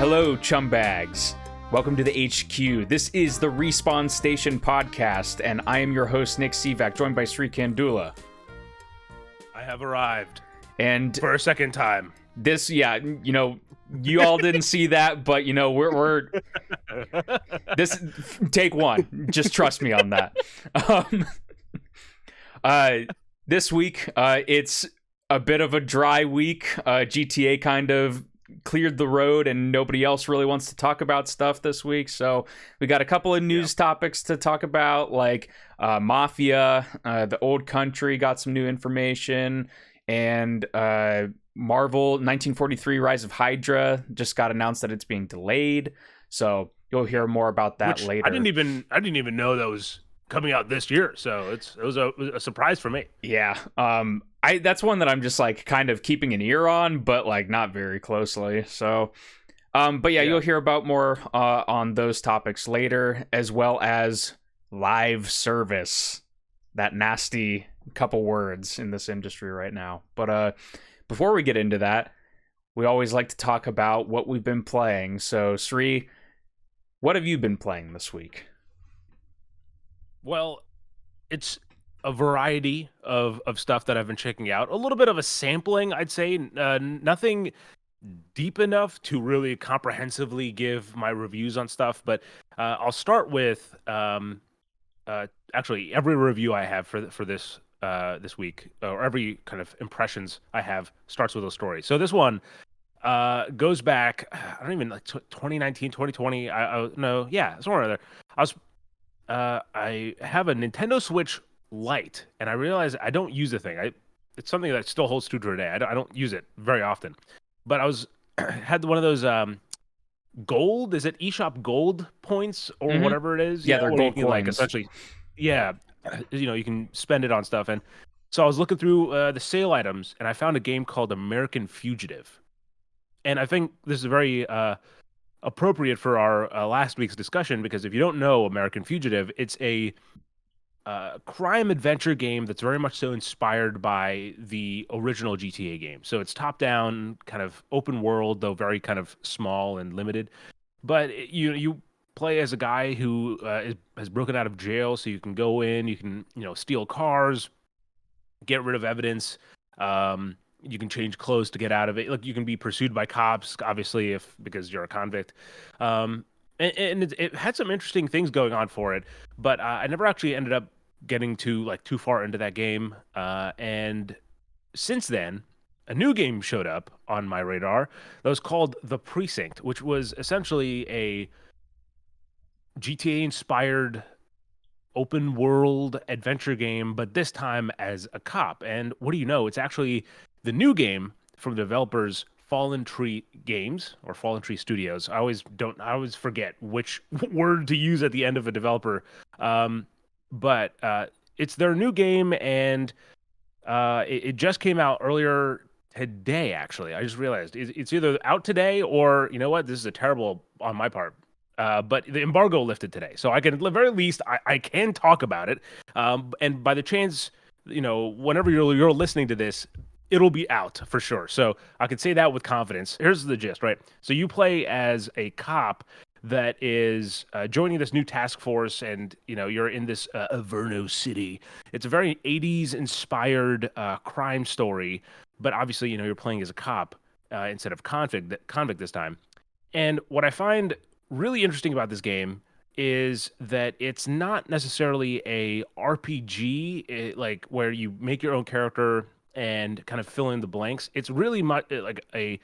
Hello, Chumbags. Welcome to the HQ. This is the Respawn Station podcast, and I am your host, Nick Sivak, joined by Kandula. I have arrived. And for a second time. This, you all didn't see that, but, we're this, take one. Just trust me on that. This week, it's a bit of a dry week. GTA kind of cleared the road and nobody else really wants to talk about stuff this week, so we got a couple of news topics to talk about, like Mafia, the Old Country got some new information, and Marvel 1943 Rise of Hydra just got announced that it's being delayed, so you'll hear more about that later. I didn't even know that was coming out this year, so it was a surprise for me. Yeah. That's one that I'm just like kind of keeping an ear on, but like not very closely. So, but yeah, you'll hear about more on those topics later, as well as live service. That nasty couple words in this industry right now. But before we get into that, we always like to talk about what we've been playing. So, Sri, what have you been playing this week? Well, it's a variety of stuff that I've been checking out. A little bit of a sampling, I'd say. Nothing deep enough to really comprehensively give my reviews on stuff. But I'll start with actually every review I have for this week, or every kind of impressions I have, starts with a story. So this one goes back, I don't even, like 2019, 2020. Somewhere there. I have a Nintendo Switch Lite, and I realized I don't use the thing. It's something that still holds true to today. I don't use it very often, but I had one of those gold. Is it eShop Gold points or whatever it is? Yeah, they're gold coins. Like essentially, you can spend it on stuff. And so I was looking through the sale items, and I found a game called American Fugitive, and I think this is very appropriate for our last week's discussion, because if you don't know American Fugitive, it's a crime adventure game that's very much so inspired by the original GTA game. So it's top down, kind of open world, though very kind of small and limited. But you play as a guy who has broken out of jail, so you can go in, you can steal cars, get rid of evidence. You can change clothes to get out of it. Like, you can be pursued by cops, obviously, because you're a convict. And it had some interesting things going on for it, but I never actually ended up getting too far into that game. And since then, a new game showed up on my radar that was called The Precinct, which was essentially a GTA-inspired open world adventure game, but this time as a cop. And what do you know? It's actually the new game from the developers Fallen Tree Games, or Fallen Tree Studios. I always forget which word to use at the end of a developer. But it's their new game, and it just came out earlier today, actually. I just realized it's either out today, or, you know what, this is a terrible on my part. But the embargo lifted today, so I can, at the very least, I can talk about it. And by the chance, whenever you're listening to this, it'll be out for sure. So I can say that with confidence. Here's the gist, right? So you play as a cop that is joining this new task force, and you're in this Averno City. It's a very 80s inspired crime story, but obviously you're playing as a cop instead of convict this time. And what I find really interesting about this game is that it's not necessarily a RPG, like where you make your own character and kind of fill in the blanks. It's really much like a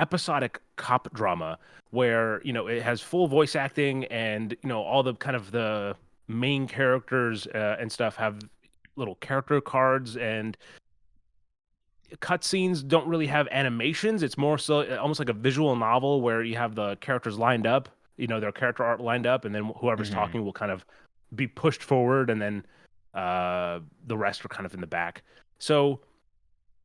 episodic cop drama where it has full voice acting, and all the kind of the main characters and stuff have little character cards, and cutscenes don't really have animations. It's more so almost like a visual novel where you have the characters lined up, their character art lined up, and then whoever's talking will kind of be pushed forward, and then the rest are kind of in the back. So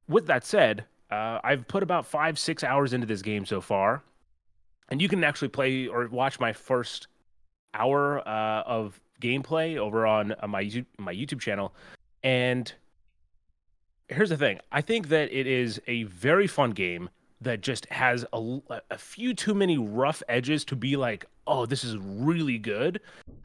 with that said, I've put about 5-6 hours into this game so far, and you can actually play or watch my first hour of gameplay over on my YouTube channel. And here's the thing. I think that it is a very fun game that just has a few too many rough edges to be like, oh, this is really good.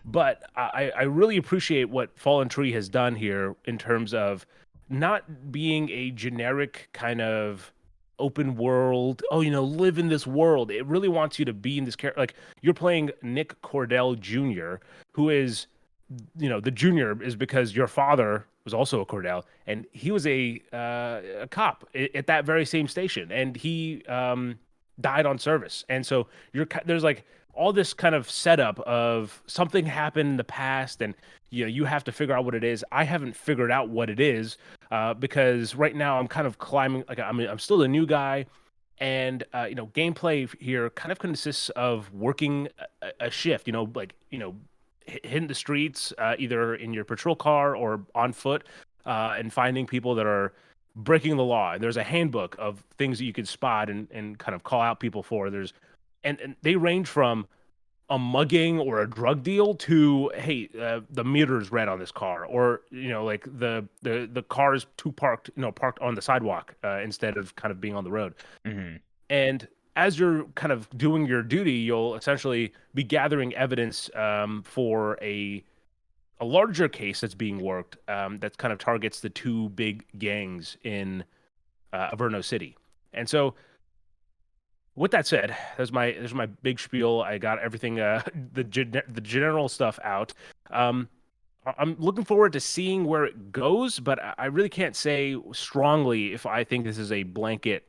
But I really appreciate what Fallen Tree has done here in terms of not being a generic kind of open world, oh, live in this world. It really wants you to be in this character. Like you're playing Nick Cordell Jr., who is, the junior is because your father was also a Cordell, and he was a cop at that very same station, and he died on service. And so there's like all this kind of setup of something happened in the past, and you have to figure out what it is. I haven't figured out what it is because right now I'm kind of climbing. Like I'm still a new guy, and gameplay here kind of consists of working a shift. Hitting the streets either in your patrol car or on foot, and finding people that are breaking the law. And there's a handbook of things that you can spot and kind of call out people for. And they range from a mugging or a drug deal to, hey, the meter's red on this car, or like the car is parked on the sidewalk instead of kind of being on the road. Mm-hmm. And as you're kind of doing your duty, you'll essentially be gathering evidence for a larger case that's being worked that kind of targets the two big gangs in Averno City. And so, with that said, there's my big spiel. I got everything, the general stuff out. I'm looking forward to seeing where it goes, but I really can't say strongly if I think this is a blanket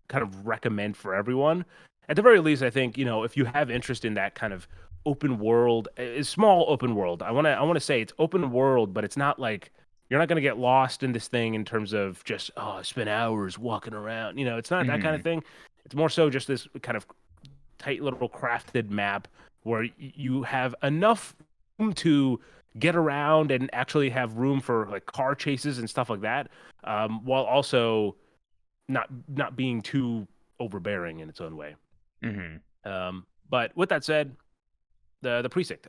kind of recommend for everyone. At the very least, I think, if you have interest in that kind of open world, small open world. I want to say it's open world, but it's not like you're not going to get lost in this thing in terms of just, oh, I spent hours walking around. It's not that kind Mm-hmm. of thing. It's more so just this kind of tight little crafted map where you have enough room to get around and actually have room for like car chases and stuff like that, while also not being too overbearing in its own way. Mm-hmm. But with that said, the precinct,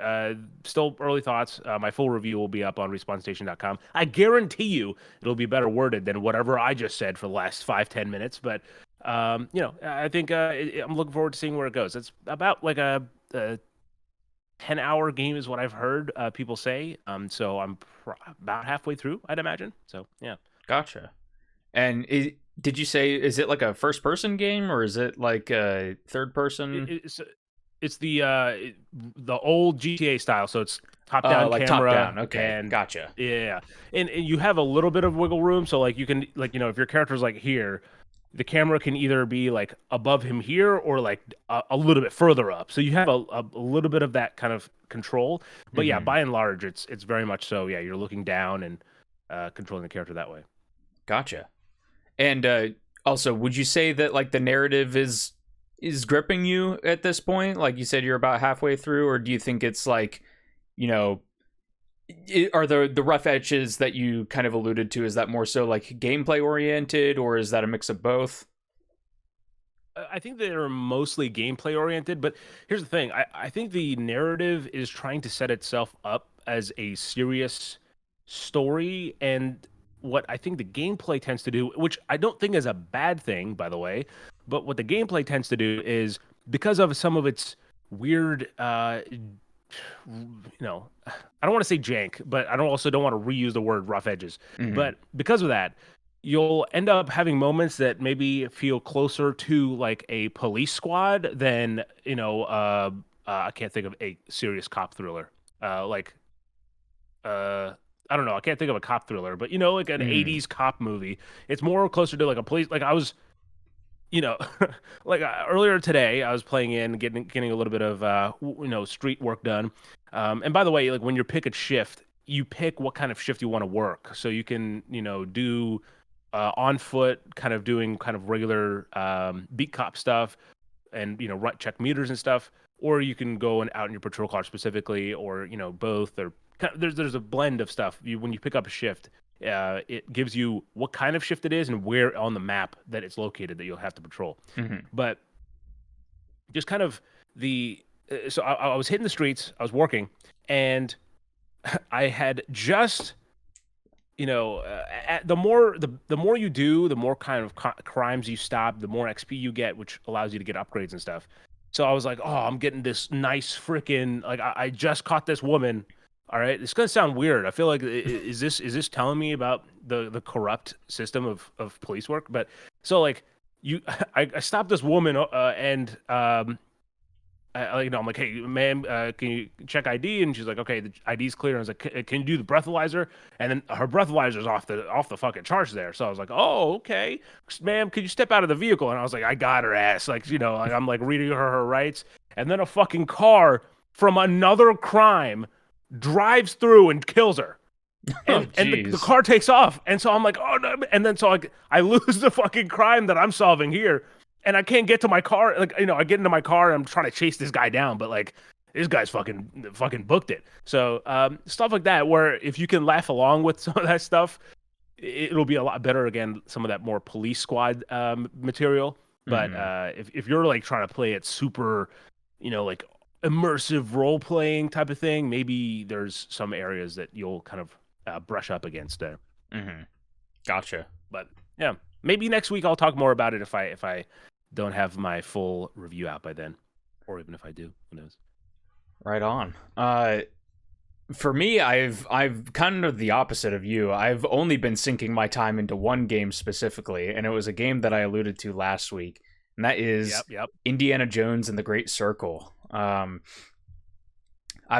still early thoughts. My full review will be up on respawnstation.com. I guarantee you it'll be better worded than whatever I just said for the last 5-10 minutes. But I think I'm looking forward to seeing where it goes. It's about like a 10-hour game is what I've heard people say. So I'm about halfway through, I'd imagine. So yeah. Gotcha. And did you say, is it like a first person game or is it like a third person? It's the old GTA style, so it's top down Like top camera, down. Okay, and gotcha. yeah, and you have a little bit of wiggle room. So like you can if your character's like here, the camera can either be like above him here or like a little bit further up. So you have a little bit of that kind of control. But yeah, Mm-hmm. by and large, it's very much so. Yeah, you're looking down and controlling the character that way. Gotcha. And also, would you say that like the narrative is gripping you at this point? Like you said, you're about halfway through, or do you think it's like, you know, are the rough edges that you kind of alluded to? Is that more so like gameplay oriented, or is that a mix of both? I think they're mostly gameplay oriented, but here's the thing. I think the narrative is trying to set itself up as a serious story. And what I think the gameplay tends to do, which I don't think is a bad thing, by the way, but what the gameplay tends to do is because of some of its weird, I don't want to say jank, but I don't want to reuse the word rough edges. Mm-hmm. But because of that, you'll end up having moments that maybe feel closer to like a police squad than I can't think of a serious cop thriller. Like I don't know, I can't think of a cop thriller, but like an Mm-hmm. 80s cop movie. It's more closer to like a police. Like I was, you know, like earlier today, I was playing in getting a little bit of street work done. And by the way, like when you pick a shift, you pick what kind of shift you want to work, so you can do on foot, kind of doing kind of regular beat cop stuff, and check meters and stuff, or you can go and out in your patrol car specifically, or both. Or there's a blend of stuff. When you pick up a shift, it gives you what kind of shift it is and where on the map that it's located that you'll have to patrol. Mm-hmm. But just kind of the so I was hitting the streets, I was working, and I had just the more you do, the more kind of crimes you stop, the more XP you get, which allows you to get upgrades and stuff. So I was like, oh, I'm getting this nice freaking like I just caught this woman. All right, it's gonna sound weird. I feel like is this telling me about the corrupt system of police work? But so like you, I stopped this woman and I'm like, hey, ma'am, can you check ID? And she's like, okay, the ID's clear. And I was like, can you do the breathalyzer? And then her breathalyzer's off the fucking charge there. So I was like, oh, okay, ma'am, could you step out of the vehicle? And I was like, I got her ass, like like I'm like reading her rights, and then a fucking car from another crime drives through and kills her. And the car takes off, and so I'm like, oh no, and then so like I lose the fucking crime that I'm solving here, and I can't get to my car. Like I get into my car and I'm trying to chase this guy down, but like this guy's fucking booked it. So stuff like that, where if you can laugh along with some of that stuff, it'll be a lot better. Again, some of that more police squad material. But if you're like trying to play it super, like immersive role playing type of thing, maybe there's some areas that you'll kind of brush up against there. Gotcha. But yeah, maybe next week I'll talk more about it if I don't have my full review out by then, or even if I do, who knows. Right on. For me, I've kind of the opposite of you. I've only been sinking my time into one game specifically, and it was a game that I alluded to last week, and that is Indiana Jones and the Great Circle. I've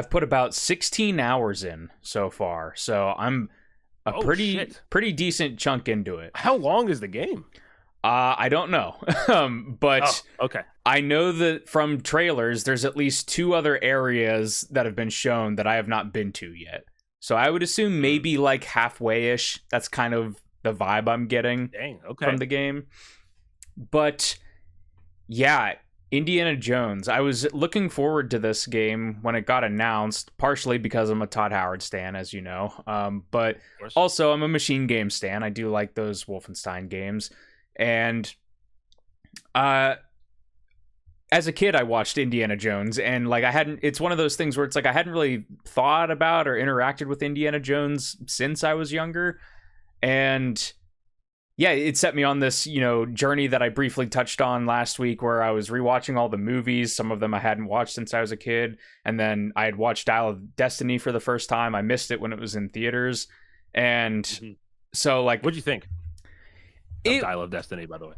put about 16 hours in so far, so I'm a pretty decent chunk into it. How long is the game? I don't know, but okay. I know that from trailers, there's at least 2 other areas that have been shown that I have not been to yet. So I would assume maybe like halfway-ish. That's kind of the vibe I'm getting from the game. But yeah, Indiana Jones. I was looking forward to this game when it got announced, partially because I'm a Todd Howard stan, as you know. But also I'm a machine game stan. I do like those Wolfenstein games. And as a kid, I watched Indiana Jones, and like it's one of those things where it's like I hadn't really thought about or interacted with Indiana Jones since I was younger. And yeah, it set me on this, journey that I briefly touched on last week, where I was rewatching all the movies. Some of them I hadn't watched since I was a kid. And then I had watched Dial of Destiny for the first time. I missed it when it was in theaters. And so like, what'd you think? Dial of Destiny, by the way.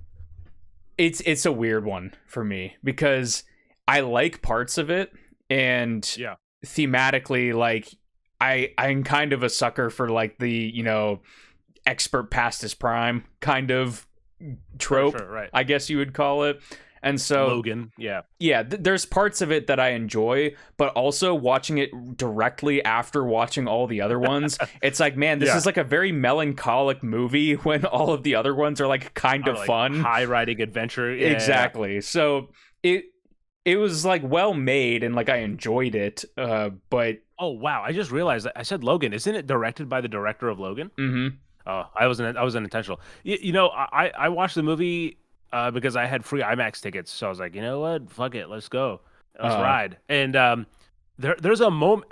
It's a weird one for me because I like parts of it, and thematically, like I'm kind of a sucker for like the expert past his prime kind of trope, right. I guess you would call it. And so Logan, there's parts of it that I enjoy, but also watching it directly after watching all the other ones, it's like, man, this is like a very melancholic movie when all of the other ones are like kind of fun, high riding adventure. Exactly. So it was like well made, and like I enjoyed it. But oh wow, I just realized that I said Logan. Isn't it directed by the director of Logan? Mm-hmm. Oh, I was unintentional. I watched the movie because I had free IMAX tickets, so I was like, you know what, fuck it, let's go, let's ride. And there's a moment,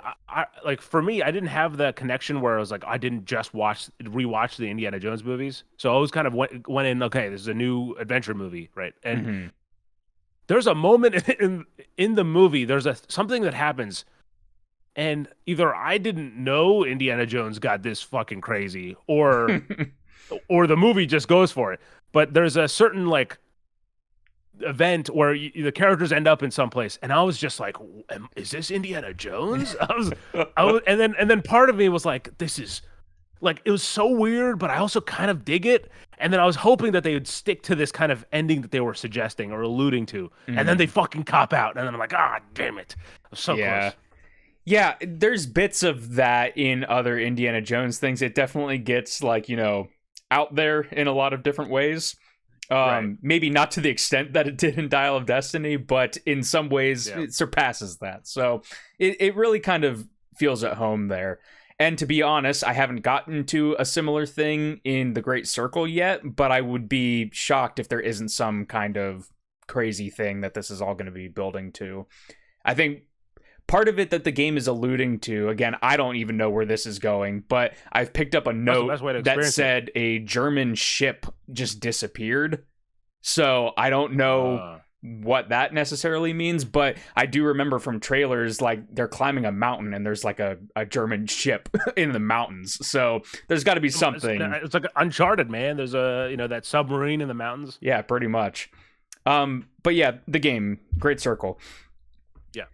like for me, I didn't have the connection where I was like, I didn't just rewatch the Indiana Jones movies, so I always kind of went in, okay, this is a new adventure movie, right? And there's a moment in the movie, there's something that happens, and either I didn't know Indiana Jones got this fucking crazy, or the movie just goes for it. But there's a certain like event where the characters end up in some place, and I was just like, "Is this Indiana Jones?" and then part of me was like, "This is like," it was so weird, but I also kind of dig it. And then I was hoping that they would stick to this kind of ending that they were suggesting or alluding to, and then they fucking cop out, and then I'm like, "Ah, damn it!" I was so close. Yeah, there's bits of that in other Indiana Jones things. It definitely gets like out there in a lot of different ways. Maybe not to the extent that it did in Dial of Destiny, but in some ways it surpasses that. So it really kind of feels at home there. And to be honest, I haven't gotten to a similar thing in The Great Circle yet, but I would be shocked if there isn't some kind of crazy thing that this is all going to be building to. I think part of it that the game is alluding to, again, I don't even know where this is going, but I've picked up a note that said a German ship just disappeared. So I don't know what that necessarily means, but I do remember from trailers, like, they're climbing a mountain and there's like a German ship in the mountains. So there's got to be something. It's like Uncharted, man. There's that submarine in the mountains. Yeah, pretty much. But yeah, the game, Great Circle. Yeah.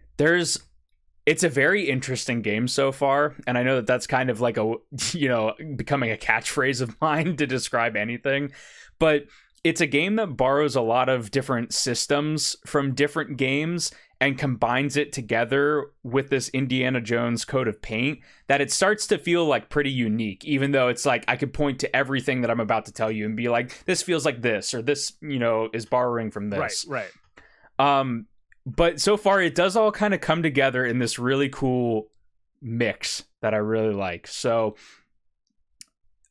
It's a very interesting game so far, and I know that that's kind of like becoming a catchphrase of mine to describe anything, but it's a game that borrows a lot of different systems from different games and combines it together with this Indiana Jones coat of paint that it starts to feel like pretty unique, even though it's like I could point to everything that I'm about to tell you and be like, this feels like this, or this, is borrowing from this. Right. But so far it does all kind of come together in this really cool mix that I really like. So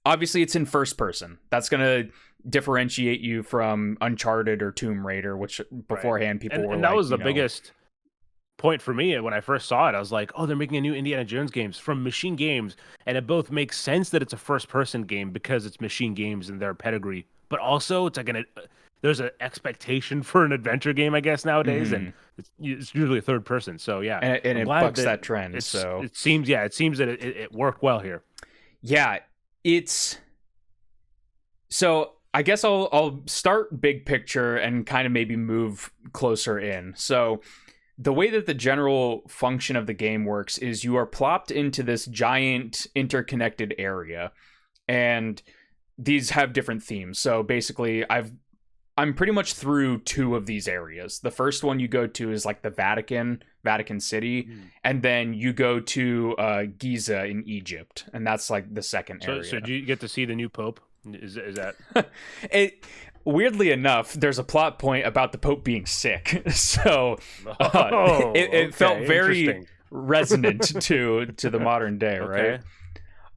obviously it's in first person. That's going to differentiate you from Uncharted or Tomb Raider, which beforehand people were and that was the biggest point for me when I first saw it. I was like, oh, they're making a new Indiana Jones games from Machine Games, and it both makes sense that it's a first person game because it's Machine Games and their pedigree, but also it's like there's an expectation for an adventure game, I guess, nowadays, and it's usually a third person. So yeah, and it bucks that trend. So it seems that it worked well here. Yeah, so I guess I'll start big picture and kind of maybe move closer in. So the way that the general function of the game works is you are plopped into this giant interconnected area, and these have different themes. So basically I'm pretty much through 2 of these areas. The first one you go to is like the Vatican City, and then you go to Giza in Egypt, and that's like the second area. So do you get to see the new Pope? Is that weirdly enough, there's a plot point about the Pope being sick, so it felt very resonant to the modern day, right?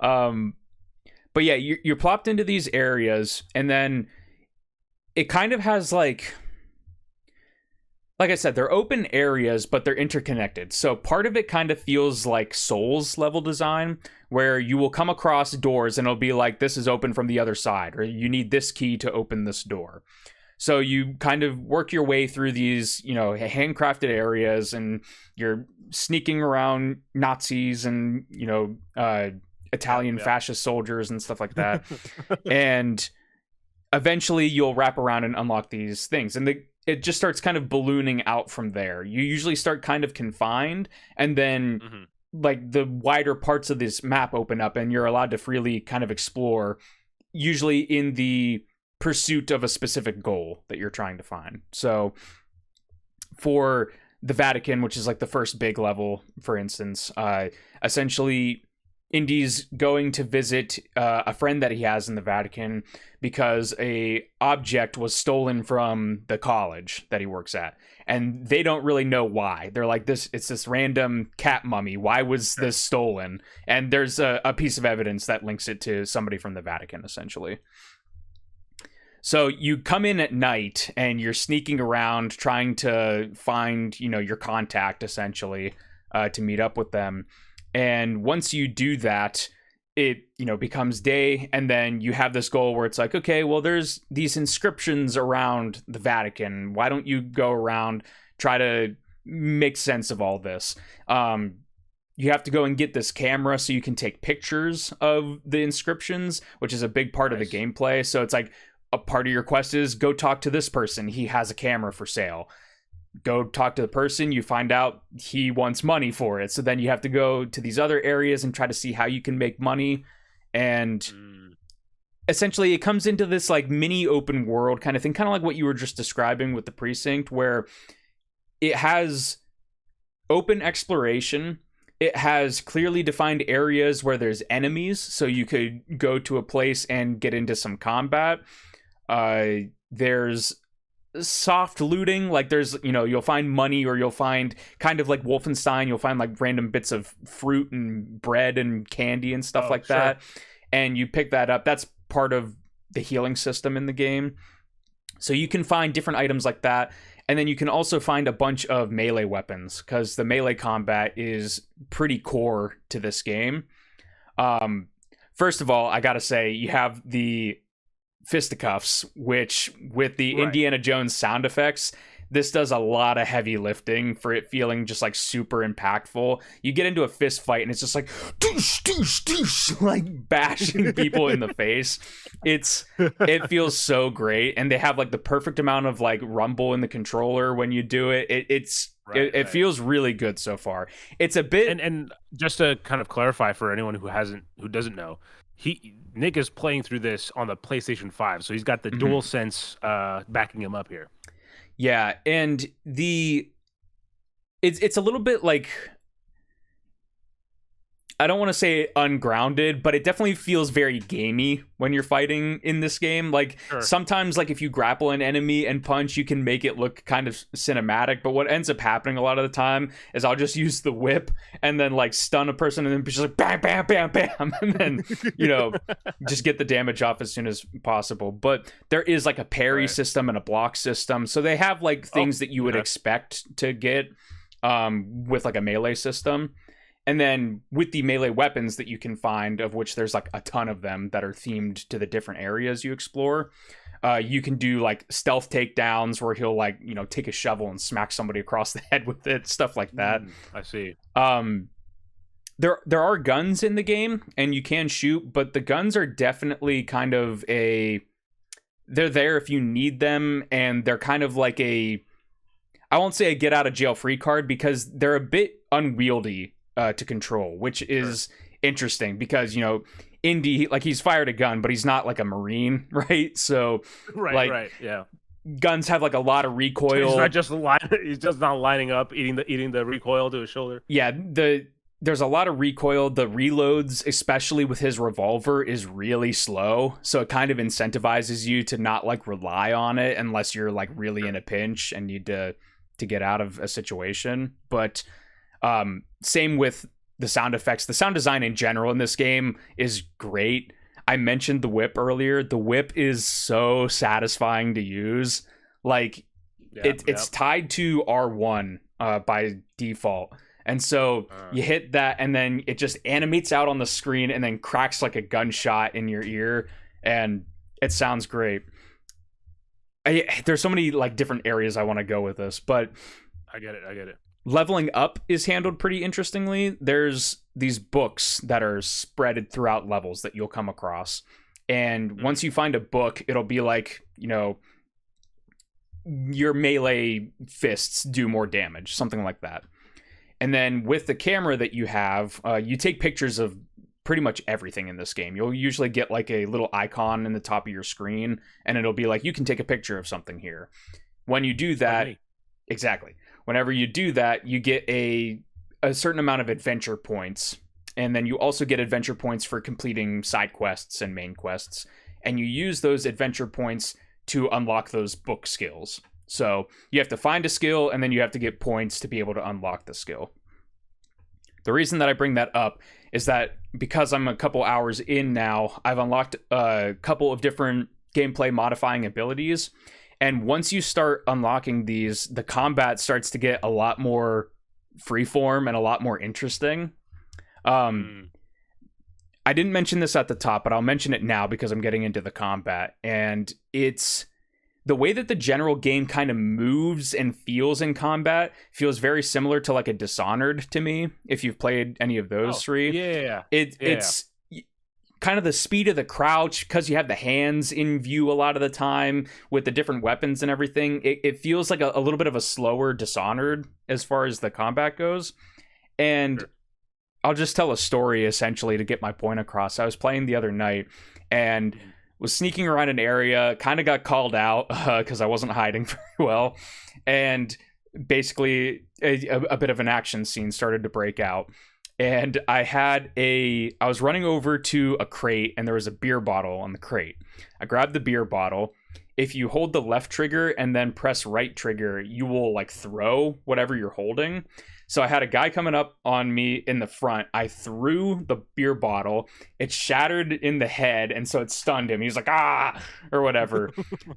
But yeah, you're plopped into these areas, and then it kind of has like I said, they're open areas, but they're interconnected. So part of it kind of feels like Souls level design, where you will come across doors and it'll be like, this is open from the other side, or you need this key to open this door. So you kind of work your way through these, handcrafted areas, and you're sneaking around Nazis and, Italian fascist soldiers and stuff like that. And eventually you'll wrap around and unlock these things. And it just starts kind of ballooning out from there. You usually start kind of confined, and then like the wider parts of this map open up, and you're allowed to freely kind of explore, usually in the pursuit of a specific goal that you're trying to find. So for the Vatican, which is like the first big level, for instance, essentially Indy's going to visit a friend that he has in the Vatican because a object was stolen from the college that he works at, and they don't really know why. They're like, it's this random cat mummy. Why was this stolen? And there's a piece of evidence that links it to somebody from the Vatican, essentially. So you come in at night and you're sneaking around trying to find, your contact, essentially, to meet up with them. And once you do that, it, becomes day, and then you have this goal where it's like, okay, well, there's these inscriptions around the Vatican. Why don't you go around, try to make sense of all this? You have to go and get this camera so you can take pictures of the inscriptions, which is a big part of the gameplay. So it's like, a part of your quest is go talk to this person. He has a camera for sale. Go talk to the person, you find out he wants money for it. So then you have to go to these other areas and try to see how you can make money. And essentially it comes into this like mini open world kind of thing, kind of like what you were just describing with the Precinct, where it has open exploration. It has clearly defined areas where there's enemies, so you could go to a place and get into some combat. There's soft looting, like there's, you'll find money, or you'll find kind of like Wolfenstein, you'll find like random bits of fruit and bread and candy and stuff like that, and you pick that up. That's part of the healing system in the game, so you can find different items like that. And then you can also find a bunch of melee weapons because the melee combat is pretty core to this game. First of all, I gotta say, you have the fisticuffs, which with the Indiana Jones sound effects, this does a lot of heavy lifting for it feeling just like super impactful. You get into a fist fight and it's just like doosh, doosh, doosh, like bashing people in the face. It feels so great, and they have like the perfect amount of like rumble in the controller when you do it. It feels really good so far. It's a bit and just to kind of clarify for anyone who doesn't know, Nick is playing through this on the PlayStation 5, so he's got the DualSense backing him up here. Yeah, and it's a little bit like, I don't want to say ungrounded, but it definitely feels very gamey when you're fighting in this game. Like sometimes, like if you grapple an enemy and punch, you can make it look kind of cinematic. But what ends up happening a lot of the time is I'll just use the whip and then like stun a person and then just like bam, bam, bam, bam, and then just get the damage off as soon as possible. But there is like a parry system and a block system, so they have like things that you would expect to get with like a melee system. And then with the melee weapons that you can find, of which there's like a ton of them that are themed to the different areas you explore, you can do like stealth takedowns where he'll like, take a shovel and smack somebody across the head with it, stuff like that. I see. There are guns in the game and you can shoot, but the guns are definitely kind of they're there if you need them, and they're kind of like I won't say a get out of jail free card because they're a bit unwieldy to control, which is interesting because Indy, like, he's fired a gun, but he's not like a Marine, right? So yeah, guns have like a lot of recoil. He's just not lining up, eating the recoil to his shoulder. Yeah, there's a lot of recoil. The reloads, especially with his revolver, is really slow, so it kind of incentivizes you to not like rely on it unless you're like really in a pinch and need to get out of a situation. But same with the sound effects. The sound design in general in this game is great. I mentioned the whip earlier. The whip is so satisfying to use. Like, it's tied to R1 by default. And so you hit that and then it just animates out on the screen and then cracks like a gunshot in your ear, and it sounds great. There's so many like different areas I want to go with this, but I get it. Leveling up is handled pretty interestingly. There's these books that are spread throughout levels that you'll come across. And once you find a book, it'll be like, your melee fists do more damage, something like that. And then with the camera that you have, you take pictures of pretty much everything in this game. You'll usually get like a little icon in the top of your screen, and it'll be like, you can take a picture of something here. When you do that, exactly. Whenever you do that, you get a certain amount of adventure points. And then you also get adventure points for completing side quests and main quests. And you use those adventure points to unlock those book skills. So you have to find a skill, and then you have to get points to be able to unlock the skill. The reason that I bring that up is that because I'm a couple hours in now, I've unlocked a couple of different gameplay modifying abilities. And once you start unlocking these, the combat starts to get a lot more freeform and a lot more interesting. I didn't mention this at the top, but I'll mention it now because I'm getting into the combat. And it's the way that the general game kind of moves and feels in combat feels very similar to like a Dishonored to me, if you've played any of those three. Yeah. It's kind of the speed of the crouch, because you have the hands in view a lot of the time with the different weapons and everything. It feels like a little bit of a slower Dishonored as far as the combat goes. And I'll just tell a story essentially to get my point across. I was playing the other night and was sneaking around an area, kind of got called out because I wasn't hiding very well. And basically a bit of an action scene started to break out. And I was running over to a crate, and there was a beer bottle on the crate. I grabbed the beer bottle. If you hold the left trigger and then press right trigger, you will like throw whatever you're holding. So I had a guy coming up on me in the front. I threw the beer bottle. It shattered in the head, and so it stunned him. He was like, ah, or whatever.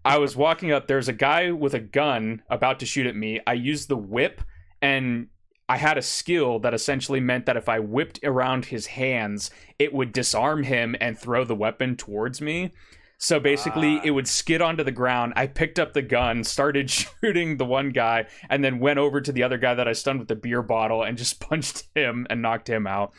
I was walking up. There's a guy with a gun about to shoot at me. I used the whip, and I had a skill that essentially meant that if I whipped around his hands, it would disarm him and throw the weapon towards me. So basically, it would skid onto the ground. I picked up the gun, started shooting the one guy, and then went over to the other guy that I stunned with the beer bottle and just punched him and knocked him out.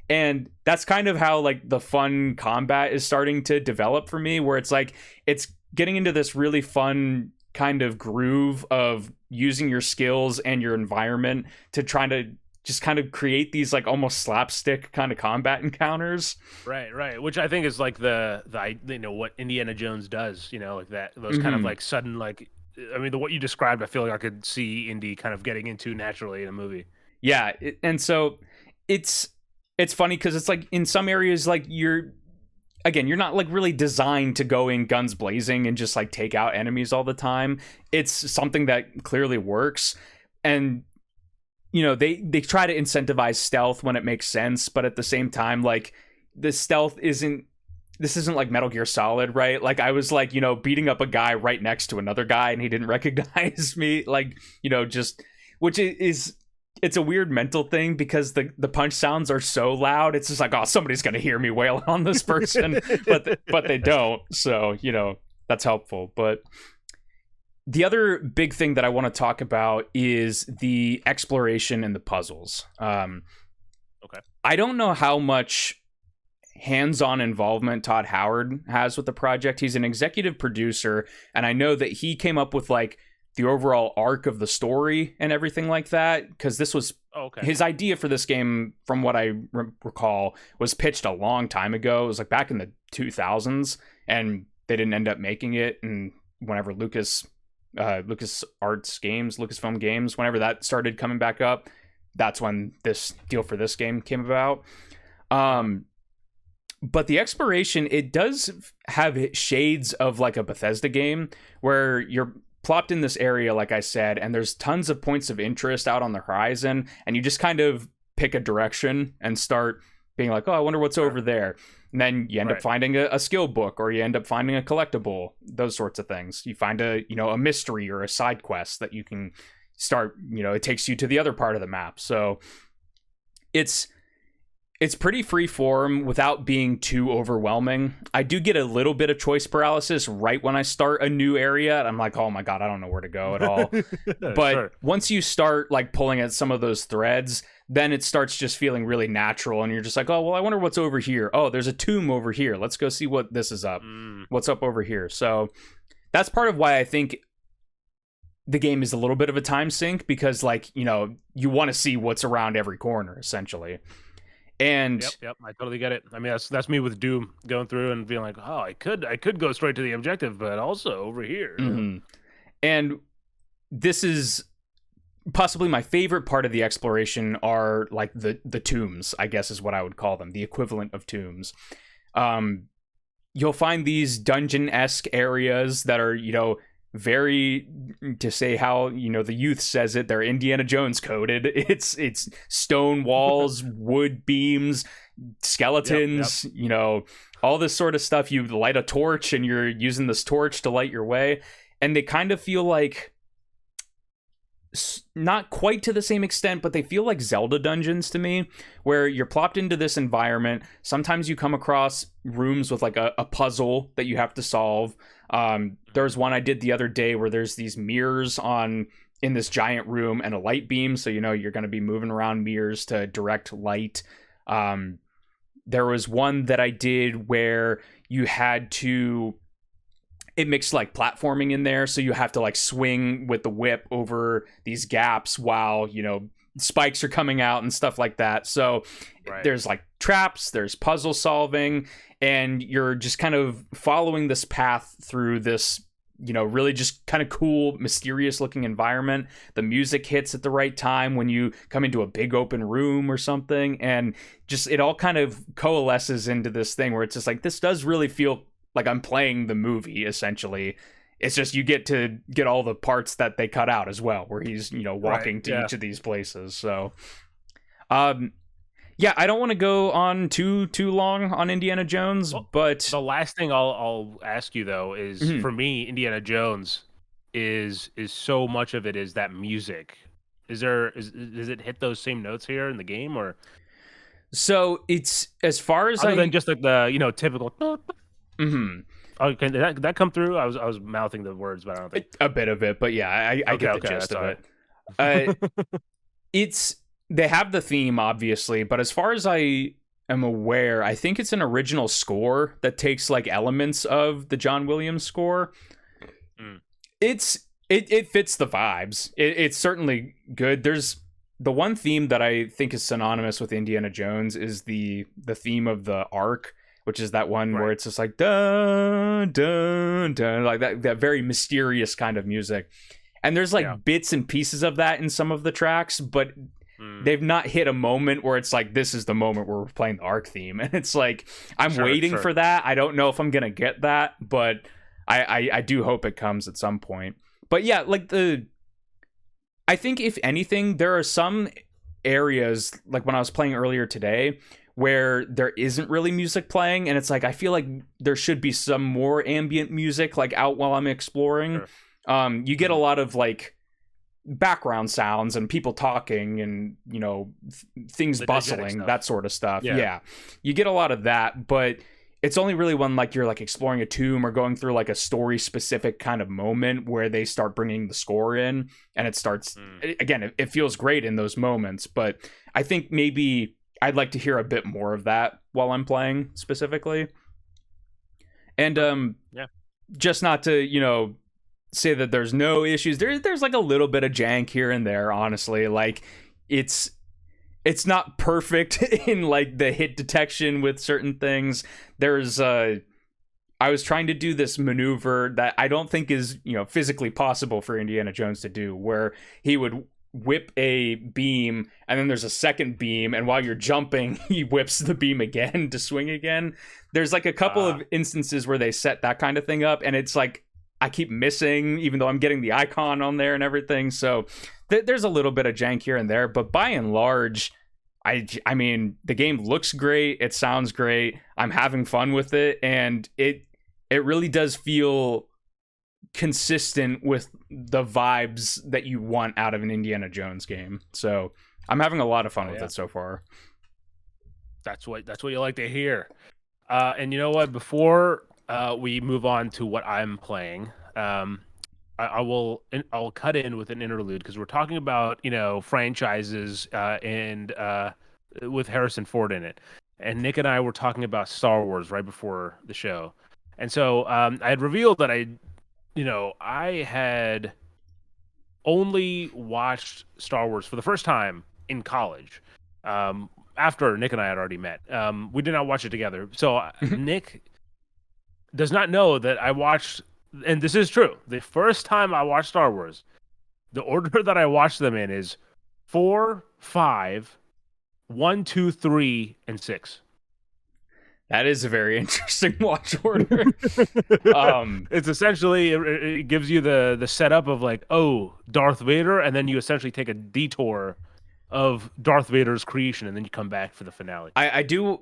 And that's kind of how like the fun combat is starting to develop for me, where it's like it's getting into this really fun kind of groove of using your skills and your environment to try to just kind of create these like almost slapstick kind of combat encounters. Right. Which I think is like the what Indiana Jones does, like that, those kind of like sudden, like, I mean, what you described, I feel like I could see Indy kind of getting into naturally in a movie. Yeah. And so it's funny because it's like in some areas, like you're not like really designed to go in guns blazing and just like take out enemies all the time. It's something that clearly works. And, they try to incentivize stealth when it makes sense. But at the same time, like the stealth this isn't like Metal Gear Solid, right? Like I was like, beating up a guy right next to another guy and he didn't recognize me. Like, which is it's a weird mental thing because the punch sounds are so loud. It's just like, oh, somebody's going to hear me wailing on this person, but they don't. So, that's helpful. But the other big thing that I want to talk about is the exploration and the puzzles. Okay. I don't know how much hands-on involvement Todd Howard has with the project. He's an executive producer, and I know that he came up with like the overall arc of the story and everything like that, because this was his idea for this game, from what I recall, was pitched a long time ago. It was like back in the 2000s, and they didn't end up making it. And whenever Lucasfilm Games, whenever that started coming back up, that's when this deal for this game came about. But the exploration, it does have shades of like a Bethesda game where you're plopped in this area, like I said, and there's tons of points of interest out on the horizon, and you just kind of pick a direction and start being like, oh, I wonder what's over there. And then you end up finding a skill book, or you end up finding a collectible, those sorts of things. You find a mystery or a side quest that you can start, it takes you to the other part of the map. So it's pretty free form without being too overwhelming. I do get a little bit of choice paralysis right when I start a new area. I'm like, oh my God, I don't know where to go at all. But once you start like pulling at some of those threads, then it starts just feeling really natural. And you're just like, oh, well, I wonder what's over here. Oh, there's a tomb over here. Let's go see what this is up. What's up over here? So that's part of why I think the game is a little bit of a time sink, because like, you want to see what's around every corner essentially. And yep, I totally get it. I mean, that's me with Doom, going through and being like, oh, I could go straight to the objective, but also over here. Mm-hmm. And this is possibly my favorite part of the exploration are like the tombs, I guess is what I would call them, the equivalent of tombs. You'll find these dungeon-esque areas that are, very, to say how the youth says it, they're Indiana Jones coded. It's stone walls, wood beams, skeletons, all this sort of stuff. You light a torch and you're using this torch to light your way, and they kind of feel like, not quite to the same extent, but they feel like Zelda dungeons to me, where you're plopped into this environment. Sometimes you come across rooms with like a puzzle that you have to solve. There's one I did the other day where there's these mirrors in this giant room and a light beam, so you're going to be moving around mirrors to direct light. There was one that I did where you had to, it mixed like platforming in there, so you have to like swing with the whip over these gaps while spikes are coming out and stuff like that. So there's like traps, there's puzzle solving, and you're just kind of following this path through this really just kind of cool, mysterious looking environment. The music hits at the right time when you come into a big open room or something, and just it all kind of coalesces into this thing where it's just like, this does really feel like I'm playing the movie essentially. It's just you get to get all the parts that they cut out as well, where he's walking Right, to yeah. each of these places. So, um, yeah, I don't want to go on too long on Indiana Jones, Well, but the last thing I'll ask you though is, mhm. for me, Indiana Jones is so much of it is that music. Does it hit those same notes here in the game, or So it's as far as other than I. just like the typical? Mhm. Okay, did that come through? I was mouthing the words, but I don't think. A bit of it, but yeah, I Okay, get the okay, gist that's of all it. Uh, it's they have the theme obviously, but as far as I am aware, I think it's an original score that takes like elements of the John Williams score. Mm. It fits the vibes. It's certainly good. There's the one theme that I think is synonymous with Indiana Jones is the theme of the Ark, which is that one where Right. it's just like dun dun dun, like that very mysterious kind of music. And there's Yeah. like bits and pieces of that in some of the tracks, but Mm. they've not hit a moment where it's like this is the moment where we're playing the Ark theme, and it's like I'm waiting Sure. for that. I don't know if I'm gonna get that, but I do hope it comes at some point. But yeah, like I think if anything, there are some areas like when I was playing earlier today where there isn't really music playing, and it's like I feel like there should be some more ambient music like out while I'm exploring. Sure. You get a lot of like background sounds and people talking and things The diegetic bustling, stuff. that sort of stuff. Yeah. Yeah, you get a lot of that, but it's only really when like you're like exploring a tomb or going through like a story specific kind of moment where they start bringing the score in, and it starts again. It feels great in those moments, but I think maybe I'd like to hear a bit more of that while I'm playing specifically. And Yeah. just not to say that there's no issues. There's like a little bit of jank here and there, honestly. Like it's not perfect in like the hit detection with certain things. There's I was trying to do this maneuver that I don't think is, physically possible for Indiana Jones to do, where he would whip a beam and then there's a second beam, and while you're jumping he whips the beam again to swing again. There's like a couple of instances where they set that kind of thing up, and it's like I keep missing, even though I'm getting the icon on there and everything. So there's a little bit of jank here and there, but by and large, I mean, the game looks great. It sounds great. I'm having fun with it, and it really does feel consistent with the vibes that you want out of an Indiana Jones game. So I'm having a lot of fun with it so far. That's what you like to hear. And you know what? Before we move on to what I'm playing, I'll cut in with an interlude because we're talking about franchises and with Harrison Ford in it, and Nick and I were talking about Star Wars right before the show, and so I had revealed that I had only watched Star Wars for the first time in college. After Nick and I had already met, we did not watch it together. So Nick does not know that I watched, and this is true. The first time I watched Star Wars, the order that I watched them in is 4, 5, 1, 2, 3, and 6. That is a very interesting watch order. It's essentially it gives you the setup of like, oh, Darth Vader, and then you essentially take a detour of Darth Vader's creation, and then you come back for the finale. I do.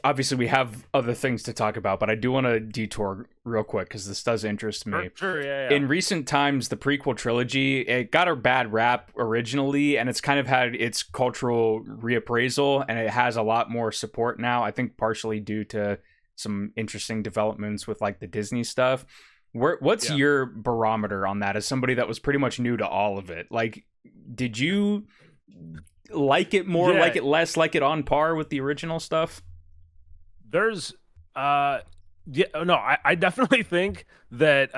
Obviously, we have other things to talk about, but I do want to detour real quick because this does interest me. Sure, yeah. In recent times, the prequel trilogy, it got a bad rap originally, and it's kind of had its cultural reappraisal, and it has a lot more support now. I think partially due to some interesting developments with like the Disney stuff. What's your barometer on that as somebody that was pretty much new to all of it? Like, did you like it more, like it less, like it on par with the original stuff? There's I definitely think that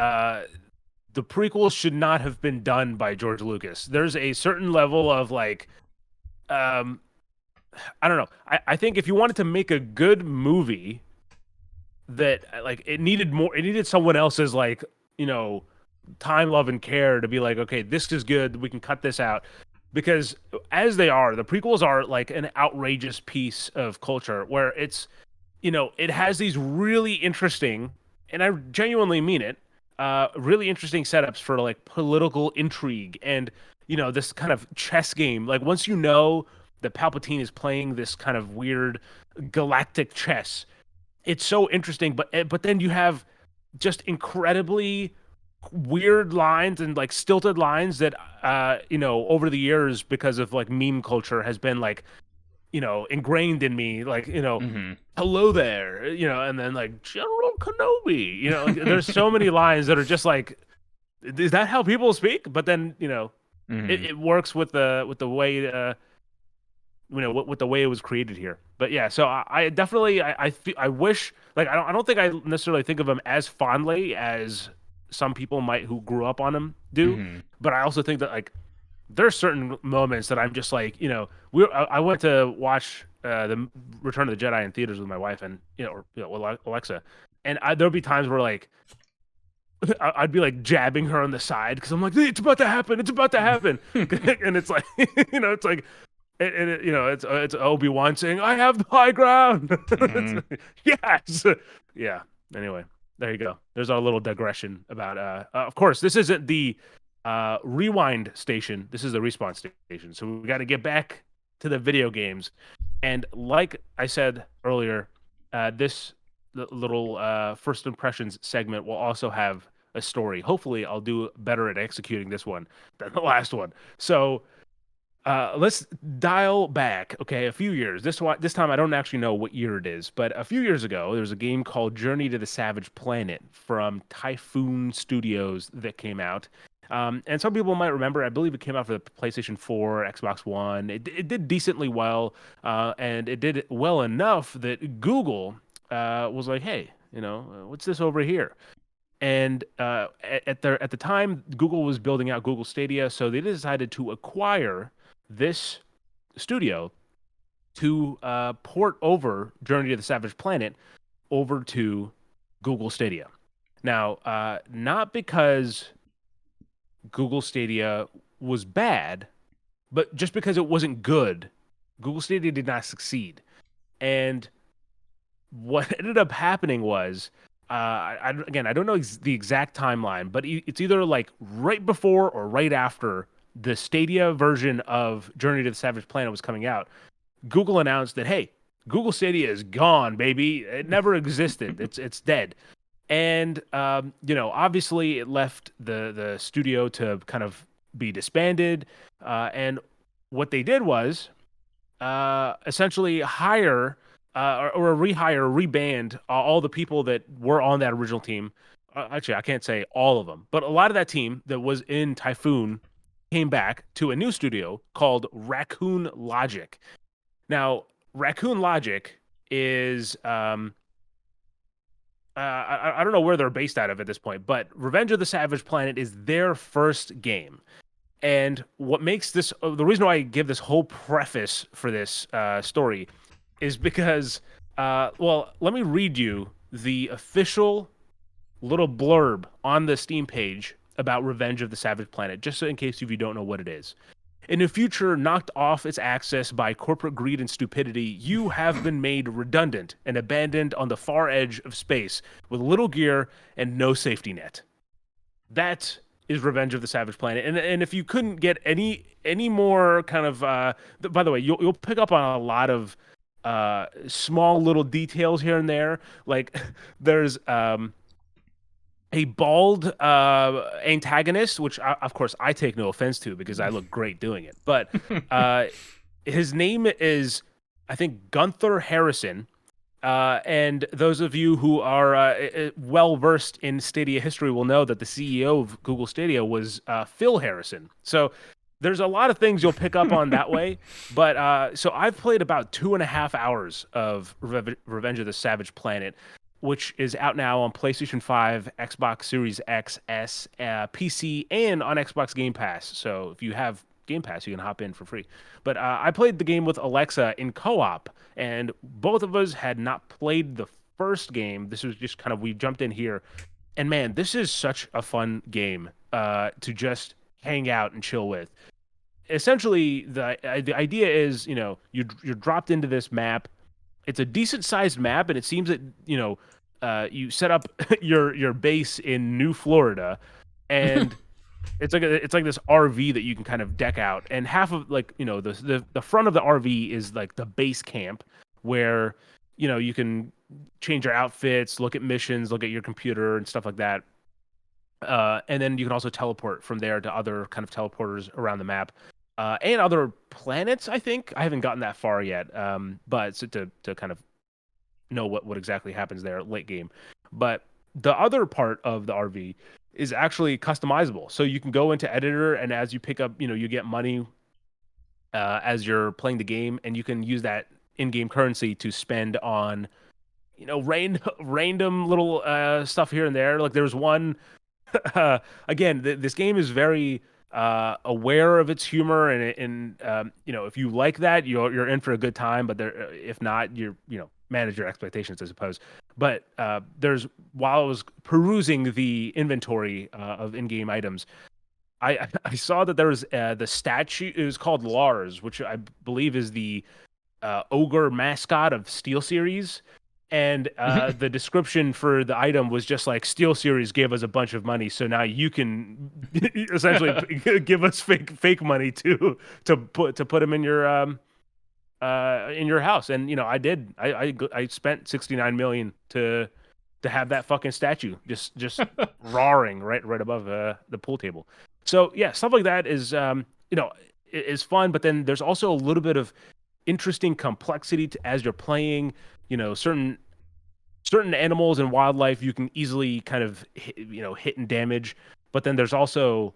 the prequels should not have been done by George Lucas. There's a certain level of like I don't know. I think if you wanted to make a good movie, that like it needed someone else's like, time, love, and care to be like, okay, this is good, we can cut this out. Because as they are, the prequels are like an outrageous piece of culture where it's, it has these really interesting, and I genuinely mean it, really interesting setups for like political intrigue and this kind of chess game. Like once you know that Palpatine is playing this kind of weird galactic chess, it's so interesting. But then you have just incredibly weird lines and like stilted lines that over the years because of like meme culture has been like ingrained in me, like, Hmm. hello there, and then like General Kenobi, like there's so many lines that are just like, is that how people speak? But then, Hmm. it works with the way, with the way it was created here. But yeah, so I definitely, I wish, like, I don't think I necessarily think of him as fondly as some people might who grew up on him do. Hmm. But I also think that like there's certain moments that I'm just like, I went to watch the Return of the Jedi in theaters with my wife and Alexa, and there'll be times where like I'd be like jabbing her on the side because I'm like, it's about to happen, it's about to happen, and it's like, it's like. It's Obi-Wan saying, "I have the high ground." Hmm. Yes, yeah. Anyway, there you go. There's our little digression about. Of course, this isn't the rewind station. This is the respawn station. So we got to get back to the video games. And like I said earlier, this little first impressions segment will also have a story. Hopefully, I'll do better at executing this one than the last one. So let's dial back, okay, a few years. This time I don't actually know what year it is, but a few years ago there was a game called Journey to the Savage Planet from Typhoon Studios that came out. And some people might remember, I believe it came out for the PlayStation 4, Xbox One. It did decently well, and it did well enough that Google was like, "Hey, what's this over here?" And at the time, Google was building out Google Stadia, so they decided to acquire this studio to port over Journey to the Savage Planet over to Google Stadia. Now, not because Google Stadia was bad, but just because it wasn't good, Google Stadia did not succeed. And what ended up happening was, again, I don't know the exact timeline, but it's either like right before or right after the Stadia version of Journey to the Savage Planet was coming out. Google announced that, hey, Google Stadia is gone, baby. It never existed. It's dead. And obviously, it left the studio to kind of be disbanded. And what they did was essentially hire or rehire, reband all the people that were on that original team. Actually, I can't say all of them, but a lot of that team that was in Typhoon came back to a new studio called Raccoon Logic. Now, Raccoon Logic is I don't know where they're based out of at this point, but Revenge of the Savage Planet is their first game. And what makes this the reason why I give this whole preface for this story is because, well, let me read you the official little blurb on the Steam page about Revenge of the Savage Planet, just so in case if you don't know what it is. In a future knocked off its axis by corporate greed and stupidity, you have been made redundant and abandoned on the far edge of space with little gear and no safety net. That is Revenge of the Savage Planet. And if you couldn't get any more kind of by the way, you'll pick up on a lot of small little details here and there. Like there's a bald antagonist, which of course I take no offense to because I look great doing it. But his name is, I think, Gunther Harrison. And those of you who are well versed in Stadia history will know that the CEO of Google Stadia was Phil Harrison. So there's a lot of things you'll pick up on that way. But so I've played about 2.5 hours of Revenge of the Savage Planet, which is out now on PlayStation 5, Xbox Series X, S, PC, and on Xbox Game Pass. So if you have Game Pass, you can hop in for free. But I played the game with Alexa in co-op, and both of us had not played the first game. This was just kind of, we jumped in here. And man, this is such a fun game to just hang out and chill with. Essentially, the idea is, you're dropped into this map. It's a decent sized map, and it seems that you set up your base in New Florida, and it's like this RV that you can kind of deck out, and half of like the front of the RV is like the base camp where you can change your outfits, look at missions, look at your computer and stuff like that. And then you can also teleport from there to other kind of teleporters around the map, and other planets. I think I haven't gotten that far yet, but to kind of know what exactly happens there late game. But the other part of the RV is actually customizable. So you can go into editor, and as you pick up, you get money as you're playing the game, and you can use that in-game currency to spend on random little stuff here and there. Like there's one again, this game is very aware of its humor, and if you like that, you're in for a good time. But there, if not, manage your expectations, I suppose. But while I was perusing the inventory of in-game items, I saw that there was the statue. It was called Lars, which I believe is the ogre mascot of SteelSeries. And the description for the item was just like SteelSeries gave us a bunch of money, so now you can essentially give us fake money to put them in your house. And I did. I spent 69 million to have that fucking statue just roaring right above the pool table. So yeah, stuff like that is is fun. But then there's also a little bit of interesting complexity as you're playing. Certain animals and wildlife you can easily kind of hit and damage, but then there's also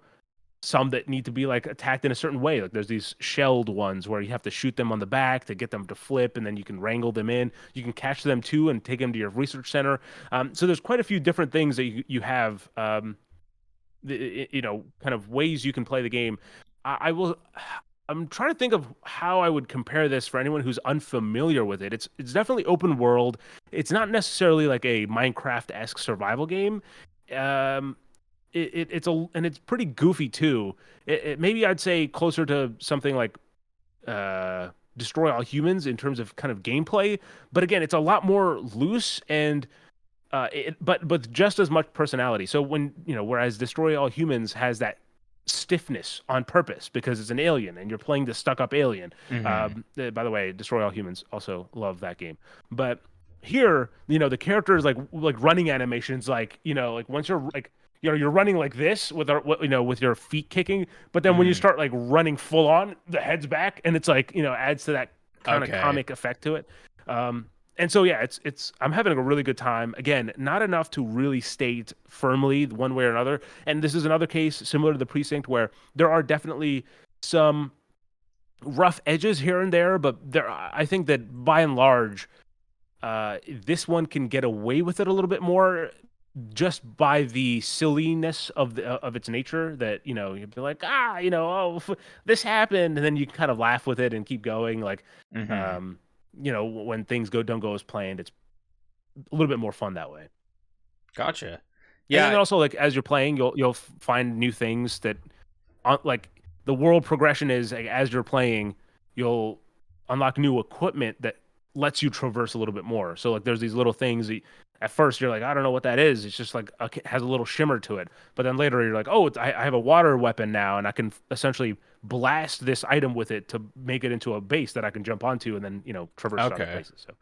some that need to be like attacked in a certain way. Like there's these shelled ones where you have to shoot them on the back to get them to flip, and then you can wrangle them in. You can catch them too and take them to your research center. So there's quite a few different things that you have, kind of ways you can play the game. I'm trying to think of how I would compare this for anyone who's unfamiliar with it. It's definitely open world. It's not necessarily like a Minecraft-esque survival game. It's pretty goofy too. Maybe I'd say closer to something like Destroy All Humans in terms of kind of gameplay. But again, it's a lot more loose and but just as much personality. So whereas Destroy All Humans has that stiffness on purpose because it's an alien and you're playing the stuck-up alien. By the way, Destroy All Humans, also love that game. But here, the characters like running animations, like once you're like you're running like this with with your feet kicking, but then when you start like running full on, the head's back, and it's like adds to that kind of comic effect to it. And so yeah, I'm having a really good time. Again, not enough to really state firmly one way or another. And this is another case similar to the Precinct where there are definitely some rough edges here and there, but I think that by and large, this one can get away with it a little bit more just by the silliness of its nature. That you'd be like, this happened, and then you kind of laugh with it and keep going. Like, when things don't go as planned, it's a little bit more fun that way. Gotcha. Yeah, and then also like as you're playing, you'll find new things that, like the world progression is like, as you're playing, you'll unlock new equipment that lets you traverse a little bit more. So like there's these little things that at first you're like, I don't know what that is. It's just like has a little shimmer to it. But then later you're like, oh, I have a water weapon now, and I can essentially blast this item with it to make it into a base that I can jump onto and then traverse other places. So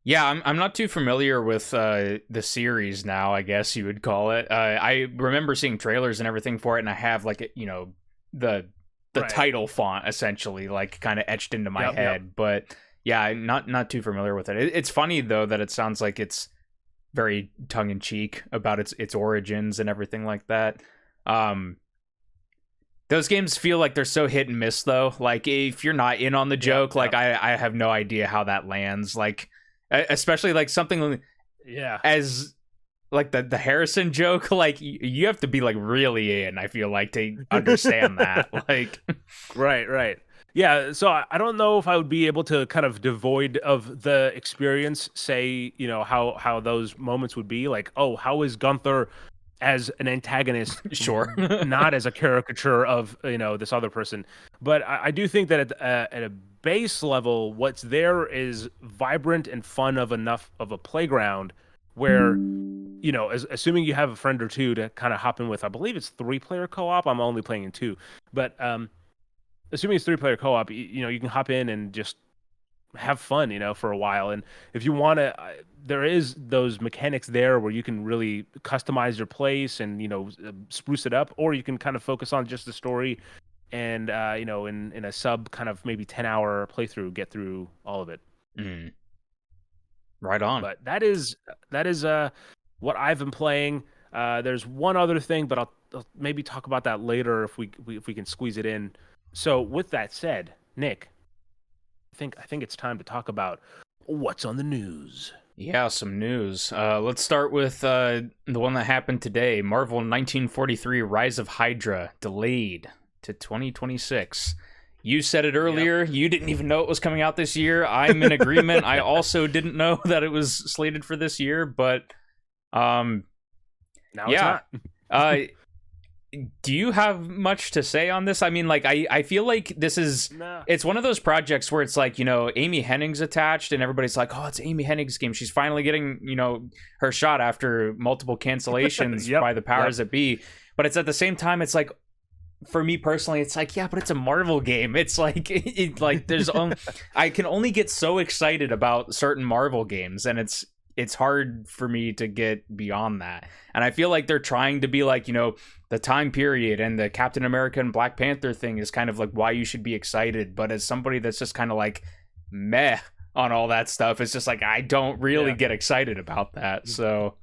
yeah, I'm not too familiar with the series now, I guess you would call it. I remember seeing trailers and everything for it, and I have like the title font essentially like kind of etched into my head. But yeah, not too familiar with it. It's funny though that it sounds like it's very tongue in cheek about its origins and everything like that. Those games feel like they're so hit and miss though. Like if you're not in on the joke, like I have no idea how that lands. Like especially like something as like the Harrison joke, like you have to be like really in, I feel like, to understand that. Like right. Yeah, so I don't know if I would be able to kind of devoid of the experience say, how those moments would be like, oh, how is Gunther as an antagonist, Sure. not as a caricature of this other person. But I do think that at a base level, what's there is vibrant and fun of enough of a playground where assuming you have a friend or two to kind of hop in with. I believe it's 3-player co-op. I'm only playing in 2, but assuming it's 3-player co-op, you can hop in and just have fun, for a while. And if you want to, there is those mechanics there where you can really customize your place and spruce it up, or you can kind of focus on just the story and in a sub kind of maybe 10-hour playthrough, get through all of it. Mm. Right on. But that is what I've been playing. There's one other thing, but I'll maybe talk about that later if we can squeeze it in. So with that said, Nick, I think it's time to talk about what's on the news. Yeah, some news. Let's start with the one that happened today. Marvel 1943 Rise of Hydra delayed to 2026. You said it earlier. Yep. You didn't even know it was coming out this year. I'm in agreement. I also didn't know that it was slated for this year, but now yeah. It's not. Do you have much to say on this? I mean, like, I feel like this is it's one of those projects where it's like, Amy Hennig's attached and everybody's like, oh, it's Amy Hennig's game. She's finally getting, her shot after multiple cancellations by the powers that be. But it's at the same time, it's like, for me personally, it's like, yeah, but it's a Marvel game. It's like, there's I can only get so excited about certain Marvel games, and it's hard for me to get beyond that. And I feel like they're trying to be like, the time period and the Captain America and Black Panther thing is kind of like why you should be excited. But as somebody that's just kind of like meh on all that stuff, it's just like, I don't really get excited about that. So,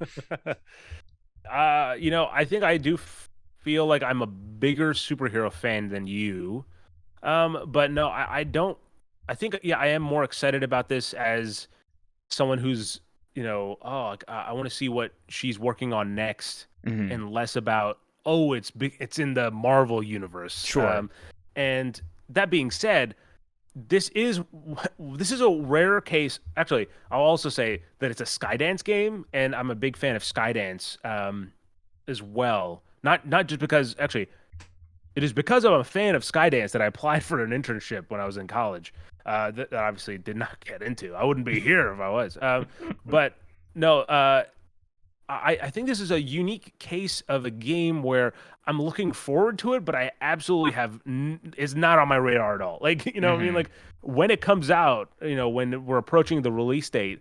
I think I do feel like I'm a bigger superhero fan than you. But no, I don't. I think, I am more excited about this as someone who's, I want to see what she's working on next, and less about, it's in the Marvel universe. Sure. And that being said, this is a rare case. Actually, I'll also say that it's a Skydance game, and I'm a big fan of Skydance as well. Not just because, actually, it is because I'm a fan of Skydance that I applied for an internship when I was in college. That I obviously did not get into. I wouldn't be here if I was. But no, I think this is a unique case of a game where I'm looking forward to it, but I absolutely is not on my radar at all. Like, what I mean? Like, when it comes out, when we're approaching the release date,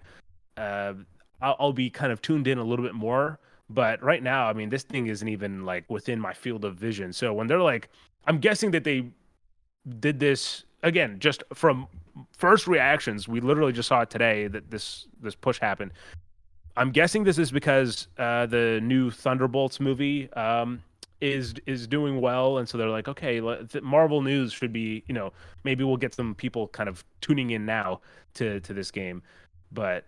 I'll be kind of tuned in a little bit more. But right now, I mean, this thing isn't even like within my field of vision. So when they're like, I'm guessing that they did this again, just from first reactions. We literally just saw it today that this push happened. I'm guessing this is because the new Thunderbolts movie is doing well, and so they're like, okay, Marvel news should be, maybe we'll get some people kind of tuning in now to this game. But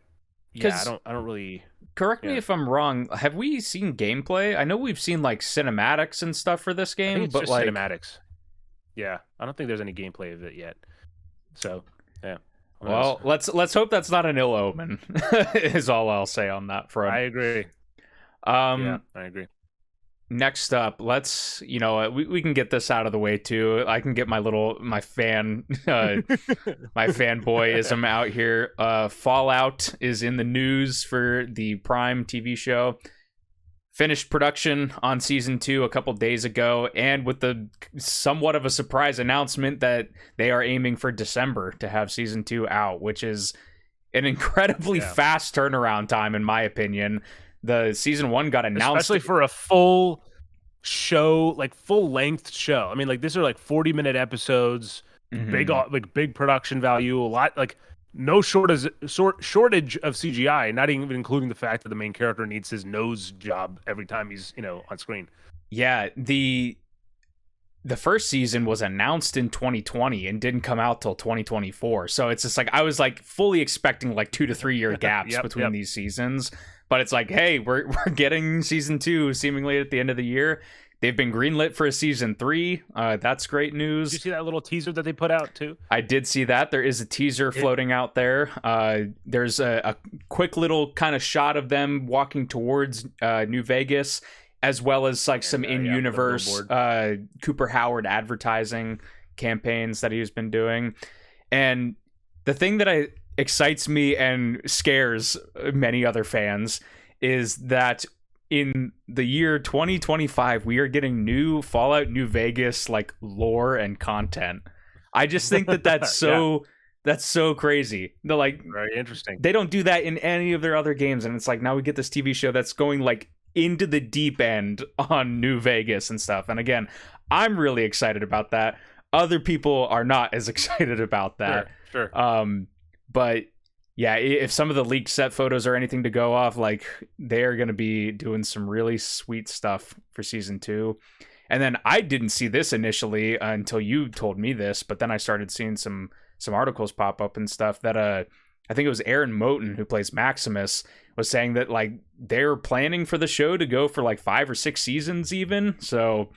yeah, I don't really. Correct me if I'm wrong. Have we seen gameplay? I know we've seen like cinematics and stuff for this game, but just like cinematics. Yeah, I don't think there's any gameplay of it yet. So yeah. Well, let's hope that's not an ill omen. Is all I'll say on that front. I agree. Yeah, I agree. Next up, let's we can get this out of the way too. I can get my fanboyism out here. Fallout is in the news for the Prime TV show. Finished production on season 2 a couple days ago, and with the somewhat of a surprise announcement that they are aiming for December to have season 2 out, which is an incredibly fast turnaround time, in my opinion. The season 1 got announced, especially for a full show, like full length show. I mean, like these are like 40-minute episodes, big production value, a lot, like no shortage of CGI, not even including the fact that the main character needs his nose job every time he's on screen. Yeah, the first season was announced in 2020 and didn't come out till 2024. So it's just like I was like fully expecting like 2 to 3 year gaps between these seasons. But it's like, hey, we're getting season 2 seemingly at the end of the year. They've been greenlit for a season 3. That's great news. Did you see that little teaser that they put out too? I did see that. There is a teaser floating out there. There's a quick little kind of shot of them walking towards New Vegas. as well as like some And yeah, the in-universe billboard. Cooper Howard advertising campaigns that he's been doing. And the thing that excites me and scares many other fans is that in the year 2025 we are getting new Fallout New Vegas like lore and content. I just think that Yeah, that's so crazy. They're like, very interesting. they don't do that in any of their other games, and it's like now we get this TV show that's going like into the deep end on New Vegas and stuff. And again, I'm really excited about that. Other people are not as excited about that. Sure. But yeah, if some of the leaked set photos are anything to go off, like they're going to be doing some really sweet stuff for season 2. And then I didn't see this initially until you told me this, but then I started seeing some articles pop up and stuff that I think it was Aaron Moten, who plays Maximus, was saying that like they're planning for the show to go for like 5 or 6 seasons even. So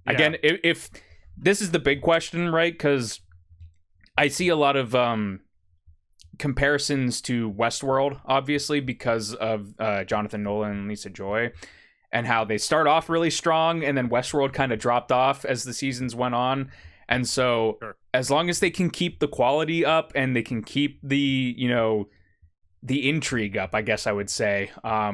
again, if this is the big question, right? Because I see a lot of comparisons to Westworld, obviously, because of Jonathan Nolan and Lisa Joy, and how they start off really strong and then Westworld kind of dropped off as the seasons went on. And so as long as they can keep the quality up and they can keep the, you know, the intrigue up, I guess I would say, I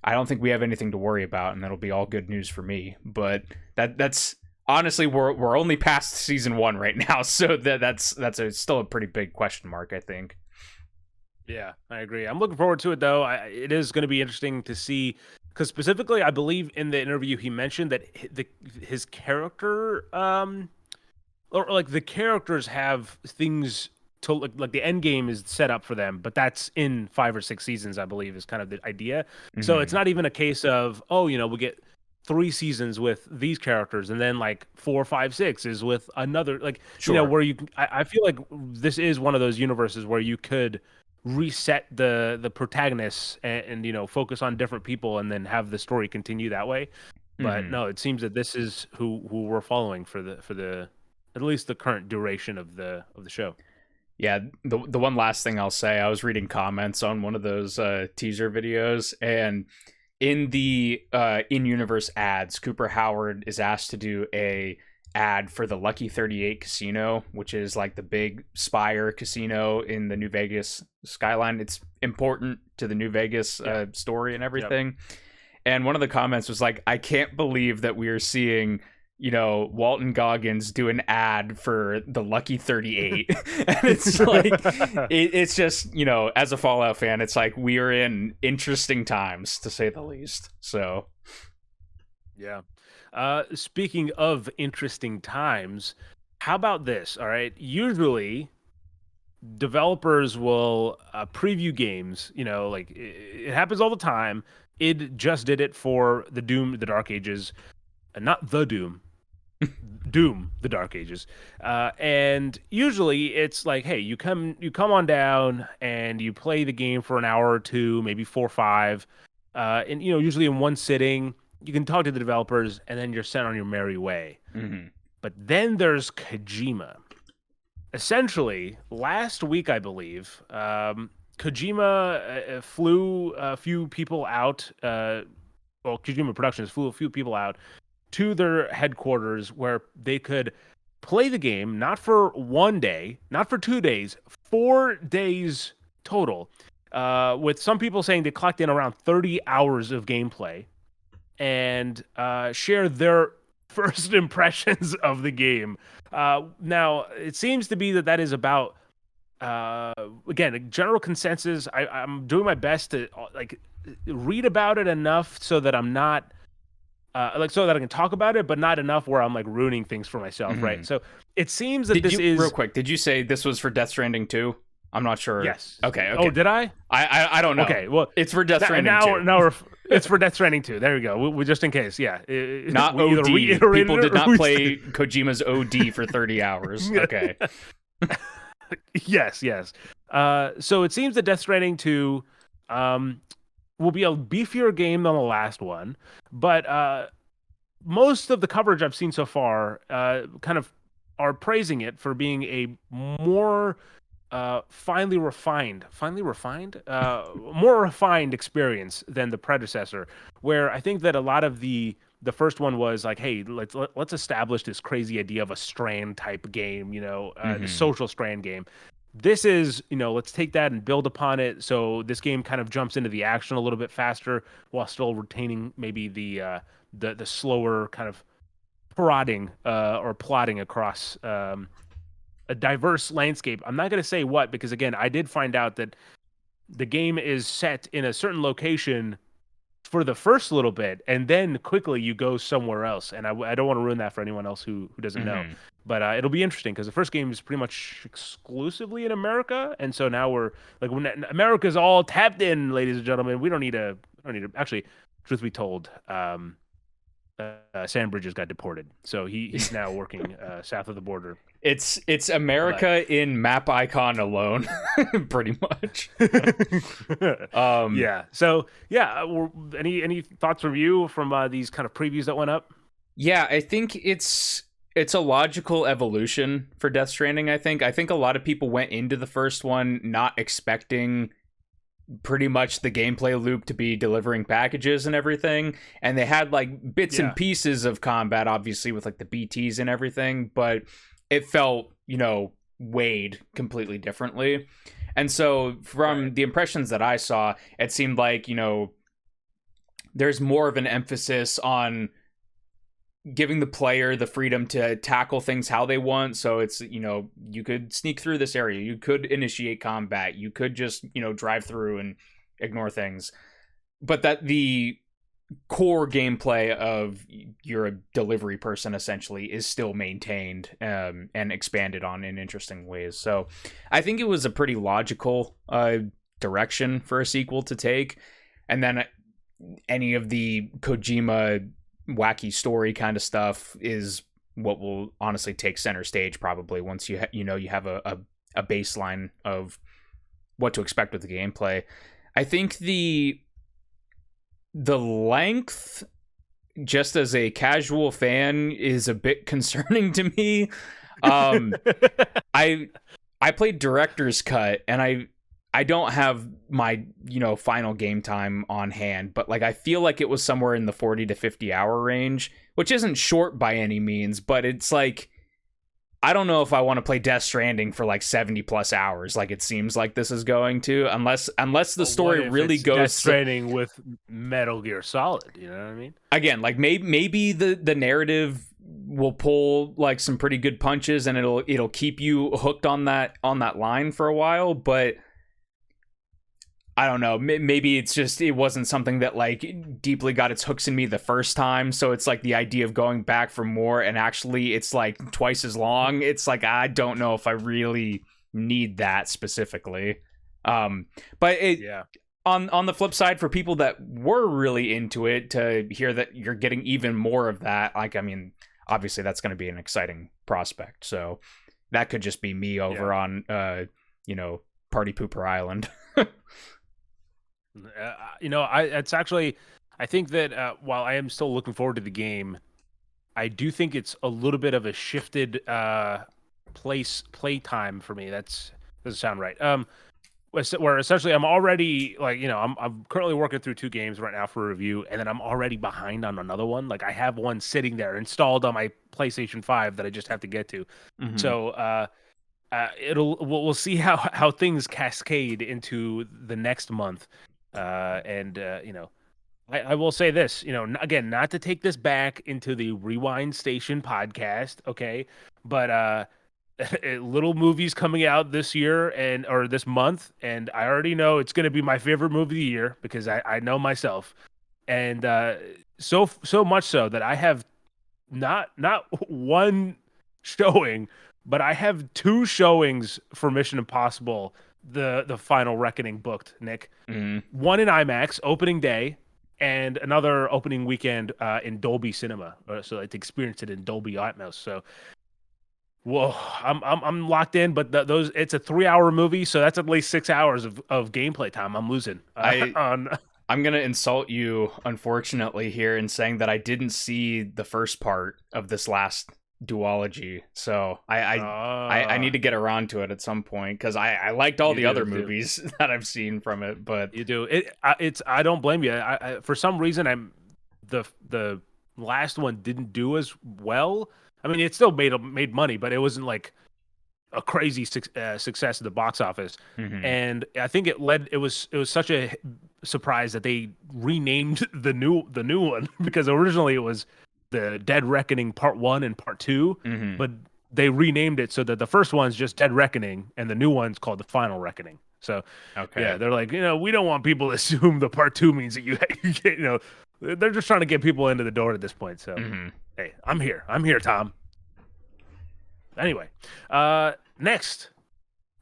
don't think we have anything to worry about, and that'll be all good news for me. But that's honestly, we're only past season 1 right now, so that's still a pretty big question mark, I think. Yeah, I agree. I'm looking forward to it, though. It is going to be interesting to see, because specifically, I believe in the interview he mentioned that his character, or like the characters have things to like the end game is set up for them, but that's in 5 or 6 seasons, I believe, is kind of the idea. Mm-hmm. So it's not even a case of, oh, you know, we get 3 seasons with these characters and then like 4, 5, 6 is with another, like, you know, where I feel like this is one of those universes where you could reset the protagonists and you know, focus on different people and then have the story continue that way. But no, it seems that this is who we're following for the at least the current duration of the show. Yeah, the one last thing I'll say, I was reading comments on one of those teaser videos, and in the in-universe ads, Cooper Howard is asked to do a ad for the Lucky 38 casino, which is like the big Spire casino in the New Vegas skyline. It's important to the New Vegas story and everything. Yep. And one of the comments was like, I can't believe that we are seeing, you know, Walton Goggins do an ad for the Lucky 38. And it's like, it's just, you know, as a Fallout fan, it's like we are in interesting times, to say the least. So, yeah. Speaking of interesting times, how about this? All right. Usually developers will preview games, you know, like it happens all the time. It just did it for the Doom, the Dark Ages, not the Doom. Doom, the Dark Ages, and usually it's like, hey, you come on down and you play the game for an hour or 2, maybe 4 or 5, and you know, usually in one sitting. You can talk to the developers, and then you're sent on your merry way. Mm-hmm. But then there's Kojima. Essentially, last week, I believe, Kojima flew a few people out. Kojima Productions flew a few people out to their headquarters where they could play the game, not for 1 day, not for 2 days, 4 days total, with some people saying they clocked in around 30 hours of gameplay, and share their first impressions of the game. Now, it seems to be that is about, again, a general consensus. I'm doing my best to like read about it enough so that I'm not so that I can talk about it, but not enough where I'm like ruining things for myself, right? So it seems that real quick. Did you say this was for Death Stranding 2? I'm not sure. Yes. Okay. Oh, did I? I don't know. Okay. Well, it's for Death Stranding 2. Now it's for Death Stranding 2. There we go. We just in case. Yeah. Not OD. People did not play Kojima's OD for 30 hours. Okay. Yes. So it seems that Death Stranding 2 will be a beefier game than the last one, but most of the coverage I've seen so far kind of are praising it for being a more more refined experience than the predecessor, where I think that a lot of the first one was like, hey, let's establish this crazy idea of a strand type game, the Hmm. social strand game. This is, let's take that and build upon it. So this game kind of jumps into the action a little bit faster while still retaining maybe the slower kind of prodding or plotting across a diverse landscape. I'm not going to say what, because again, I did find out that the game is set in a certain location for the first little bit, and then quickly you go somewhere else. And I don't want to ruin that for anyone else who doesn't know. Hmm. But it'll be interesting because the first game is pretty much exclusively in America, and so now we're like, when America's all tapped in, ladies and gentlemen. We don't need to actually. Truth be told, Sandbridge got deported, so he's now working south of the border. It's But America in map icon alone, pretty much. Um, yeah, so yeah, any thoughts from you from these kind of previews that went up? yeah, I think it's a logical evolution for Death Stranding. I think a lot of people went into the first one not expecting pretty much the gameplay loop to be delivering packages and everything, and they had like bits and Yeah, pieces of combat, obviously with like the BTs and everything, but it felt, weighed completely differently. And so right. from the impressions that I saw, it seemed like, there's more of an emphasis on giving the player the freedom to tackle things how they want. So it's, you could sneak through this area, you could initiate combat, you could just, drive through and ignore things. But that the core gameplay of you're a delivery person essentially is still maintained, and expanded on in interesting ways. So I think it was a pretty logical direction for a sequel to take. And then any of the Kojima wacky story kind of stuff is what will honestly take center stage probably once you have a baseline of what to expect with the gameplay. I think the length, just as a casual fan, is a bit concerning to me. Um, I I played director's cut, and I don't have my final game time on hand, but like I feel like it was somewhere in the 40 to 50 hour range, which isn't short by any means, but it's like I don't know if I want to play Death Stranding for like 70 plus hours like it seems like this is going to, unless the But what story if really it's Death goes Stranding with Metal Gear Solid? You know what I mean? again, like maybe the narrative will pull like some pretty good punches, and it'll keep you hooked on that line for a while. But I don't know, maybe it's just it wasn't something that like deeply got its hooks in me the first time, so it's like the idea of going back for more and actually it's like twice as long, it's like I don't know if I really need that specifically. um but it Yeah. on the flip side, for people that were really into it, to hear that you're getting even more of that, like, I mean, obviously that's going to be an exciting prospect. So that could just be me Yeah. over on Party Pooper Island. It's actually, I think that while I am still looking forward to the game, I do think it's a little bit of a shifted play time for me. That's doesn't sound right. Where essentially I'm already like, I'm currently working through two games right now for review, and then I'm already behind on another one. Like I have one sitting there installed on my PlayStation 5 that I just have to get to. Hmm. So we'll see how things cascade into the next month. And I will say this, again, not to take this back into the Rewind Station podcast, okay, but little movies coming out this year or this month, and I already know it's going to be my favorite movie of the year because I know myself, and so much so that I have not one showing, but I have two showings for Mission Impossible, the Final Reckoning booked, Nick. Hmm. One in IMAX opening day, and another opening weekend in Dolby Cinema, so like to experience it in Dolby Atmos. So, whoa, I'm locked in. But those it's a 3 hour movie, so that's at least 6 hours of gameplay time I'm losing I on. I'm gonna insult you, unfortunately, here in saying that I didn't see the first part of this last duology. So I need Ah, to get around to it at some point because I liked all you the do, other you do. movies that I've seen from it. But You do. It's I don't blame you. For some reason the last one didn't do as well. I mean, it still made money, but it wasn't like a crazy success at the box office. mhm. And I think it was such a surprise that they renamed the new one because originally it was the Dead Reckoning Part 1 and Part 2, Mhm. but they renamed it so that the first one's just Dead Reckoning and the new one's called the Final Reckoning. So yeah, Okay. they're like, we don't want people to assume the part 2 means that you get, they're just trying to get people into the door at this point. So Mhm. hey, I'm here. I'm here, Tom. Anyway, next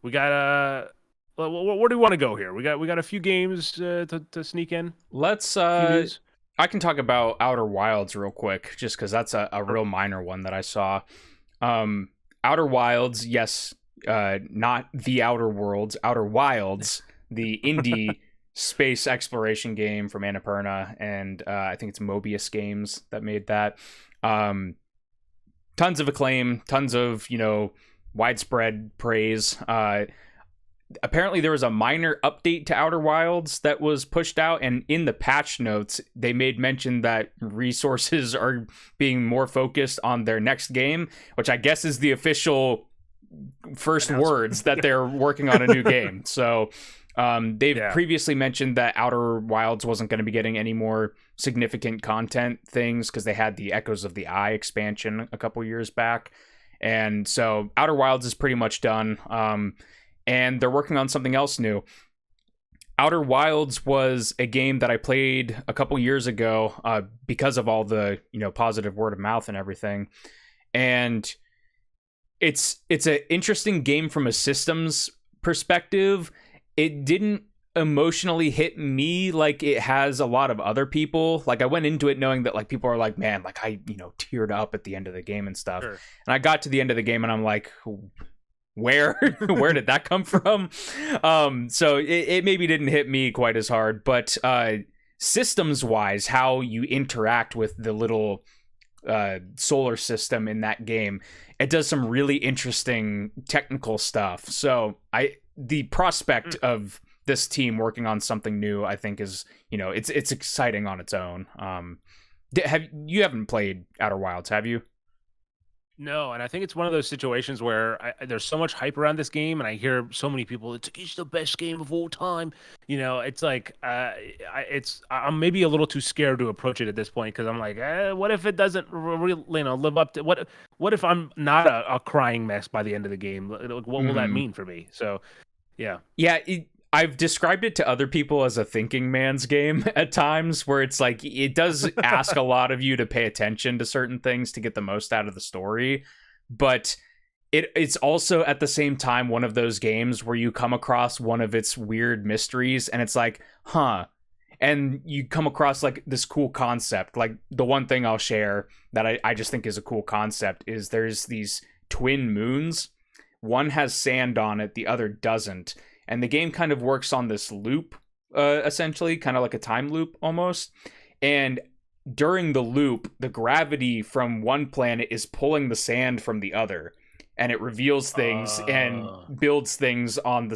we got where do we want to go here? We got a few games to sneak in, Let's a few news. I can talk about Outer Wilds real quick, just because that's a real minor one that I saw. Um, Outer Wilds, yes, not the Outer Worlds, Outer Wilds, the indie space exploration game from Annapurna, and I think it's Mobius Games that made that. Um, Tons of acclaim, tons of widespread praise. Apparently there was a minor update to Outer Wilds that was pushed out, and in the patch notes they made mention that resources are being more focused on their next game, which I guess is the official first words that they're working on a new game. So they've Yeah. previously mentioned that Outer Wilds wasn't going to be getting any more significant content things because they had the Echoes of the Eye expansion a couple years back. And so Outer Wilds is pretty much done. And they're working on something else new. Outer Wilds was a game that I played a couple years ago because of all the positive word of mouth and everything, and it's an interesting game from a systems perspective. It didn't emotionally hit me like it has a lot of other people. Like I went into it knowing that like people are like, man, like I teared up at the end of the game and stuff, Sure. and I got to the end of the game and I'm like, where where did that come from? So it maybe didn't hit me quite as hard, but systems wise, how you interact with the little solar system in that game, it does some really interesting technical stuff. So the prospect of this team working on something new, I think is it's exciting on its own. You haven't played Outer Wilds, have you? No, and I think it's one of those situations where there's so much hype around this game, and I hear so many people, it's the best game of all time. It's like I'm maybe a little too scared to approach it at this point because I'm like, what if it doesn't really, live up to what if I'm not a crying mess by the end of the game? Like, what will that Mhm. mean for me? So, yeah, Yeah, I've described it to other people as a thinking man's game at times, where it's like it does ask a lot of you to pay attention to certain things to get the most out of the story, but it's also at the same time one of those games where you come across one of its weird mysteries and it's like, huh. And you come across like this cool concept. Like the one thing I'll share that I just think is a cool concept is there's these twin moons. One has sand on it, the other doesn't, and the game kind of works on this loop, essentially, kind of like a time loop almost. And during the loop, the gravity from one planet is pulling the sand from the other, and it reveals things and uh, builds things on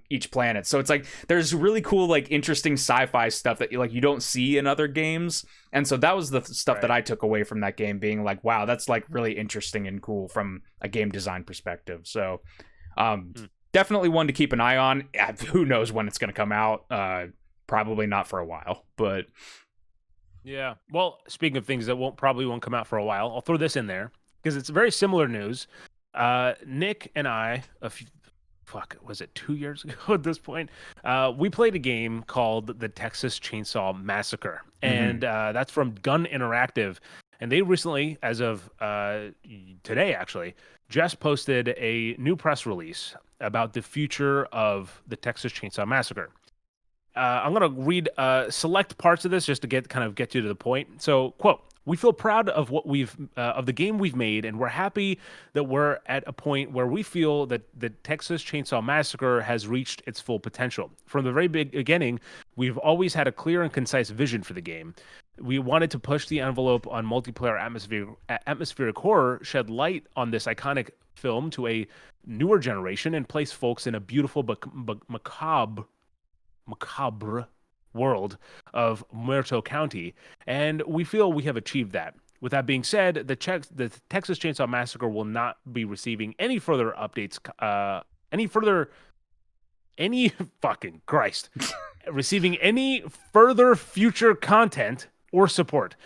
each planet. So it's like there's really cool, like interesting sci-fi stuff that you don't see in other games. And so that was the stuff that right. I took away from that game, being like, wow, that's like really interesting and cool from a game design perspective. So Hmm. definitely one to keep an eye on. Who knows when it's going to come out? Probably not for a while, but Yeah. Well, speaking of things that probably won't come out for a while, I'll throw this in there because it's very similar news. Nick and I, was it 2 years ago at this point? We played a game called the Texas Chainsaw Massacre, mhm. and that's from Gun Interactive. And they recently, as of today, actually, just posted a new press release about the future of the Texas Chainsaw Massacre. I'm going to read select parts of this just to get you to the point. So, quote, we feel proud of what of the game we've made, and we're happy that we're at a point where we feel that the Texas Chainsaw Massacre has reached its full potential. From the very beginning, we've always had a clear and concise vision for the game. We wanted to push the envelope on multiplayer atmospheric horror, shed light on this iconic film to a newer generation, and place folks in a beautiful but macabre world of Muerto County. And we feel we have achieved that. With that being said, the Texas Chainsaw Massacre will not be receiving any further updates, any fucking Christ, receiving any further future content or support.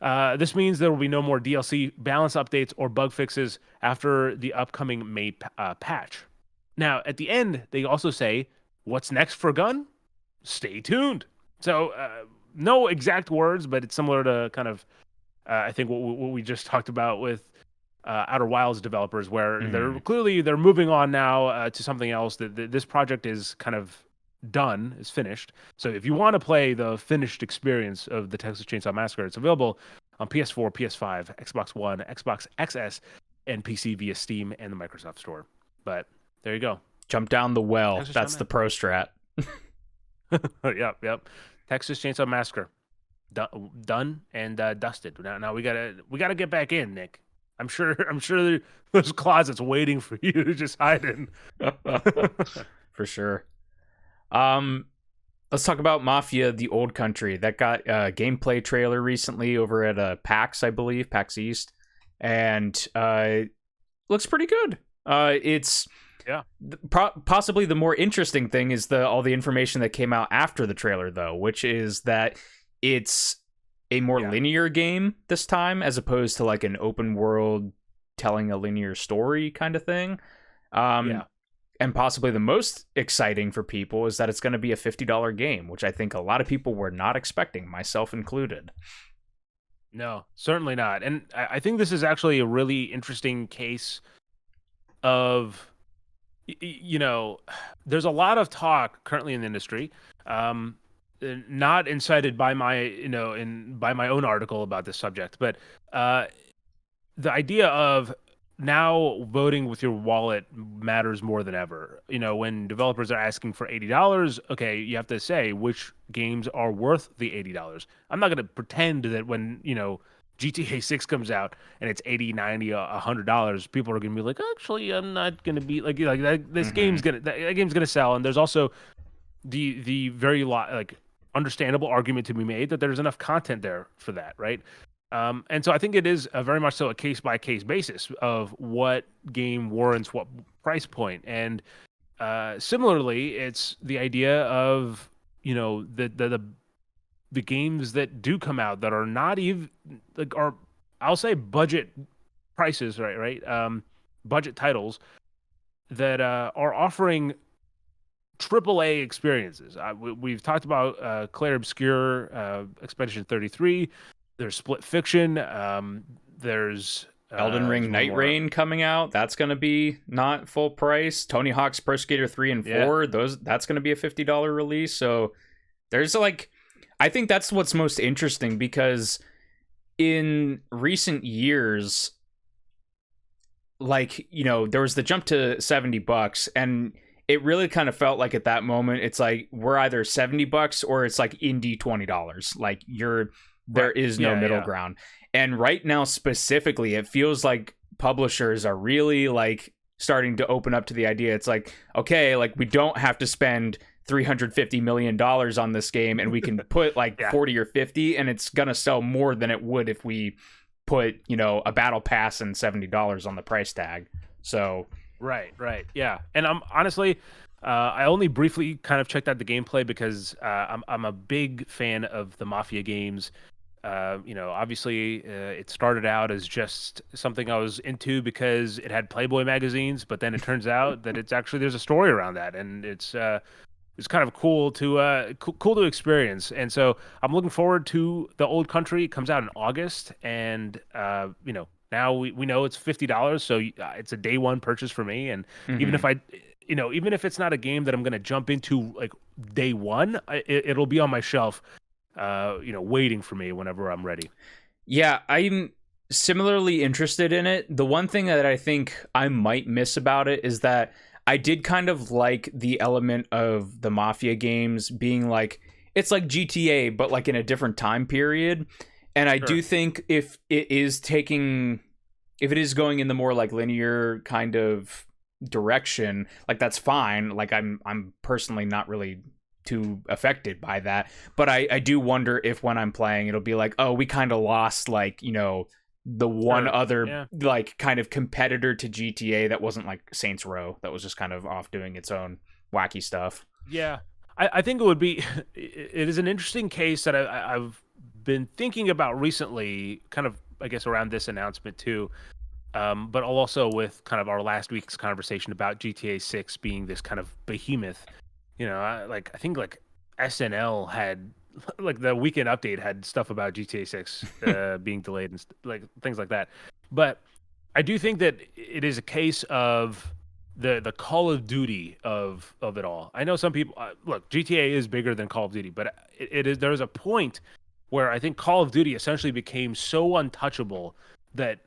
This means there will be no more DLC balance updates or bug fixes after the upcoming May patch. Now, at the end, they also say, what's next for Gun? Stay tuned. So, no exact words, but it's similar to kind of, I think, what we just talked about with Outer Wilds developers, where they're moving on now to something else. That this project is kind of done, is finished. So if you want to play the finished experience of the Texas Chainsaw Massacre, it's available on PS4, PS5, Xbox One, Xbox XS, and PC via Steam and the Microsoft Store. But there you go. Jump down the well. That's the pro strat. Yep. Texas Chainsaw Massacre, done and dusted. Now we gotta get back in, Nick. I'm sure there's closets waiting for you to just hide in. For sure. Let's talk about Mafia: The Old Country. That got a gameplay trailer recently over at PAX, I believe, PAX East, and looks pretty good. It's possibly the more interesting thing is all the information that came out after the trailer, though, which is that it's a more linear game this time, as opposed to like an open world telling a linear story kind of thing. And possibly the most exciting for people is that it's going to be a $50 game, which I think a lot of people were not expecting, myself included. No, certainly not. And I think this is actually a really interesting case of, there's a lot of talk currently in the industry, not incited by by my own article about this subject, but the idea of now voting with your wallet matters more than ever. When developers are asking for $80, okay, you have to say which games are worth the $80. I'm not going to pretend that when, GTA 6 comes out and it's $80, $90, $100, people are going to be like, actually, I'm not going to be like this game's going to sell. And there's also the very understandable argument to be made that there's enough content there for that, right? And so I think it is very much so a case-by-case basis of what game warrants what price point. And similarly, it's the idea of, the games that do come out that are not even, I'll say budget prices, right? Budget titles that are offering AAA experiences. We've talked about Clair Obscur, Expedition 33. There's Split Fiction. There's Elden Ring Night Rain coming out. That's going to be not full price. Tony Hawk's Pro Skater 3 and 4. That's going to be a $50 release. So there's I think that's what's most interesting, because in recent years, there was the jump to $70, and it really kind of felt like at that moment, it's like we're either $70 or it's like indie $20. There is no middle ground. And right now, specifically, it feels like publishers are really starting to open up to the idea. It's like, okay, we don't have to spend $350 million on this game, and we can put 40 or 50, and it's going to sell more than it would if we put, a battle pass and $70 on the price tag. So. Right. Yeah. And I'm honestly, I only briefly kind of checked out the gameplay because I'm a big fan of the Mafia games. Obviously, it started out as just something I was into because it had Playboy magazines, but then it turns out that there's a story around that, and it's kind of cool to experience. And so I'm looking forward to The Old Country. It comes out in August, and now we know it's $50, so it's a day one purchase for me. And even if it's not a game that I'm going to jump into day one, it'll be on my shelf, waiting for me whenever I'm ready. Yeah, I'm similarly interested in it. The one thing that I think I might miss about it is that I did kind of like the element of the Mafia games being it's like GTA, but like in a different time period. And I do think if it is going in the more like linear kind of direction, like that's fine. Like I'm personally not really too affected by that. But I do wonder if when I'm playing, it'll be like, oh, we kind of lost like, the one other like kind of competitor to GTA that wasn't like Saints Row, that was just kind of off doing its own wacky stuff. Yeah, I think it would be. It is an interesting case that I've been thinking about recently, kind of, I guess, around this announcement too. But also with kind of our last week's conversation about GTA 6 being this kind of behemoth. I think like SNL had like the weekend update had stuff about GTA 6 being delayed and like things like that. But I do think that it is a case of the Call of Duty of it all. I know some people look, GTA is bigger than Call of Duty, but it is, there's a point where I think Call of Duty essentially became so untouchable that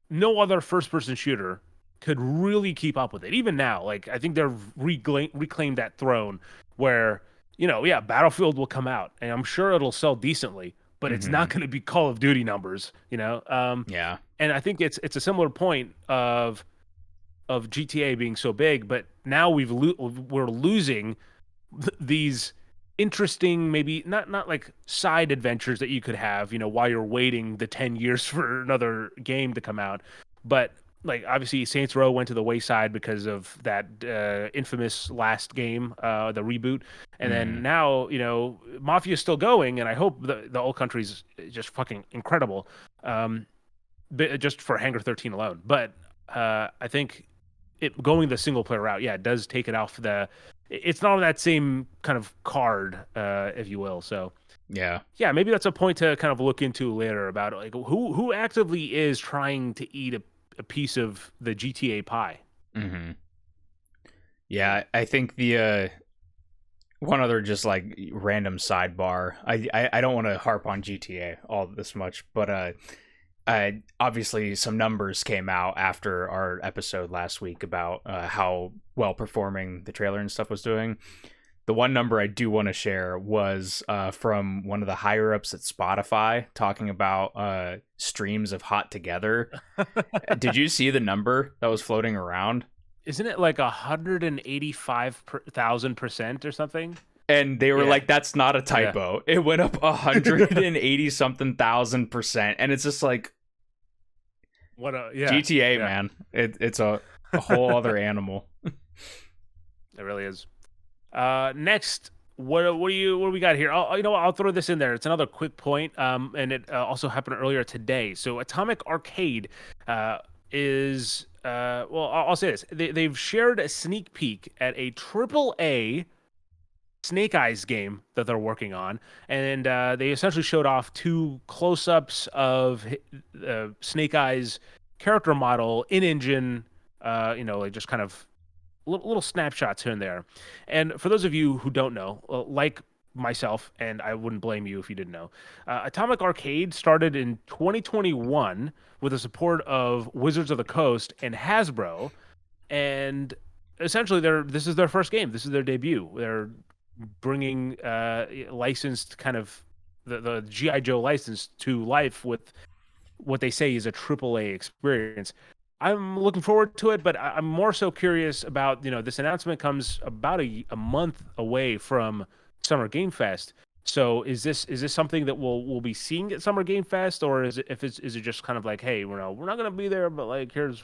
no other first person shooter could really keep up with it. Even now, like I think they've reclaimed that throne where, Battlefield will come out and I'm sure it'll sell decently, but it's not going to be Call of Duty numbers, Yeah. And I think it's a similar point of GTA being so big, but now we're losing these interesting, maybe not like side adventures that you could have, while you're waiting the 10 years for another game to come out. But like obviously Saints Row went to the wayside because of that infamous last game, the reboot. And then now, Mafia's still going, and I hope the whole country's just fucking incredible. Just for Hangar 13 alone. But I think it going the single player route, it does take it off it's not on that same kind of card, if you will. So yeah, maybe that's a point to kind of look into later about like who actively is trying to eat a piece of the GTA pie. Yeah, I think the one other just like random sidebar. I don't want to harp on GTA all this much, but obviously some numbers came out after our episode last week about how well performing the trailer and stuff was doing. The one number I do want to share was from one of the higher ups at Spotify talking about streams of Hot Together. Did you see the number that was floating around? Isn't it like 185,000% or something? And they were like, that's not a typo. Yeah. It went up 180 something %. And it's just like, what GTA, man. It's a whole other animal. It really is. Next, what do we got here? I'll throw this in there. It's another quick point. And it also happened earlier today. So Atomic Arcade is I'll say this. They've shared a sneak peek at a AAA Snake Eyes game that they're working on, and they essentially showed off 2 close-ups of Snake Eyes character model in engine, like just kind of little snapshots here and there. And for those of you who don't know, like myself, and I wouldn't blame you if you didn't know, Atomic Arcade started in 2021 with the support of Wizards of the Coast and Hasbro, and essentially this is their first game. This is their debut. They're bringing licensed kind of the G.I. Joe license to life with what they say is a AAA experience. I'm looking forward to it, but I'm more so curious about, this announcement comes about a month away from Summer Game Fest. So is this something that we'll be seeing at Summer Game Fest, or is it just kind of like, hey, we're not going to be there, but like here's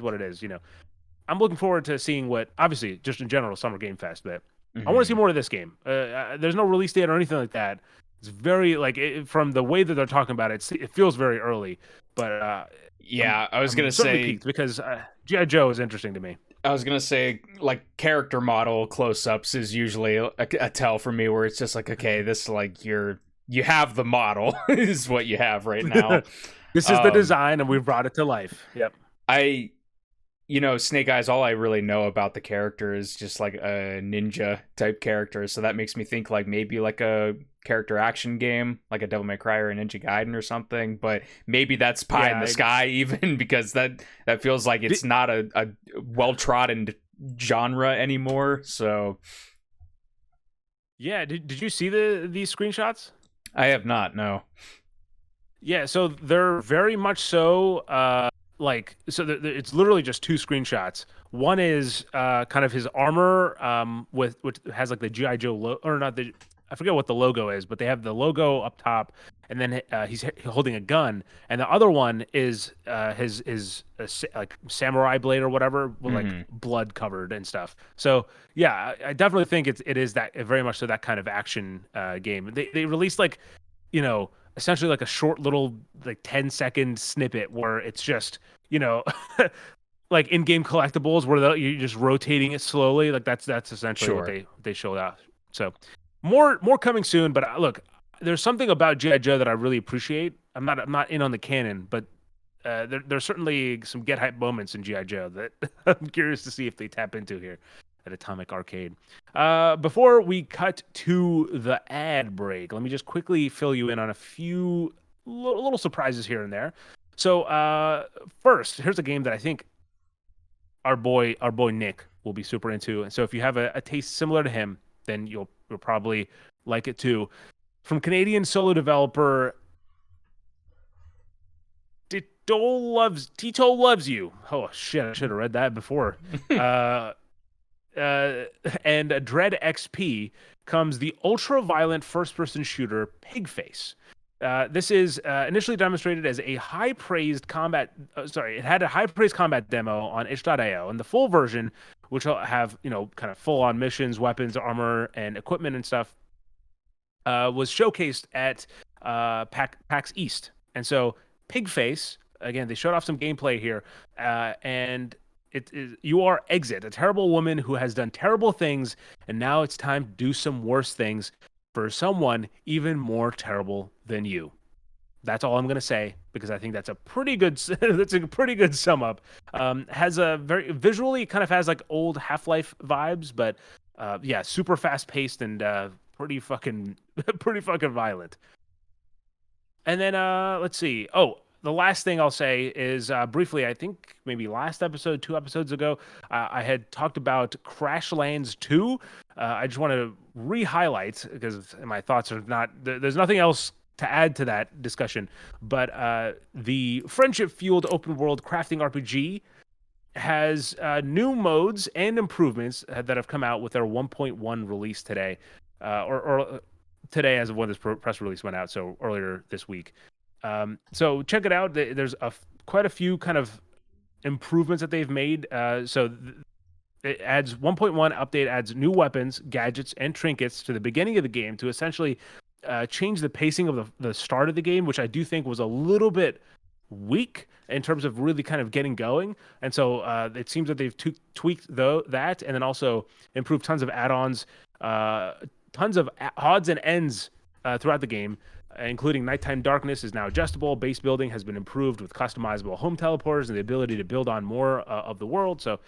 what it is, I'm looking forward to seeing what, obviously, just in general, Summer Game Fest, but I want to see more of this game. There's no release date or anything like that. It's very from the way that they're talking about it, it feels very early. But I was gonna say, because G.I. Joe is interesting to me. I was gonna say, like, character model close-ups is usually a tell for me, where it's just like, okay, this like you have the model is what you have right now. This is the design, and we've brought it to life. Yep. Snake Eyes, all I really know about the character is just like a ninja type character. So that makes me think like maybe like a character action game, like a Devil May Cry or a Ninja Gaiden or something. But maybe that's pie in the sky even, because that feels like it's not a well-trodden genre anymore. So Yeah, did you see these screenshots? I have not. No. Yeah, so they're very much so it's literally just two screenshots. One is kind of his armor with which has like the GI Joe or not the I forget what the logo is, but they have the logo up top, and then he's holding a gun, and the other one is his like samurai blade or whatever with like Hmm. blood covered and stuff. So yeah, I definitely think it is that very much so that kind of action game. They released like you know essentially like a short little like 10-second snippet where it's just you know like in-game collectibles where you're just rotating it slowly. Like that's essentially what Sure. they showed out. So more coming soon. But look, there's something about GI Joe that I really appreciate. I'm not in on the canon, but there's certainly some get hype moments in GI Joe that I'm curious to see if they tap into here at Atomic Arcade. Before we cut to the ad break, let me just quickly fill you in on a few little surprises here and there. So first, here's a game that I think our boy Nick will be super into. And so if you have a taste similar to him, then you'll probably like it too. From Canadian solo developer Tito loves you. Oh shit, I should have read that before. Uh, and Dread XP comes the ultra-violent first-person shooter Pigface. This is initially demonstrated as a high-praised combat. It had a high-praised combat demo on itch.io, and the full version, which will have kind of full-on missions, weapons, armor, and equipment and stuff, was showcased at PAX East. And so Pigface, again, they showed off some gameplay here, and it is you are Exit, a terrible woman who has done terrible things, and now it's time to do some worse things for someone even more terrible than you. That's all I'm gonna say because I think that's a pretty good that's a pretty good sum up. Has a very visually kind of has like old Half-Life vibes, but yeah, super fast paced and pretty fucking pretty fucking violent. And then let's see. Oh, the last thing I'll say is briefly, I think maybe last episode, 2 episodes ago, I had talked about Crashlands 2. I just want to re-highlight because my thoughts are not. There's nothing else to add to that discussion, but the friendship-fueled open-world crafting RPG has new modes and improvements that have come out with their 1.1 release today, or today as of when this press release went out, so earlier this week. So check it out. There's quite a few kind of improvements that they've made. It adds 1.1 update adds new weapons, gadgets, and trinkets to the beginning of the game to essentially change the pacing of the start of the game, which I do think was a little bit weak in terms of really kind of getting going. And so it seems that they've tweaked that and then also improved tons of add-ons, tons of odds and ends throughout the game, including nighttime darkness is now adjustable. Base building has been improved with customizable home teleporters and the ability to build on more of the world. So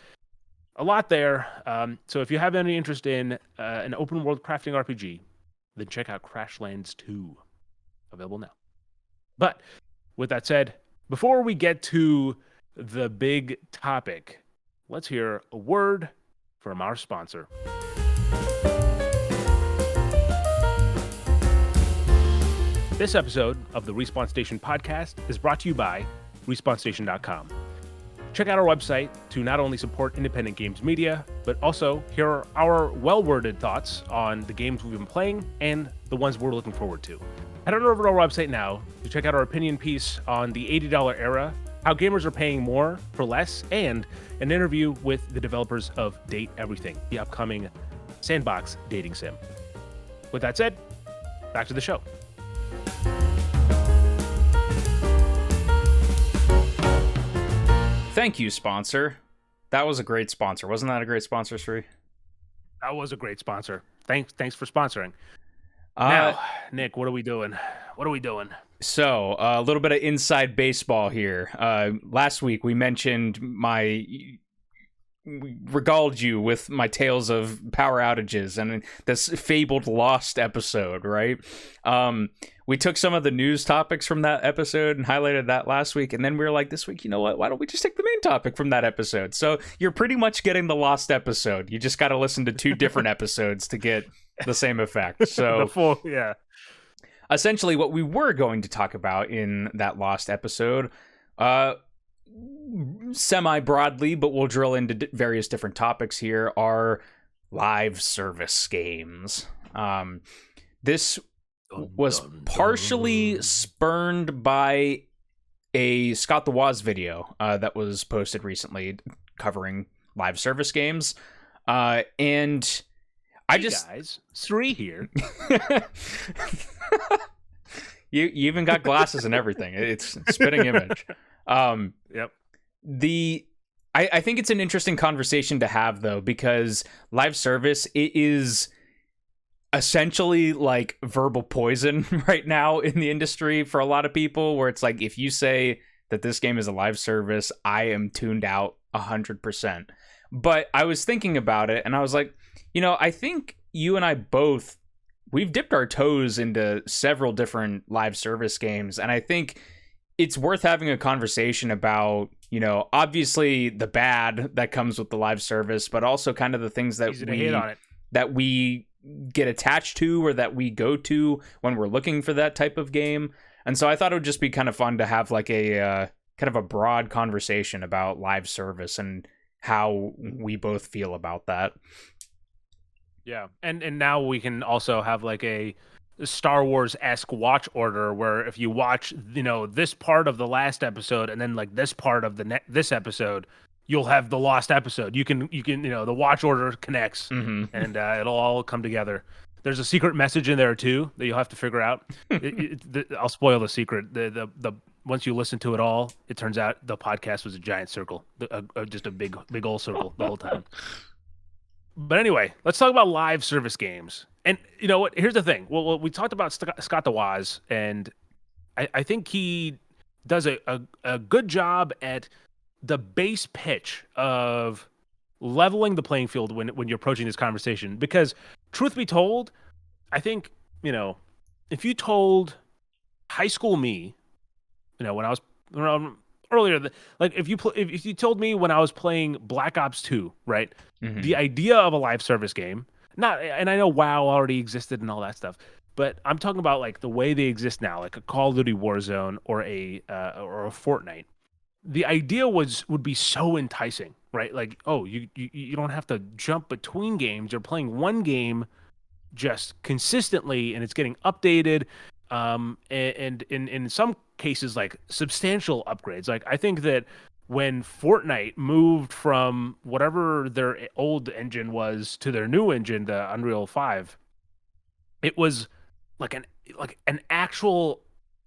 a lot there. So if you have any interest in an open world crafting RPG, then check out Crashlands 2, available now. But with that said, before we get to the big topic, let's hear a word from our sponsor. This episode of the Respawn Station podcast is brought to you by RespawnStation.com. Check out our website to not only support independent games media, but also hear our well-worded thoughts on the games we've been playing and the ones we're looking forward to. Head on over to our website now to check out our opinion piece on the $80 era, how gamers are paying more for less, and an interview with the developers of Date Everything, the upcoming sandbox dating sim. With that said, back to the show. Thank you, sponsor. That was a great sponsor. Wasn't that a great sponsor, Sri? That was a great sponsor. Thanks for sponsoring. Now, Nick, what are we doing? So, a little bit of inside baseball here. Last week, we mentioned regaled you with my tales of power outages and this fabled Lost episode, right? We took some of the news topics from that episode and highlighted that last week, and then we were like, this week, you know what? Why don't we just take the main topic from that episode? So you're pretty much getting the Lost episode. You just got to listen to two different episodes to get the same effect. So Yeah. essentially what we were going to talk about in that lost episode, semi broadly, but we'll drill into various different topics here, are live service games. This was partially spurned by a Scott the Woz video that was posted recently covering live service games. And I just... guys, Sri here. You even got glasses and everything. It's spitting image. Yep. I think it's an interesting conversation to have, though, because live service, it is essentially like verbal poison right now in the industry for a lot of people, where it's like, if you say that this game is a live service, I am tuned out 100%. But I was thinking about it and I was like, I think you and I both, we've dipped our toes into several different live service games, and I think it's worth having a conversation about, obviously the bad that comes with the live service, but also kind of the things that we get attached to or that we go to when we're looking for that type of game. And so I thought it would just be kind of fun to have like a kind of a broad conversation about live service and how we both feel about that. Yeah, and now we can also have like a Star Wars-esque watch order where if you watch, this part of the last episode and then like this part of this episode, you'll have the lost episode. You can the watch order connects, and it'll all come together. There's a secret message in there too that you'll have to figure out. I'll spoil the secret. The once you listen to it all, it turns out the podcast was a giant circle, just a big old circle the whole time. But anyway, let's talk about live service games. And you know what? Here's the thing. Well, we talked about Scott the Woz, and I think he does a good job at the base pitch of leveling the playing field when you're approaching this conversation. Because truth be told, I think, if you told high school me, when I was around earlier, like if you told me when I was playing Black Ops 2, right? Mm-hmm. The idea of a live service game, and I know WoW already existed and all that stuff, but I'm talking about like the way they exist now, like a Call of Duty Warzone or a Fortnite. The idea would be so enticing, right? Like, oh, you don't have to jump between games. You're playing one game just consistently, and it's getting updated. And in some cases, like substantial upgrades. Like I think that when Fortnite moved from whatever their old engine was to their new engine, the Unreal 5, it was like an actual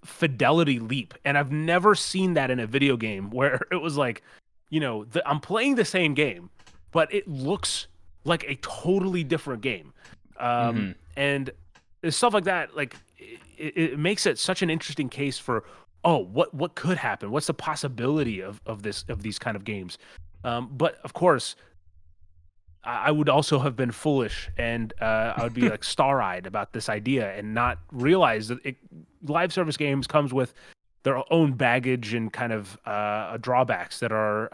fidelity leap, and I've never seen that in a video game where it was like, I'm playing the same game, but it looks like a totally different game, and stuff like that. Like it makes it such an interesting case for what could happen, what's the possibility of these kind of games. But of course, I would also have been foolish, and I would be like star-eyed about this idea and not realize that live service games comes with their own baggage and kind of drawbacks that are,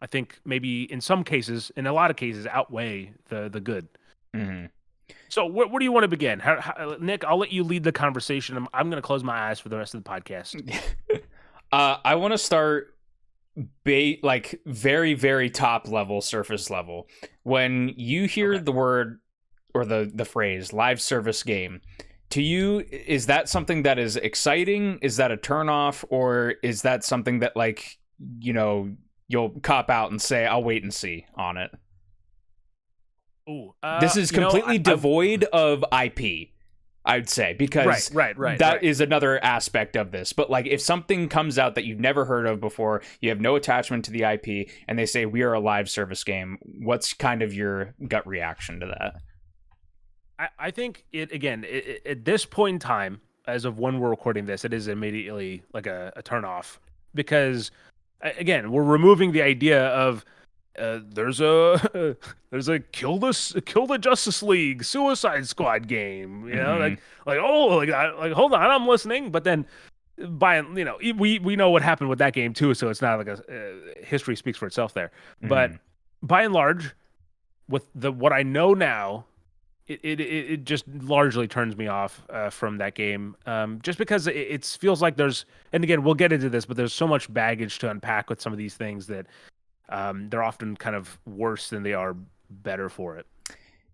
I think, maybe in a lot of cases, outweigh the good. Mm-hmm. So where do you want to begin? Nick, I'll let you lead the conversation. I'm going to close my eyes for the rest of the podcast. I want to start like very, very top level, surface level. When you hear the word or the phrase live service game, to you, is that something that is exciting? Is that a turnoff? Or is that something that, like, you'll cop out and say, I'll wait and see on it? Ooh, this is completely devoid of IP, I'd say, because that is another aspect of this. But like, if something comes out that you've never heard of before, you have no attachment to the IP, and they say we are a live service game, what's kind of your gut reaction to that? I think at this point in time, as of when we're recording this, it is immediately like a turnoff, because again, we're removing the idea of there's a kill the Justice League Suicide Squad game, like hold on, I'm listening. But then we know what happened with that game too, so it's not like history speaks for itself there. But by and large, with what I know now, it just largely turns me off from that game. Just because it feels like there's, and again, we'll get into this, but there's so much baggage to unpack with some of these things that they're often kind of worse than they are better for it.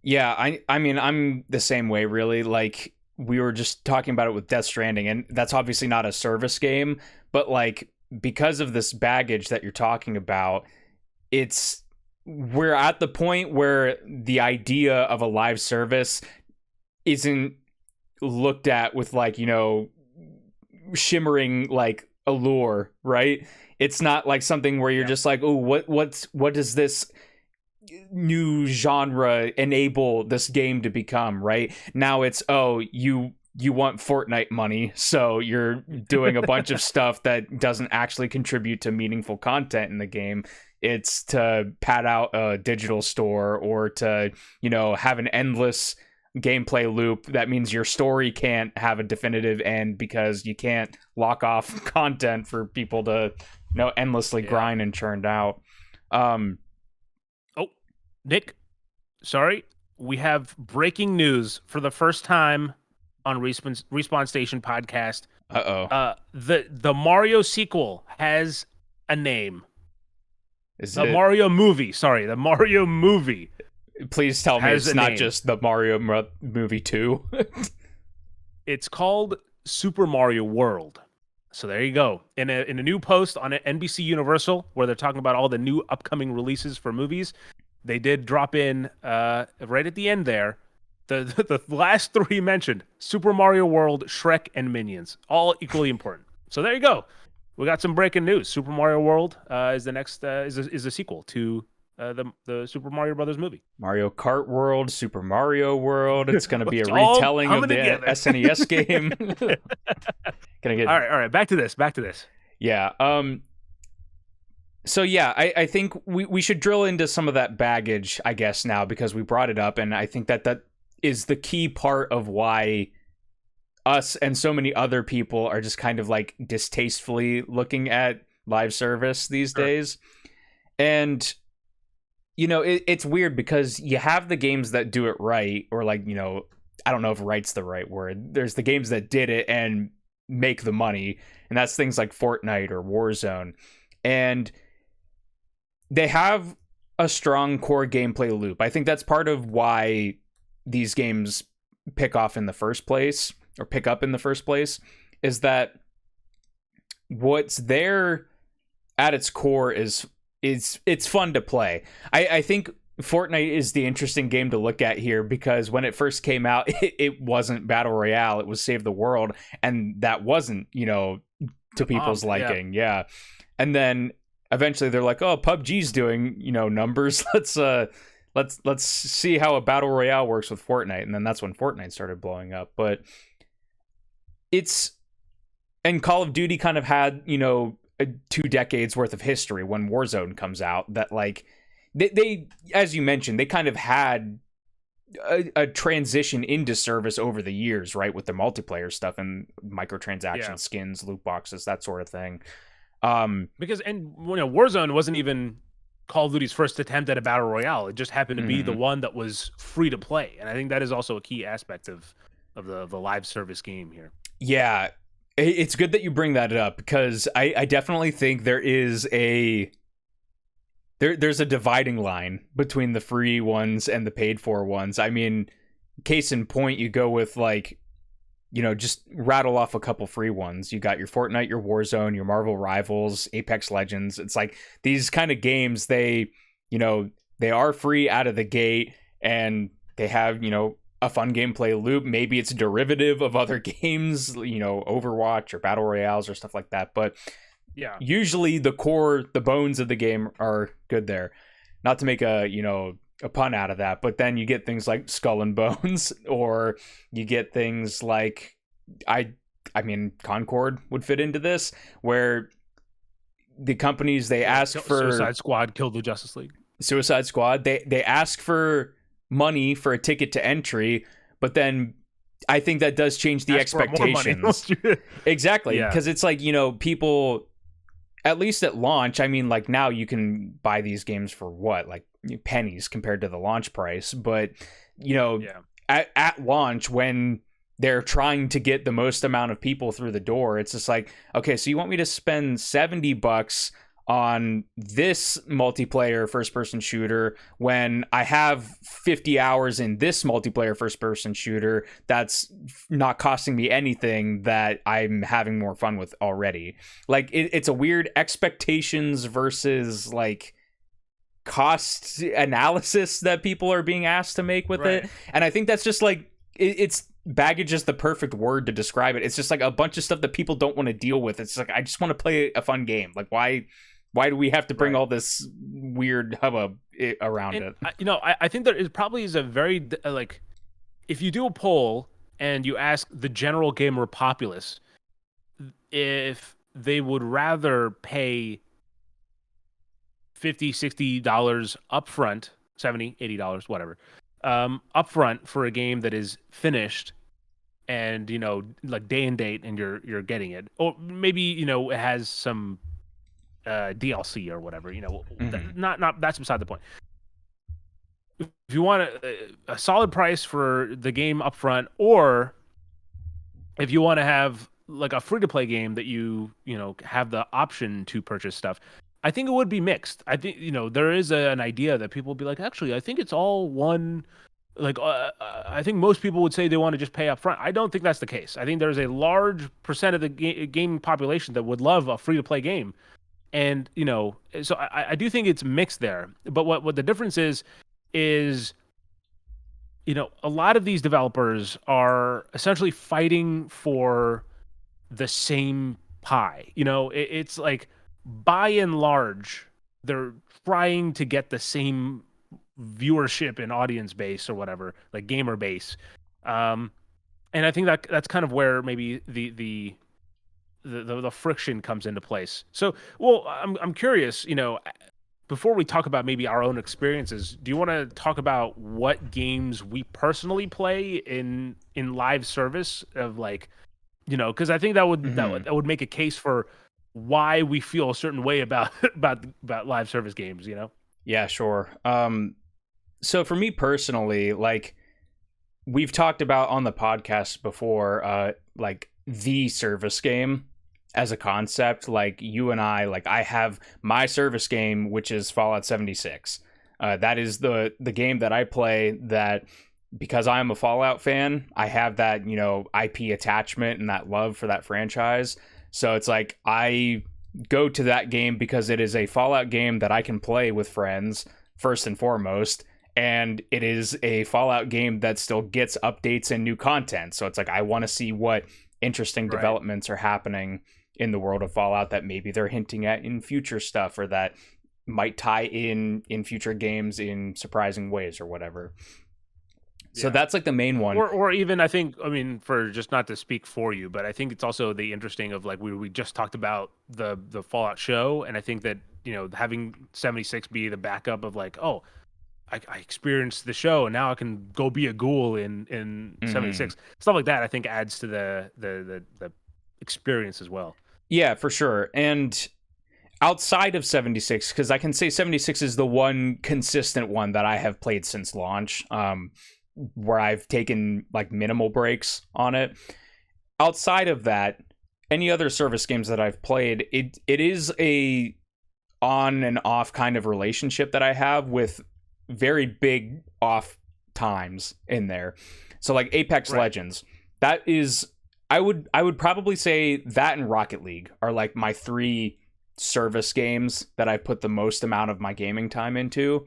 Yeah, I mean, I'm the same way, really. Like, we were just talking about it with Death Stranding, and that's obviously not a service game, but like, because of this baggage that you're talking about, we're at the point where the idea of a live service isn't looked at with, like, shimmering like allure, right? It's not like something where you're just like, oh, what does this new genre enable this game to become, right? Now it's, oh, you want Fortnite money, so you're doing a bunch of stuff that doesn't actually contribute to meaningful content in the game. It's to pad out a digital store, or to, have an endless gameplay loop. That means your story can't have a definitive end because you can't lock off content for people to, endlessly grind and churned out. Oh, Nick, sorry. We have breaking news for the first time on Respawn Station podcast. The Mario sequel has a name. Mario movie. Sorry, the Mario movie. Please tell me it's not just the Mario movie 2. It's called Super Mario World. So there you go. In a new post on NBC Universal, where they're talking about all the new upcoming releases for movies, they did drop in right at the end there the last three mentioned: Super Mario World, Shrek, and Minions, all equally important. So there you go. We got some breaking news. Super Mario World is the next is a sequel to the Super Mario Brothers movie. Mario Kart World, Super Mario World. It's going to be a retelling of the SNES game. All right. Back to this. Yeah. So yeah, I think we should drill into some of that baggage, I guess, now, because we brought it up, and I think that is the key part of why us and so many other people are just kind of like distastefully looking at live service these days. And it's weird because you have the games that do it right, or like, I don't know if right's the right word. There's the games that did it and make the money, and that's things like Fortnite or Warzone. And they have a strong core gameplay loop. I think that's part of why these games pick up in the first place, is that what's there at its core is it's fun to play. I think Fortnite is the interesting game to look at here, because when it first came out, it wasn't Battle Royale, it was Save the World, and that wasn't, to people's liking. Yeah. And then eventually they're like, oh, PUBG's doing, numbers. Let's see how a Battle Royale works with Fortnite. And then that's when Fortnite started blowing up. But and Call of Duty kind of had, 2 decades worth of history when Warzone comes out, that like they as you mentioned, they kind of had a transition into service over the years, right, with the multiplayer stuff and microtransaction skins, loot boxes, that sort of thing. Because Warzone wasn't even Call of Duty's first attempt at a battle royale. It just happened to be the one that was free to play, and I think that is also a key aspect of the live service game here. Yeah, it's good that you bring that up, because I definitely think there's a dividing line between the free ones and the paid for ones. I mean, case in point, you go with like, just rattle off a couple free ones. You got your Fortnite, your Warzone, your Marvel Rivals, Apex Legends. It's like these kind of games, they are free out of the gate, and they have, a fun gameplay loop. Maybe it's a derivative of other games, Overwatch or Battle Royales or stuff like that. But yeah, usually the core, the bones of the game are good there. Not to make a pun out of that, but then you get things like Skull and Bones, or you get things like, I mean, Concord would fit into this, where the companies, they ask for Suicide Squad killed the Justice League. Suicide Squad, they ask for money for a ticket to entry, but then I think that does change the expectations. Exactly, because it's like, people, at least at launch, I mean, like now you can buy these games for what, like pennies compared to the launch price, but at launch when they're trying to get the most amount of people through the door. It's just like, okay, so you want me to spend $70 on this multiplayer first-person shooter when I have 50 hours in this multiplayer first-person shooter that's not costing me anything that I'm having more fun with already. Like, it's a weird expectations versus, like, cost analysis that people are being asked to make with it. And I think that's just, like, it's baggage is the perfect word to describe it. It's just, like, a bunch of stuff that people don't want to deal with. It's like, I just want to play a fun game. Like, why do we have to bring all this weird hubbub around it? I think there probably is a very, like, if you do a poll and you ask the general gamer populace if they would rather pay $50, $60 upfront, $70, $80, whatever, upfront for a game that is finished and, like day and date and you're getting it. Or maybe, it has some DLC or whatever, not that's beside the point. If you want a solid price for the game up front, or if you want to have like a free to play game that you have the option to purchase stuff, I think it would be mixed. I think there is an idea that people will be like, actually, I think it's all one. Like, I think most people would say they want to just pay up front. I don't think that's the case. I think there's a large percent of the gaming population that would love a free to play game. And, so I do think it's mixed there. But what the difference is, a lot of these developers are essentially fighting for the same pie. It's like, by and large, they're trying to get the same viewership and audience base or whatever, like gamer base. And I think that's kind of where maybe the friction comes into place. So, well, I'm curious, before we talk about maybe our own experiences, do you want to talk about what games we personally play in live service of, like, because I think that would make a case for why we feel a certain way about live service games, Yeah, sure. So for me personally, like, we've talked about on the podcast before, like, the service game as a concept. Like, you and I have my service game, which is Fallout 76. That is the game that I play, that because I'm a Fallout fan, I have that, IP attachment and that love for that franchise. So it's like, I go to that game because it is a Fallout game that I can play with friends, first and foremost. And it is a Fallout game that still gets updates and new content. So it's like, I want to see what interesting developments are happening in the world of Fallout that maybe they're hinting at in future stuff, or that might tie in future games in surprising ways or whatever. So that's like the main one. Or even, I think, for just not to speak for you, but I think it's also the interesting of, like, we just talked about the Fallout show. And I think that, having 76 be the backup of, like, oh, I experienced the show and now I can go be a ghoul in 76. Stuff like that, I think, adds to the experience as well. Yeah, for sure. And outside of 76, because I can say 76 is the one consistent one that I have played since launch, where I've taken, like, minimal breaks on it. Outside of that, any other service games that I've played, it is a on and off kind of relationship that I have, with very big off times in there. So, like, Apex Legends, that is, I would probably say that and Rocket League are, like, my three service games that I put the most amount of my gaming time into.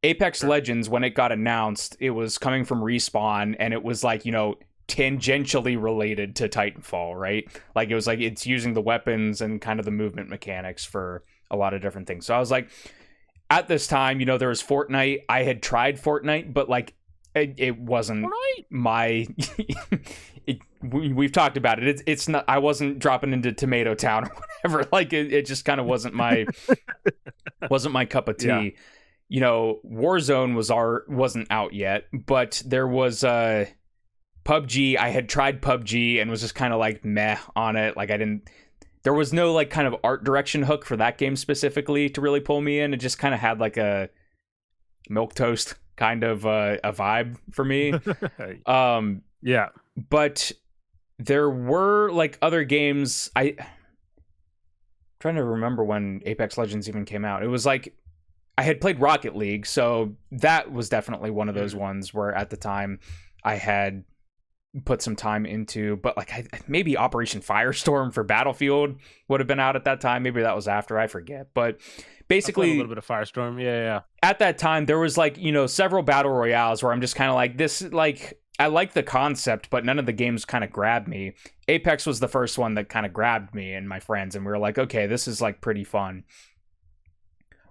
Apex Legends, when it got announced, it was coming from Respawn, and it was, like, tangentially related to Titanfall, right? Like, it was like, it's using the weapons and kind of the movement mechanics for a lot of different things. So I was like, at this time, there was Fortnite. I had tried Fortnite, but, like, it wasn't my we've talked about it. It's not, I wasn't dropping into Tomato Town or whatever. Like, it just kind of wasn't my cup of tea. Warzone wasn't out yet, but there was PUBG. I had tried PUBG and was just kind of, like, meh on it. Like, there was no, like, kind of art direction hook for that game specifically to really pull me in. It just kind of had, like, a milquetoast kind of a vibe for me. Um, Yeah. but there were like other games. Trying to remember when Apex Legends even came out. It was like I had played Rocket League, so that was definitely one of those ones where at the time I had put some time into, but like maybe Operation Firestorm for Battlefield would have been out at that time. Maybe that was after, I forget. But basically, a little bit of Firestorm. Yeah. at that time there was like, several battle royales where I'm just kind of like, this, like, I like the concept, but none of the games kind of grabbed me. Apex was the first one that kind of grabbed me and my friends, and we were like, okay, this is like pretty fun.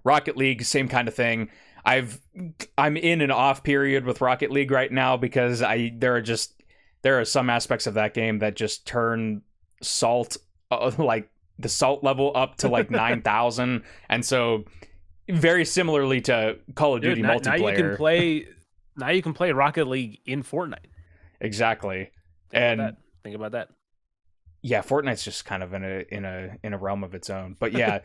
Rocket League, same kind of thing. I'm in an off period with Rocket League right now because there are some aspects of that game that just turn salt, like the salt level up to like 9,000. And so very similarly to Call of Duty multiplayer. Now you can play Rocket League in Fortnite. Exactly. Think about that. Yeah, Fortnite's just kind of in a realm of its own. But yeah,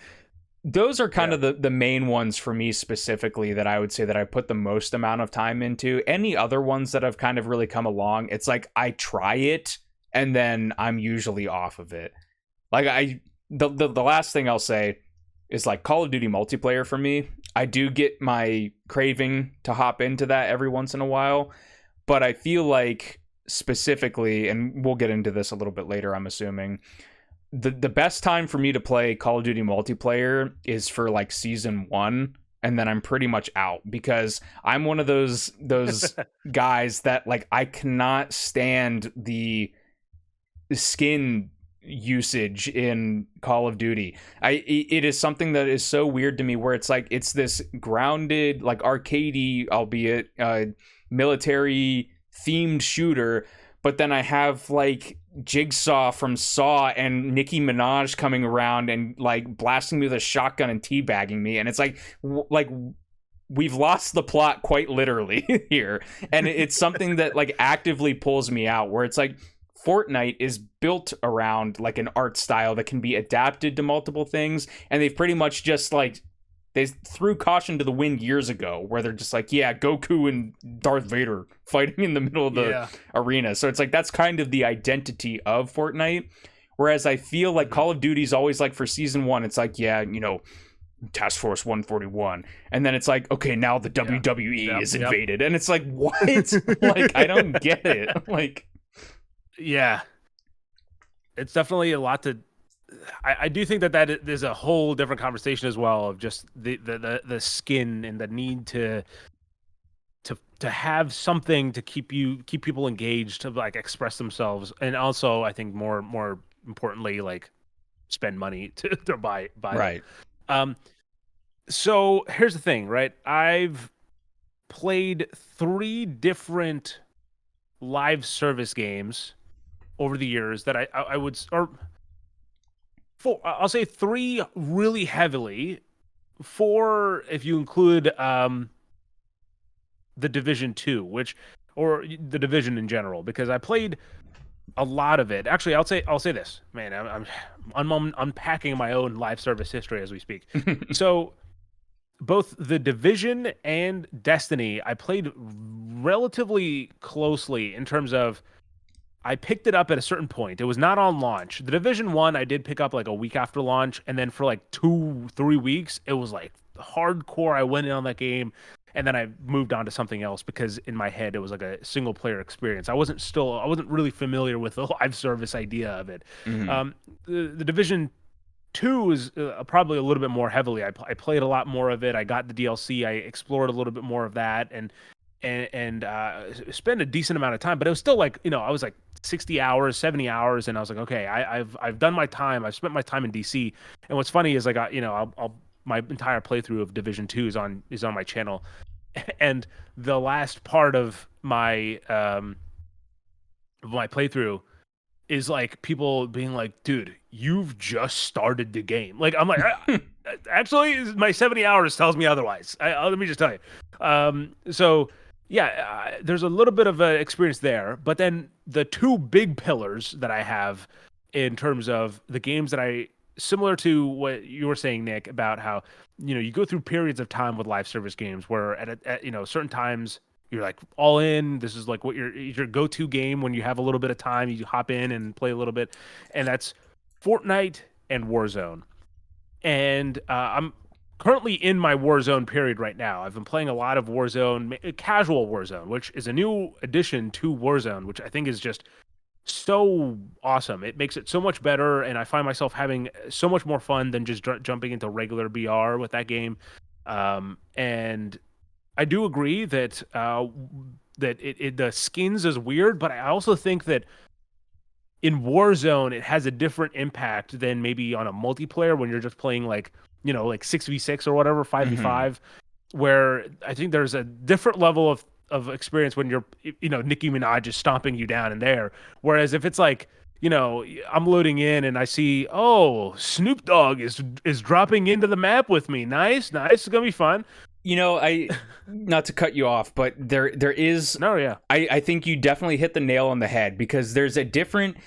those are kind of the main ones for me specifically that I would say that I put the most amount of time into. Any other ones that have kind of really come along, it's like I try it and then I'm usually off of it. Like the last thing I'll say is like Call of Duty multiplayer for me. I do get my craving to hop into that every once in a while, but I feel like specifically, and we'll get into this a little bit later, I'm assuming, the best time for me to play Call of Duty multiplayer is for like season 1, and then I'm pretty much out because I'm one of those guys that like I cannot stand the skin usage in Call of Duty. It is something that is so weird to me where it's like it's this grounded, like arcadey, albeit military themed shooter, but then I have like Jigsaw from Saw and Nicki Minaj coming around and like blasting me with a shotgun and teabagging me, and it's like we've lost the plot quite literally here, and it's something that like actively pulls me out, where it's like Fortnite is built around like an art style that can be adapted to multiple things, and they've pretty much just like they threw caution to the wind years ago where they're just like, yeah, Goku and Darth Vader fighting in the middle of the arena. So it's like that's kind of the identity of Fortnite. Whereas I feel like Call of Duty's always like for season 1, it's like, yeah, Task Force 141. And then it's like, okay, now the WWE is invaded. And it's like, what? Like, I don't get it. Like, yeah. It's definitely a lot to... I do think that there's a whole different conversation as well of just the skin and the need to have something to keep people engaged, to like express themselves, and also I think more importantly like spend money to buy right. So here's the thing, right? I've played 3 different live service games over the years that I would, or 4, I'll say 3 really heavily, 4 if you include the Division 2, or the Division in general, because I played a lot of it. Actually, I'll say this, man, I'm unpacking my own live service history as we speak. So both the Division and Destiny, I played relatively closely in terms of I picked it up at a certain point. It was not on launch. The Division 1 I did pick up like a week after launch, and then for like 2-3 weeks it was like hardcore. I went in on that game, and then I moved on to something else because in my head it was like a single player experience. I wasn't really familiar with the live service idea of it. The Division 2 is probably a little bit more heavily. I played a lot more of it. I got the DLC. I explored a little bit more of that, and spend a decent amount of time, but it was still like, I was like 60 hours, 70 hours. And I was like, okay, I've done my time. I've spent my time in DC. And what's funny is I got, my entire playthrough of Division 2 is on my channel. And the last part of my playthrough is like people being like, dude, you've just started the game. Like, I'm like, actually my 70 hours tells me otherwise. Let me just tell you. So yeah, there's a little bit of an experience there, but then the 2 big pillars that I have in terms of the games that I similar to what you were saying, Nick, about how you go through periods of time with live service games where at certain times you're like all in. This is like what your go-to game when you have a little bit of time. You hop in and play a little bit, and that's Fortnite and Warzone. And I'm currently in my Warzone period right now. I've been playing a lot of Warzone, casual Warzone, which is a new addition to Warzone, which I think is just so awesome. It makes it so much better, and I find myself having so much more fun than just jumping into regular BR with that game. And I do agree that the skins is weird, but I also think that in Warzone it has a different impact than maybe on a multiplayer when you're just playing like 6v6 or whatever, 5v5, where I think there's a different level of experience when you're Nicki Minaj is stomping you down in there. Whereas if it's like I'm loading in and I see, oh, Snoop Dogg is dropping into the map with me. Nice. It's gonna be fun. I not to cut you off, but there is No, yeah. I think you definitely hit the nail on the head, because there's a different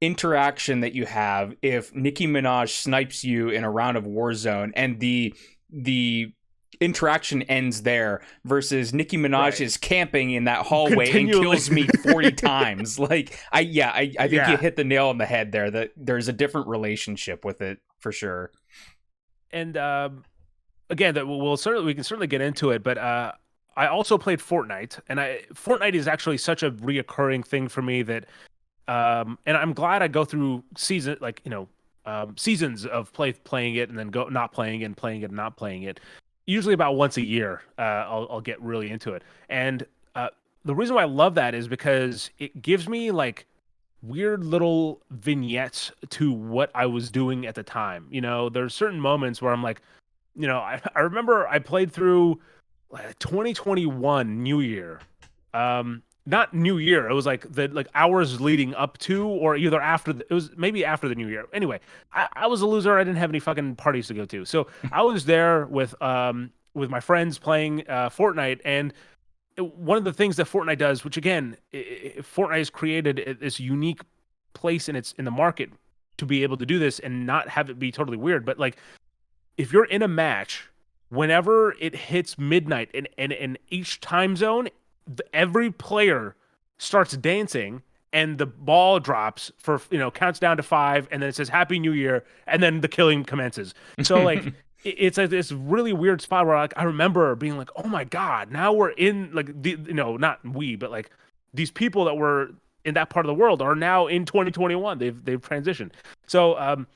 interaction that you have if Nicki Minaj snipes you in a round of Warzone and the interaction ends there, versus Nicki Minaj is camping in that hallway and kills me 40 times. Like I think you hit the nail on the head there, that there's a different relationship with it for sure. And again, that we can certainly get into it, but I also played Fortnite, and Fortnite is actually such a reoccurring thing for me that and I'm glad I go through seasons of playing it and then not playing it and playing it and not playing it. Usually about once a year, I'll get really into it. And the reason why I love that is because it gives me like weird little vignettes to what I was doing at the time. There's certain moments where I'm like, I remember I played through 2021 New Year. Not New Year. It was like the hours leading up to, or either after. It was maybe after the New Year. Anyway, I was a loser. I didn't have any fucking parties to go to, so I was there with my friends playing Fortnite. And one of the things that Fortnite does, which again, Fortnite has created this unique place in the market to be able to do this and not have it be totally weird. But like, if you're in a match, whenever it hits midnight in each time zone, every player starts dancing and the ball drops for counts down to 5, and then it says Happy New Year, and then the killing commences. So like it's like this really weird spot where like I remember being like, oh my god, now we're in like not we, but like these people that were in that part of the world are now in 2021. They've transitioned. So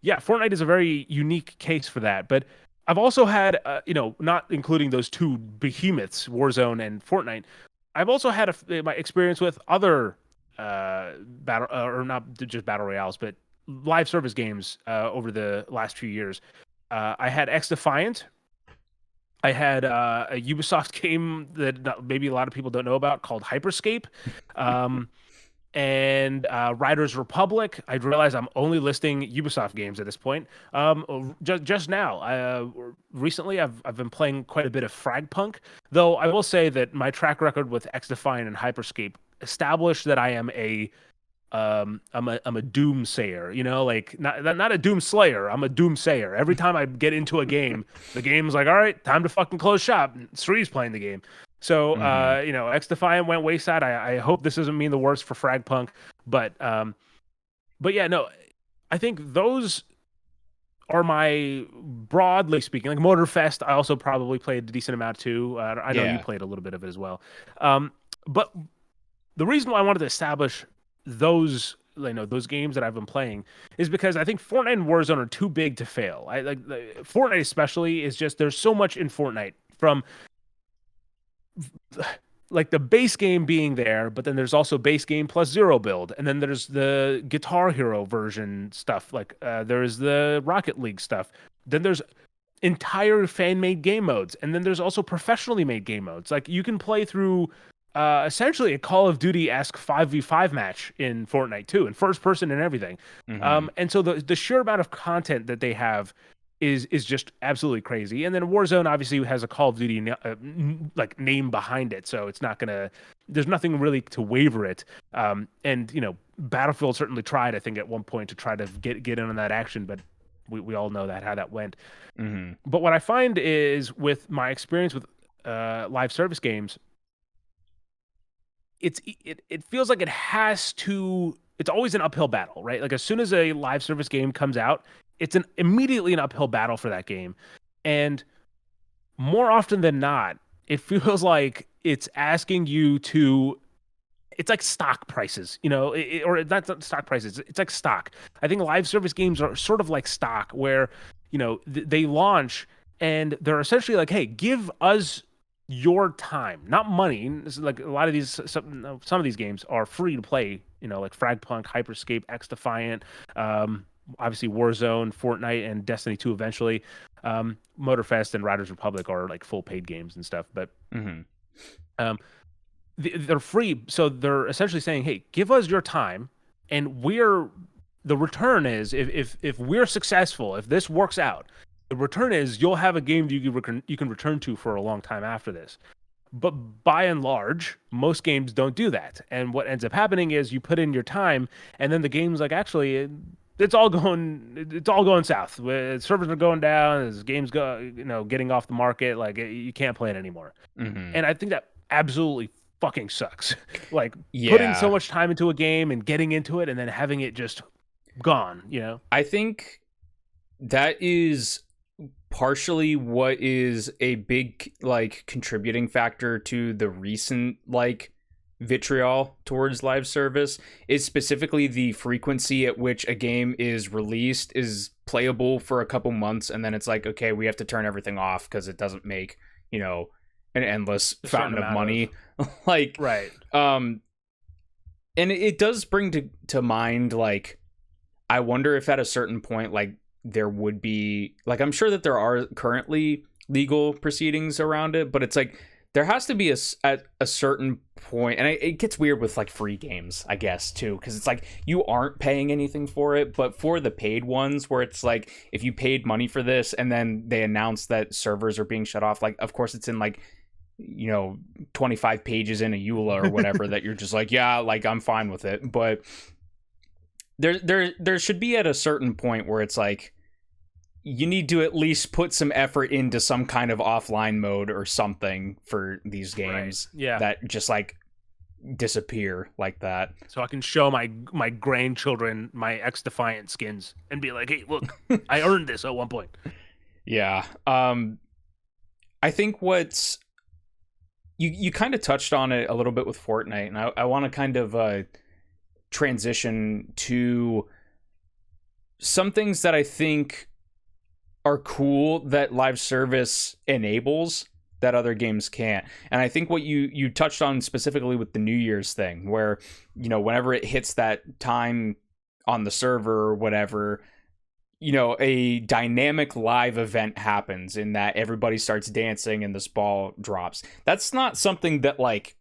yeah, Fortnite is a very unique case for that. But I've also had, not including those two behemoths, Warzone and Fortnite, I've also had my experience with other battle, or not just battle royales, but live service games over the last few years. I had X Defiant. I had a Ubisoft game that maybe a lot of people don't know about called Hyperscape. And Riders Republic. I realize I'm only listing Ubisoft games at this point. Just now, recently I've been playing quite a bit of Fragpunk, though I will say that my track record with X Defiant and Hyperscape established that I am I'm a doomsayer, like not a doom slayer. I'm a doomsayer. Every time I get into a game, the game's like, all right, time to fucking close shop. Sree's playing the game. So, X Defiant went wayside. I hope this doesn't mean the worst for Fragpunk, but yeah, no, I think those are my, broadly speaking, like Motorfest. I also probably played a decent amount too. I know you played a little bit of it as well. But the reason why I wanted to establish those games that I've been playing is because I think Fortnite and Warzone are too big to fail. I like Fortnite especially is just, there's so much in Fortnite, from like the base game being there, but then there's also base game plus zero build, and then there's the Guitar Hero version stuff, like there's the Rocket League stuff, then there's entire fan-made game modes, and then there's also professionally made game modes. Like you can play through essentially a Call of Duty-esque 5v5 match in Fortnite too, in first person and everything. And so the sheer amount of content that they have is just absolutely crazy. And then Warzone obviously has a Call of Duty like name behind it, so it's not gonna. There's nothing really to waver it. And Battlefield certainly tried, I think, at one point to try to get in on that action, but we all know that how that went. Mm-hmm. But what I find is with my experience with live service games, it feels like it has to. It's always an uphill battle, right? Like as soon as a live service game comes out, it's an immediately an uphill battle for that game, and more often than not, it feels like it's asking you to. It's like stock prices, or not stock prices. It's like stock. I think live service games are sort of like stock, where they launch and they're essentially like, "Hey, give us your time, not money." This is like a lot of these. Some of these games are free to play. Like Fragpunk, Hyperscape, X Defiant, obviously Warzone, Fortnite, and Destiny 2 eventually. Motorfest and Riders Republic are like full paid games and stuff, but. Mm-hmm. Um, they're free, so they're essentially saying, "Hey, give us your time, and the return is if we're successful, if this works out, the return is you'll have a game that you can return to for a long time after this." But by and large, most games don't do that, and what ends up happening is you put in your time, and then the game's like, actually, it's all going south. Servers are going down, as games getting off the market, like you can't play it anymore. Mm-hmm. And I think that absolutely fucking sucks. Like putting so Yeah. much time into a game and getting into it and then having it just gone. I think that is partially what is a big like contributing factor to the recent like vitriol towards live service is specifically the frequency at which a game is released is playable for a couple months and then it's like, okay, we have to turn everything off because it doesn't make an endless fountain of money. Like right. And it does bring to mind like I wonder if at a certain point like there would be like I'm sure that there are currently legal proceedings around it, but it's like there has to be at a certain point, and it gets weird with like free games, I guess, too, because it's like you aren't paying anything for it, but for the paid ones where it's like if you paid money for this and then they announce that servers are being shut off, like of course it's in like 25 pages in a EULA or whatever that you're just like, yeah, like I'm fine with it, but there should be at a certain point where it's like you need to at least put some effort into some kind of offline mode or something for these games that just like disappear like that. So I can show my grandchildren my X Defiant skins and be like, hey, look, I earned this at one point. Yeah. I think what's you kind of touched on it a little bit with Fortnite, and I want to kind of transition to some things that I think are cool that live service enables that other games can't. And I think what you touched on specifically with the New Year's thing, where whenever it hits that time on the server or whatever, a dynamic live event happens in that everybody starts dancing and this ball drops. That's not something that like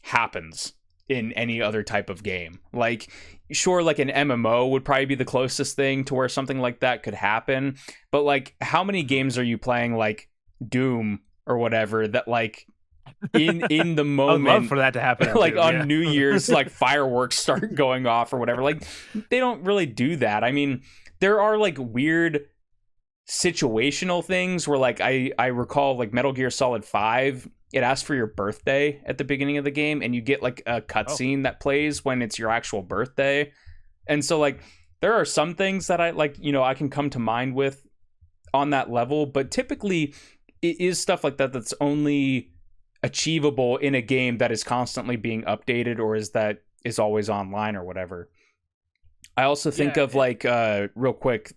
happens in any other type of game. Like sure, like an MMO would probably be the closest thing to where something like that could happen, but like how many games are you playing like Doom or whatever that like in the moment I would love for that to happen like on New Year's like fireworks start going off or whatever. Like they don't really do that. I mean, there are like weird situational things where like I recall like Metal Gear Solid 5, it asks for your birthday at the beginning of the game and you get like a cutscene that plays when it's your actual birthday. And so like there are some things that I like, I can come to mind with on that level, but typically it is stuff like that that's only achievable in a game that is constantly being updated or is always online or whatever. I also think of like real quick,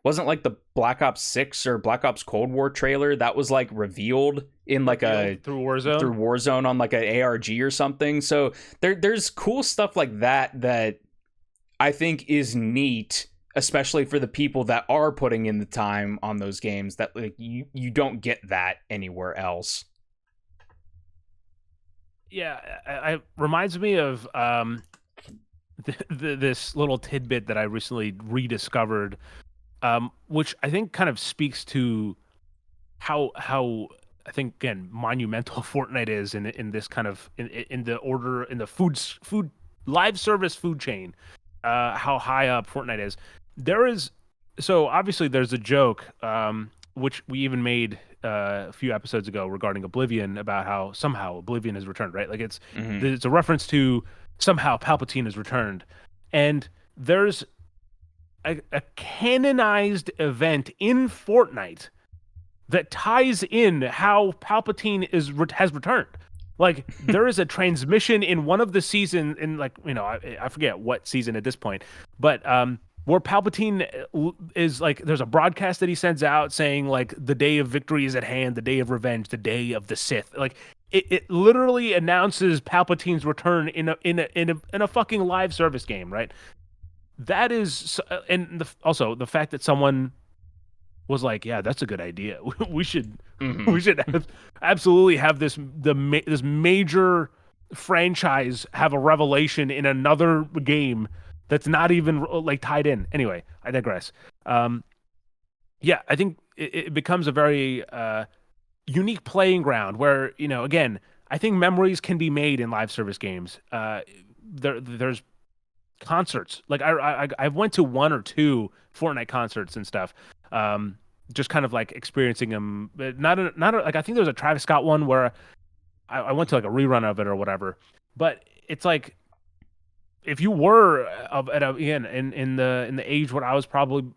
wasn't like the Black Ops 6 or Black Ops Cold War trailer that was like revealed in like through Warzone on like an ARG or something. So there's cool stuff like that I think is neat, especially for the people that are putting in the time on those games that like you don't get that anywhere else. Yeah, it reminds me of this little tidbit that I recently rediscovered, which I think kind of speaks to how I think again monumental Fortnite is in this kind of in the order in the food live service food chain, how high up Fortnite is. There is So obviously there's a joke, which we even made a few episodes ago regarding Oblivion about how somehow Oblivion has returned, right? Like Hmm. it's a reference to somehow Palpatine has returned, and there's a canonized event in Fortnite that ties in how Palpatine has returned. Like there is a transmission in one of the season in like I forget what season at this point, but where Palpatine is like there's a broadcast that he sends out saying like the day of victory is at hand, the day of revenge, the day of the Sith. Like it literally announces Palpatine's return in a fucking live service game, right? That is and also the fact that someone was like, yeah, that's a good idea. We should Hmm. we should absolutely have this major franchise have a revelation in another game that's not even like tied in. Anyway, I digress. Um, yeah, I think it becomes a very unique playing ground where again, I think memories can be made in live service games. There's concerts. Like I went to one or two Fortnite concerts and stuff. Um, just kind of like experiencing them. Like I think there was a Travis Scott one where I went to like a rerun of it or whatever. But it's like if you were again in the age where I was probably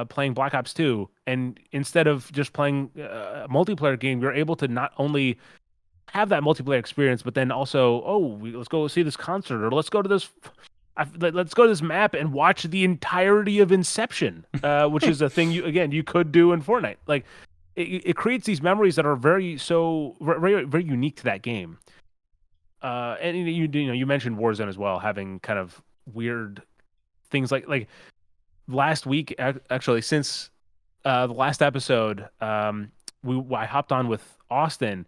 playing Black Ops 2, and instead of just playing a multiplayer game, you're able to not only have that multiplayer experience, but then also, let's go see this concert, or let's go to let's go to this map and watch the entirety of Inception, which is a thing you could do in Fortnite. Like it creates these memories that are very very unique to that game. And you mentioned Warzone as well, having kind of weird things like last week actually since the last episode, I hopped on with Austin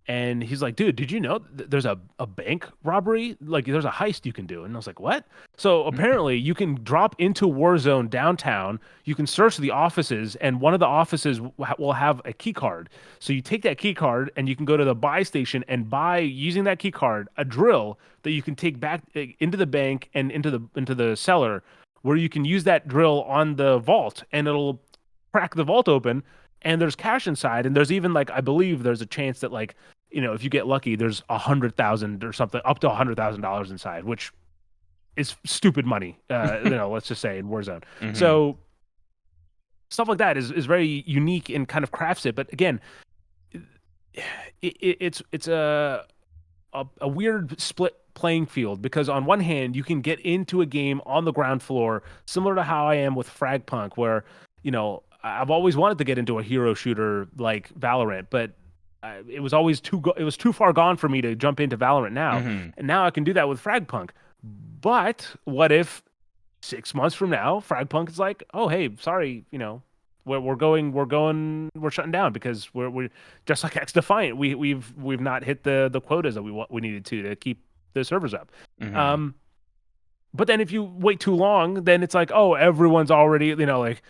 and he's like, dude, did you know there's a bank robbery? Like, there's a heist you can do. And I was like, what? So apparently, you can drop into Warzone downtown. You can search the offices, and one of the offices will have a key card. So you take that key card, and you can go to the buy station and buy, using that key card, a drill that you can take back into the bank and into the cellar, where you can use that drill on the vault, and it'll crack the vault open. And there's cash inside, and there's even like I believe there's a chance that like if you get lucky, there's 100,000 or something, up to $100,000 inside, which is stupid money. Let's just say in Warzone. Hmm. So stuff like that is very unique and kind of crafts it. But again, it's a weird split playing field because on one hand you can get into a game on the ground floor, similar to how I am with Fragpunk, where I've always wanted to get into a hero shooter like Valorant, but it was always it was too far gone for me to jump into Valorant now, Hmm. and now I can do that with Fragpunk. But what if 6 months from now, Fragpunk is like, oh hey, sorry, we're shutting down because we're just like X Defiant. We've not hit the quotas that we needed to keep the servers up. Hmm. Um, but then if you wait too long, then it's like, oh, everyone's already, like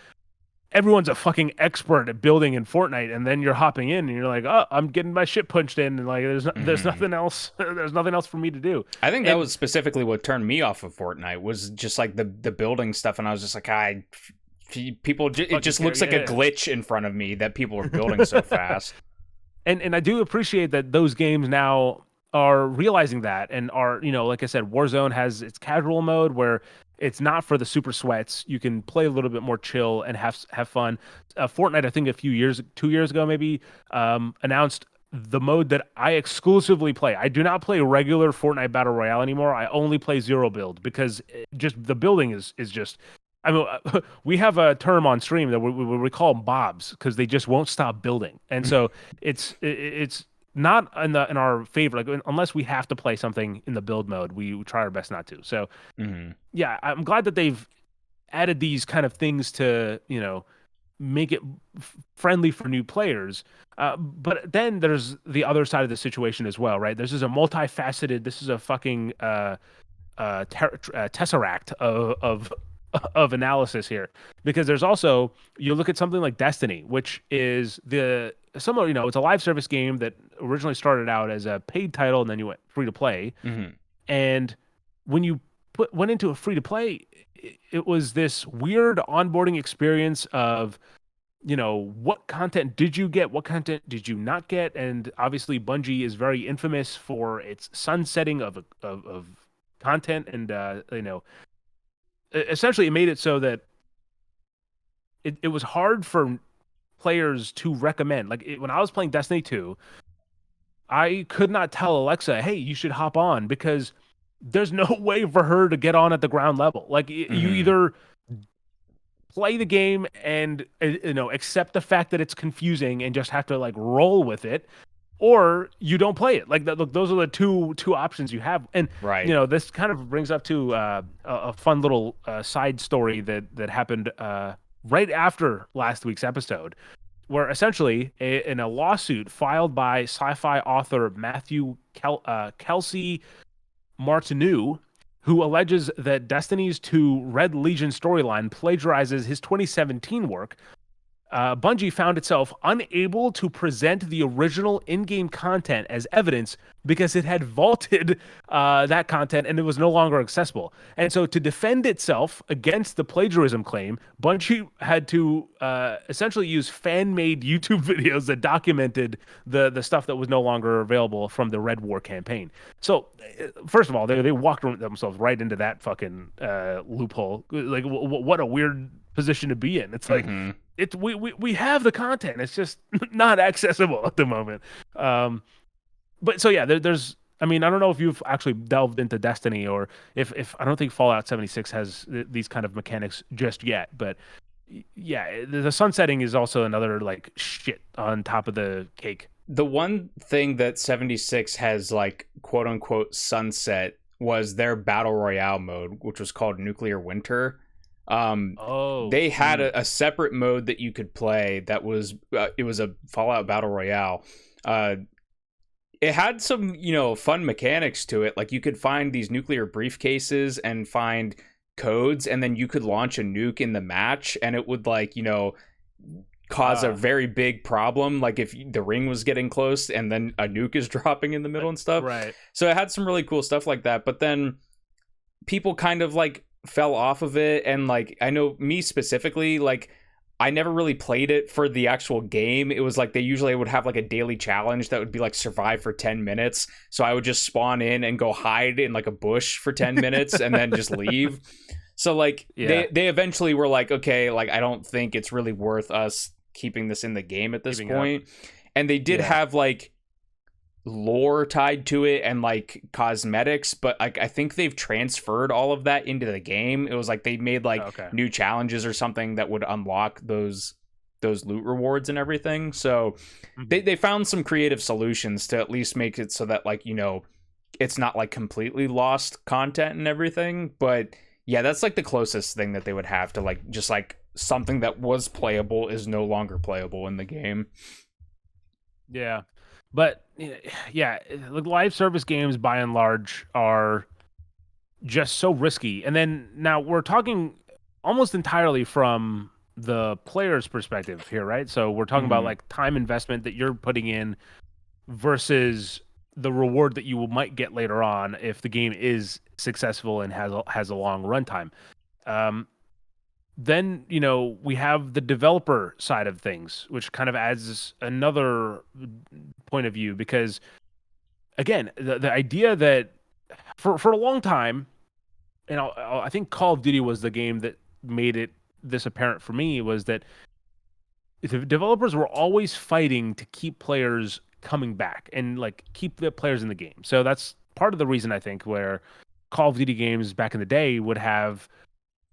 everyone's a fucking expert at building in Fortnite, and then you're hopping in and you're like, oh, I'm getting my shit punched in, and like there's Hmm. nothing else, there's nothing else for me to do. I think that And was specifically what turned me off of Fortnite was just like the building stuff, and I was just like, it fucking just care, looks like a yeah. glitch in front of me that people are building so fast. And I do appreciate that those games now are realizing that and are, like I said, Warzone has its casual mode where it's not for the super sweats. You can play a little bit more chill and have fun. Fortnite, I think 2 years ago maybe, announced the mode that I exclusively play. I do not play regular Fortnite Battle Royale anymore. I only play zero build because just the building is just. I mean, we have a term on stream that we call them bobs because they just won't stop building, and so it's not in our favor. Like unless we have to play something in the build mode, we try our best not to. So Hmm. yeah, I'm glad that they've added these kind of things to make it friendly for new players. But then there's the other side of the situation as well, right? This is a multifaceted. This is a fucking tesseract of analysis here because there's also you look at something like Destiny, which is the similar, it's a live service game that originally started out as a paid title and then you went free to play. Hmm. And when you went into a free to play, it was this weird onboarding experience of, what content did you get? What content did you not get? And obviously, Bungie is very infamous for its sunsetting of content, and essentially, it made it so that it was hard for players to recommend. Like when I was playing Destiny 2, I could not tell Alexa, "Hey, you should hop on," because there's no way for her to get on at the ground level. Like you Hmm. either play the game and accept the fact that it's confusing and just have to like roll with it, or you don't play it. Like that, look, those are the two options you have. And Right. this kind of brings up to a fun little side story that happened right after last week's episode, where essentially in a lawsuit filed by sci-fi author Matthew Kelsey Martineau, who alleges that Destiny's 2 Red Legion storyline plagiarizes his 2017 work, Bungie found itself unable to present the original in-game content as evidence because it had vaulted that content and it was no longer accessible. And so, to defend itself against the plagiarism claim, Bungie had to essentially use fan-made YouTube videos that documented the stuff that was no longer available from the Red War campaign. So, first of all, they walked themselves right into that fucking loophole. Like, what a weird position to be in. It's like Hmm. we have the content. It's just not accessible at the moment. But so yeah, there's. I mean, I don't know if you've actually delved into Destiny, or if I don't think Fallout 76 has these kind of mechanics just yet. But yeah, the sunsetting is also another like shit on top of the cake. The one thing that 76 has like quote unquote sunset was their battle royale mode, which was called Nuclear Winter. Oh, They had a separate mode that you could play that was it was a Fallout battle royale. Uh, it had some fun mechanics to it. Like you could find these nuclear briefcases and find codes, and then you could launch a nuke in the match, and it would like cause a uh, very big problem, like if the ring was getting close and then a nuke is dropping in the middle and stuff. right. So it had some really cool stuff like that, but then people kind of like fell off of it. And like I know me specifically, like I never really played it for the actual game. It was like they usually would have like a daily challenge that would be like survive for 10 minutes, so I would just spawn in and go hide in like a bush for 10 minutes and then just leave. So like Yeah, they eventually were like, okay, like I don't think it's really worth us keeping this in the game at this keeping up. point. And they did Yeah. have like lore tied to it and like cosmetics, but like I think they've transferred all of that into the game. It was like they made like Okay. new challenges or something that would unlock those loot rewards and everything. So Mhm. they found some creative solutions to at least make it so that like it's not like completely lost content and everything. But yeah, that's like the closest thing that they would have to like just like something that was playable is no longer playable in the game. Yeah. But yeah, like live service games by and large are just so risky. And then now we're talking almost entirely from the player's perspective here, right? So we're talking about Hmm. like time investment that you're putting in versus the reward that you might get later on if the game is successful and has a long runtime. Um, then we have the developer side of things, which kind of adds another point of view, because again, the idea that for a long time, I think Call of Duty was the game that made it this apparent for me, was that the developers were always fighting to keep players coming back and like keep the players in the game. So that's part of the reason I think where Call of Duty games back in the day would have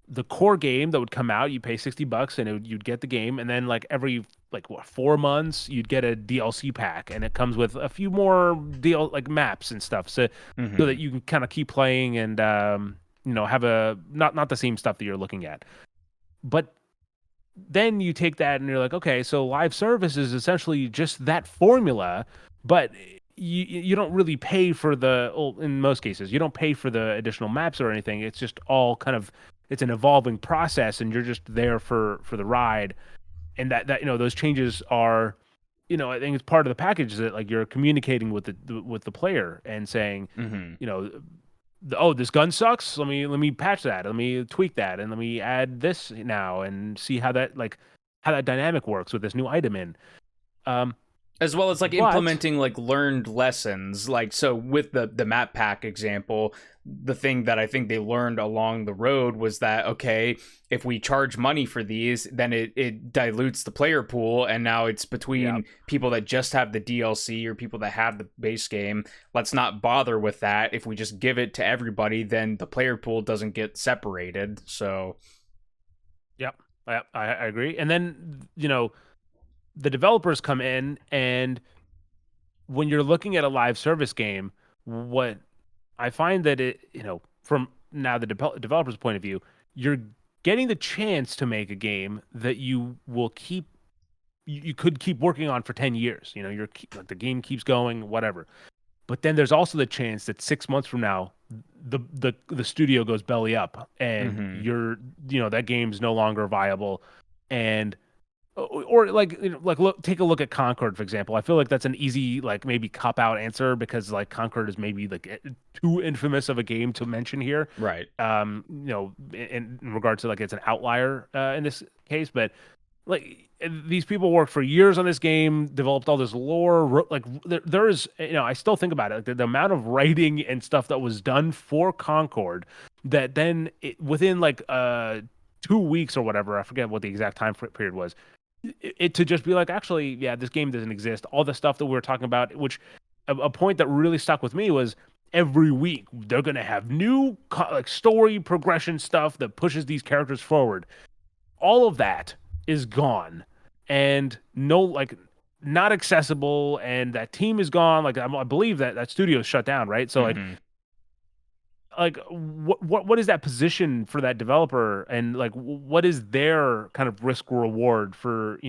the core game that would come out. You pay $60 and you'd get the game, and then like every like what 4 months you'd get a DLC pack, and it comes with a few more deal like maps and stuff, so Hmm. that you can kind of keep playing and have a not the same stuff that you're looking at. But then you take that and you're like, okay, so live service is essentially just that formula, but you don't really pay for well, in most cases, you don't pay for the additional maps or anything. It's just all kind of it's an evolving process, and you're just there for the ride. And that those changes are, I think it's part of the package that like you're communicating with the player and saying, Hmm. you know, oh, this gun sucks. Let me patch that. Let me tweak that, and let me add this now and see how that dynamic works with this new item in. Um, As well as like but implementing like learned lessons. Like, so with the map pack example, the thing that I think they learned along the road was that, okay, if we charge money for these, then it dilutes the player pool, and now it's yeah, between people that just have the DLC or people that have the base game. Let's not bother with that. If we just give it to everybody, then the player pool doesn't get separated. So yep, I agree. And then the developers come in, and when you're looking at a live service game, what I find that from now the developer's point of view, you're getting the chance to make a game that you will keep, you could keep working on for 10 years. Like the game keeps going, whatever. But then there's also the chance that 6 months from now, the studio goes belly up, and mhm. that game's no longer viable, and or like look, take a look at Concord, for example. I feel like that's an easy, like, maybe cop out answer, because like Concord is maybe like too infamous of a game to mention here. Right. In regard to, like, it's an outlier in this case, but like these people worked for years on this game, developed all this lore. Like there is, I still think about it, like the amount of writing and stuff that was done for Concord, that then within like 2 weeks or whatever, I forget what the exact time period was, it to just be like, actually, yeah, this game doesn't exist. All the stuff that we were talking about, which a point that really stuck with me was, every week they're gonna have new like story progression stuff that pushes these characters forward. All of that is gone, and no, like, not accessible, and that team is gone. Like, I believe that studio is shut down, right? So Mhm. like what is that position for that developer, and like what is their kind of risk reward for,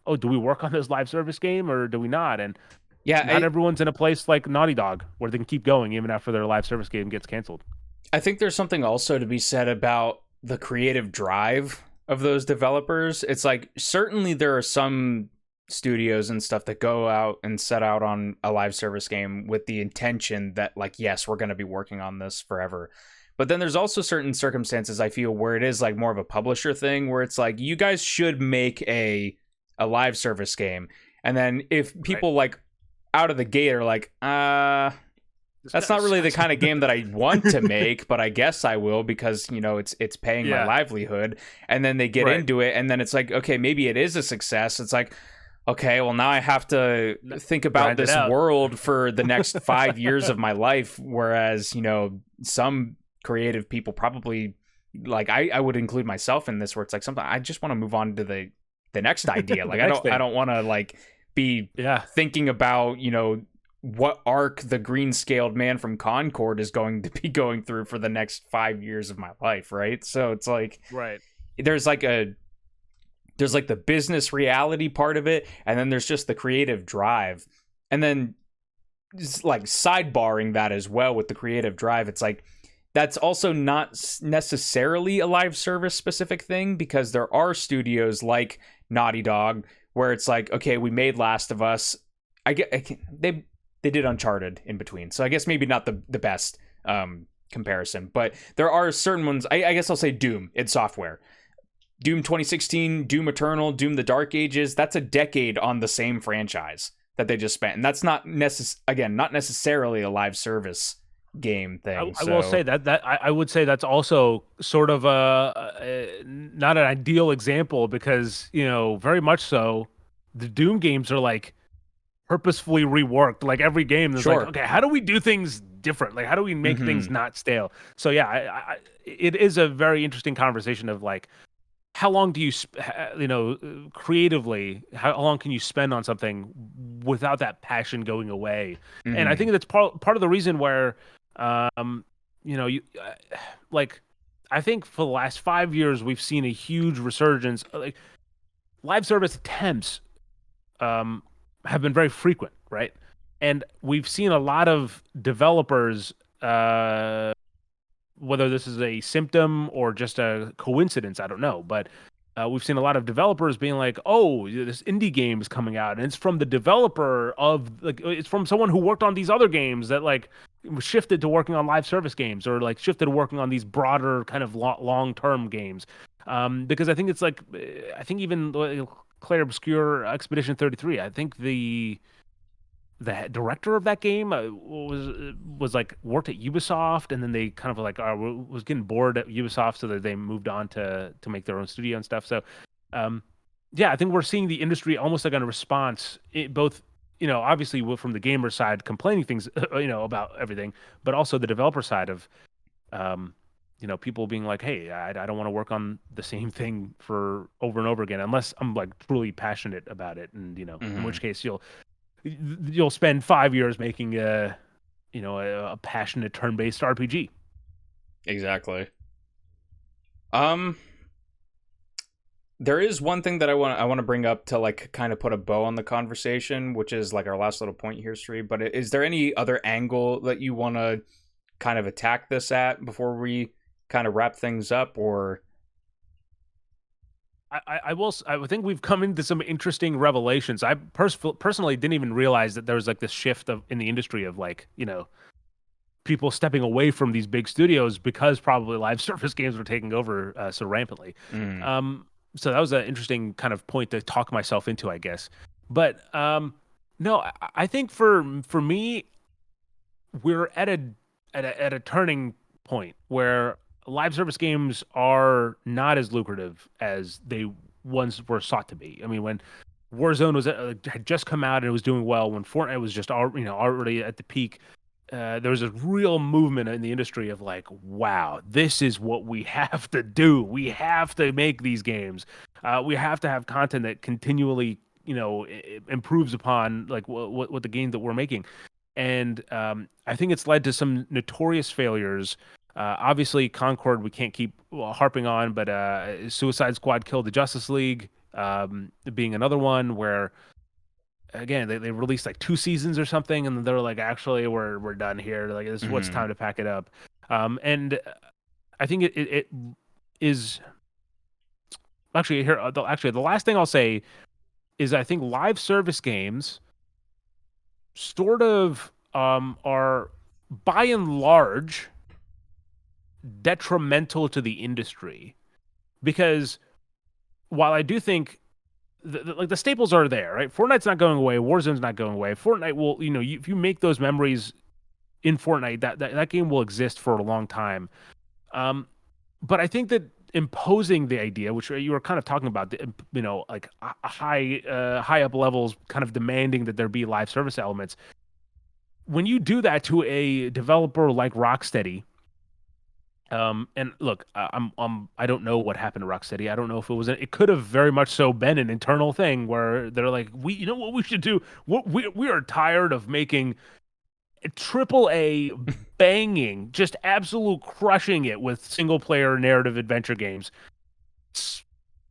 oh, do we work on this live service game or do we not? And Yeah, not everyone's in a place like Naughty Dog where they can keep going even after their live service game gets canceled. I think there's something also to be said about the creative drive of those developers. It's like, certainly there are some studios and stuff that go out and set out on a live service game with the intention that, like, yes, we're going to be working on this forever. But then there's also certain circumstances, I feel, where it is like more of a publisher thing, where it's like, you guys should make a live service game. And then if Right. people like out of the gate are like, This that's kind not of really the sucks. kind of game that I want to make, but I guess I will, because it's paying my Yeah. livelihood. And then they get Right. into it, and then it's like, okay, maybe it is a success. It's like, okay, well, now I have to think about Grind it this out. world for the next 5 years of my life. Whereas some creative people probably, like, I would include myself in this, where it's like, something I just want to move on to the next idea. The Like, next I thing. don't want to like be Yeah. thinking about what arc the green scaled man from Concord is going to be going through for the next 5 years of my life, right? So it's like, Right. there's like the business reality part of it, and then there's just the creative drive. And then like sidebarring that as well, with the creative drive, it's like, that's also not necessarily a live service specific thing, because there are studios like Naughty Dog where it's like, okay, we made Last of Us. They did Uncharted in between, so I guess maybe not the best comparison, but there are certain ones. I guess I'll say Doom. It's software. Doom 2016, Doom Eternal, Doom the Dark Ages. That's a decade on the same franchise that they just spent, and that's not not necessarily a live service game thing. I will say that I would say that's also sort of not an ideal example, because very much so, the Doom games are like purposefully reworked. Like every game, there's like, Sure. okay, how do we do things different? Like, how do we make Mm-hmm. things not stale? So yeah, it is a very interesting conversation of like, how long do you creatively, how long can you spend on something without that passion going away? And I Mm-hmm. think that's part of the reason where you like, I think for the last 5 years we've seen a huge resurgence, like live service attempts have been very frequent, right? And we've seen a lot of developers, whether this is a symptom or just a coincidence, I don't know, but we've seen a lot of developers being like, "Oh, this indie game is coming out, and it's from the developer of, like, it's from someone who worked on these other games that, like, shifted to working on live service games, or like shifted to working on these broader kind of long term games. Because I think it's like, I think even Claire Obscure Expedition 33, I think the director of that game was like worked at Ubisoft, and then they kind of like was getting bored at Ubisoft, so that they moved on to make their own studio and stuff. So, um, yeah, I think we're seeing the industry almost like on a response, both obviously from the gamer side complaining things about everything, but also the developer side of um, people being like, hey, I don't want to work on the same thing for over and over again unless I'm like truly passionate about it, and in Hmm. which case you'll spend 5 years making a passionate turn-based RPG. Exactly. Um, there is one thing that I want to bring up to like kind of put a bow on the conversation, which is like our last little point here, Sri. But is there any other angle that you want to kind of attack this at before we kind of wrap things up, or? I think we've come into some interesting revelations. I personally didn't even realize that there was like this shift in the industry of like people stepping away from these big studios because probably live service games were taking over so rampantly. Mm, Um, so that was an interesting kind of point to talk myself into, I guess. But no, I think for me, we're at a turning point where live service games are not as lucrative as they once were sought to be. I mean, when Warzone had just come out and it was doing well, when Fortnite was just already at the peak, there was a real movement in the industry of like, wow, this is what we have to do. We have to make these games. We have to have content that continually, improves upon like what the game that we're making. And I think it's led to some notorious failures. Obviously, Concord we can't keep harping on, but Suicide Squad killed the Justice League, being another one where again they released like 2 seasons or something, and they're like, actually, we're done here. Like this is what's mm-hmm. time to pack it up. And I think it is actually here. Actually, the last thing I'll say is I think live service games sort of are by and large detrimental to the industry because while I do think like the staples are there, right? Fortnite's not going away. Warzone's not going away. Fortnite will, if you make those memories in Fortnite, that game will exist for a long time. Um, but I think that imposing the idea, which you were kind of talking about, like high up levels, kind of demanding that there be live service elements. When you do that to a developer like Rocksteady, and look, I don't know what happened to Rocksteady. I don't know if it could have very much so been an internal thing where they're like, you know what we should do? We are tired of making triple A banging, just absolute crushing it with single player narrative adventure games.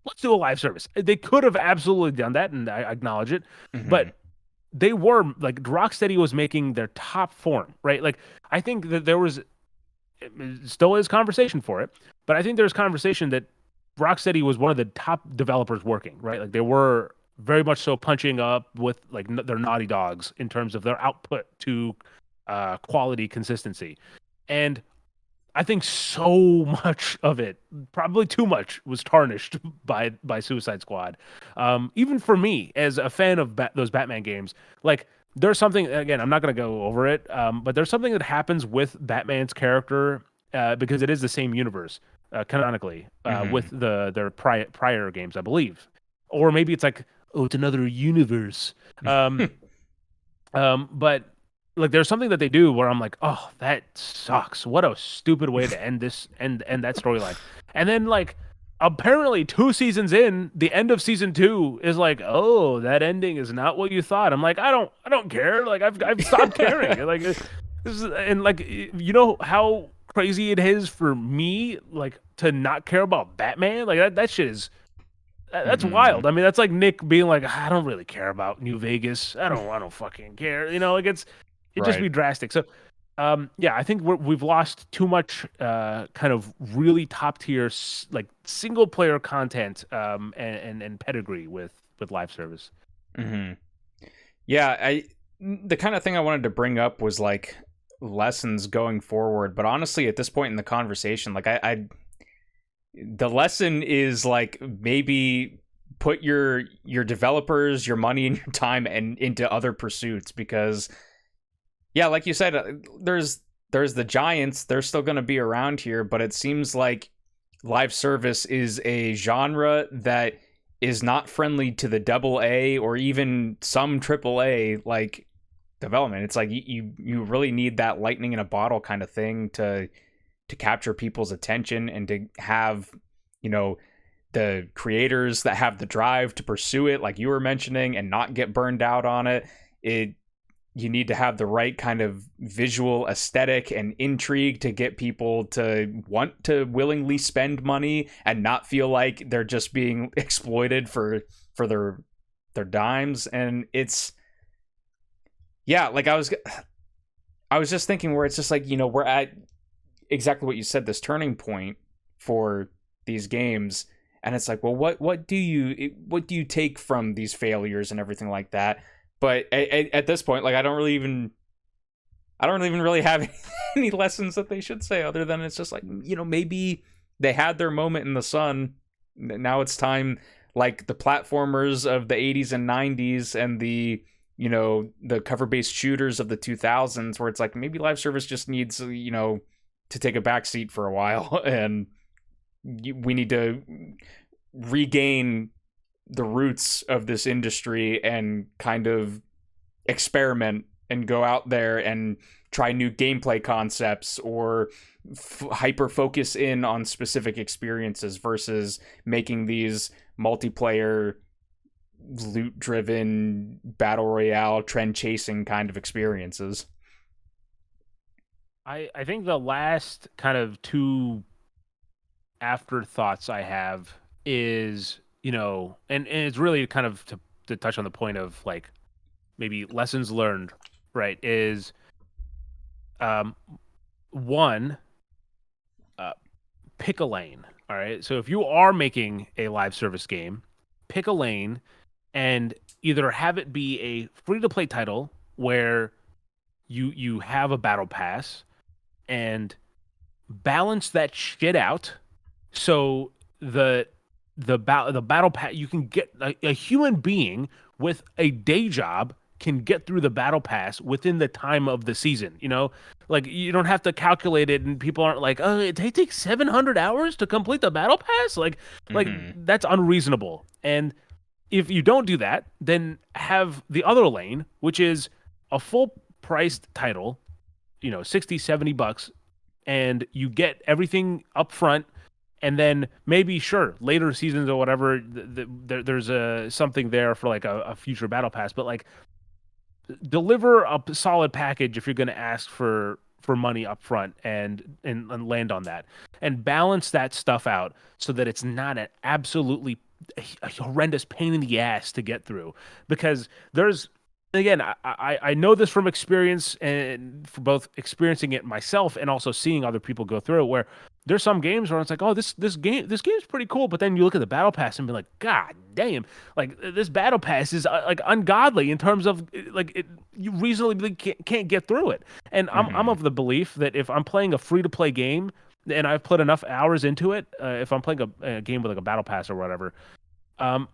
Let's do a live service. They could have absolutely done that, and I acknowledge it, Mm-hmm. but they were like Rocksteady was making their top form, right? Like I think that there was still is conversation for it, but I think there's conversation that Rocksteady was one of the top developers working, right? Like they were very much so punching up with like their Naughty Dogs in terms of their output to quality consistency. And I think so much of it, probably too much, was tarnished by Suicide Squad. Even for me, as a fan of those Batman games, like there's something again. I'm not going to go over it, but there's something that happens with Batman's character because it is the same universe canonically with Mm-hmm. their prior games, I believe, or maybe it's like, oh, it's another universe. Um, but like there's something that they do where I'm like, oh, that sucks. What a stupid way to end this end that storyline. And then like apparently 2 seasons in, the end of season 2 is like, oh, that ending is not what you thought. I'm like, I don't care. Like I've stopped caring. Like this is, and like how crazy it is for me like to not care about Batman. Like that shit is that's Mm-hmm. wild. I mean, that's like Nick being like, I don't really care about New Vegas. I don't fucking care. Like it just Right. be drastic. So, yeah, I think we've lost too much, kind of really top tier, like single player content, and pedigree with live service. Mm-hmm. Yeah, the kind of thing I wanted to bring up was like lessons going forward, but honestly, at this point in the conversation, like the lesson is like maybe put your developers, your money, and your time and into other pursuits, because yeah, like you said, there's the giants. They're still going to be around here, but it seems like live service is a genre that is not friendly to the double A or even some triple A like development. It's like you really need that lightning in a bottle kind of thing to capture people's attention and to have, you know, the creators that have the drive to pursue it, like you were mentioning, and not get burned out on it. You need to have the right kind of visual aesthetic and intrigue to get people to want to willingly spend money and not feel like they're just being exploited for their dimes. And it's, yeah, like I was just thinking where it's just like, you know, we're at exactly what you said, this turning point for these games, and it's like, well, what do you take from these failures and everything like that? But at this point, like I don't even really have any lessons that they should say, other than it's just like, you know, maybe they had their moment in the sun. Now it's time, like the platformers of the 80s and 90s and the, you know, the cover-based shooters of the 2000s, where it's like maybe live service just needs, you know, to take a backseat for a while, and we need to regain the roots of this industry and kind of experiment and go out there and try new gameplay concepts or hyper focus in on specific experiences versus making these multiplayer loot driven battle royale trend chasing kind of experiences. I think the last kind of two afterthoughts I have is, you know, and it's really kind of to touch on the point of like maybe lessons learned, right? Is one, pick a lane. All right. So if you are making a live service game, pick a lane and either have it be a free to play title where you have a battle pass, and balance that shit out so the battle pass, you can get a human being with a day job can get through the battle pass within the time of the season. You know, like you don't have to calculate it, and people aren't like, oh, it takes 700 hours to complete the battle pass. Like that's unreasonable. And if you don't do that, then have the other lane, which is a full priced title, you know, 60, 70 bucks, and you get everything up front. And then maybe, sure, later seasons or whatever, there's something there for like a future battle pass. But like, deliver a solid package if you're going to ask for money up front, and land on that, and balance that stuff out so that it's not an absolutely a horrendous pain in the ass to get through. Because there's, again, I know this from experience, and for both experiencing it myself and also seeing other people go through it, where there's some games where it's like, oh, this game's pretty cool, but then you look at the battle pass and be like, God damn, like this battle pass is like ungodly in terms of like you reasonably can't get through it. And I'm of the belief that if I'm playing a free to play game and I've put enough hours into it, if I'm playing a game with like a battle pass or whatever, I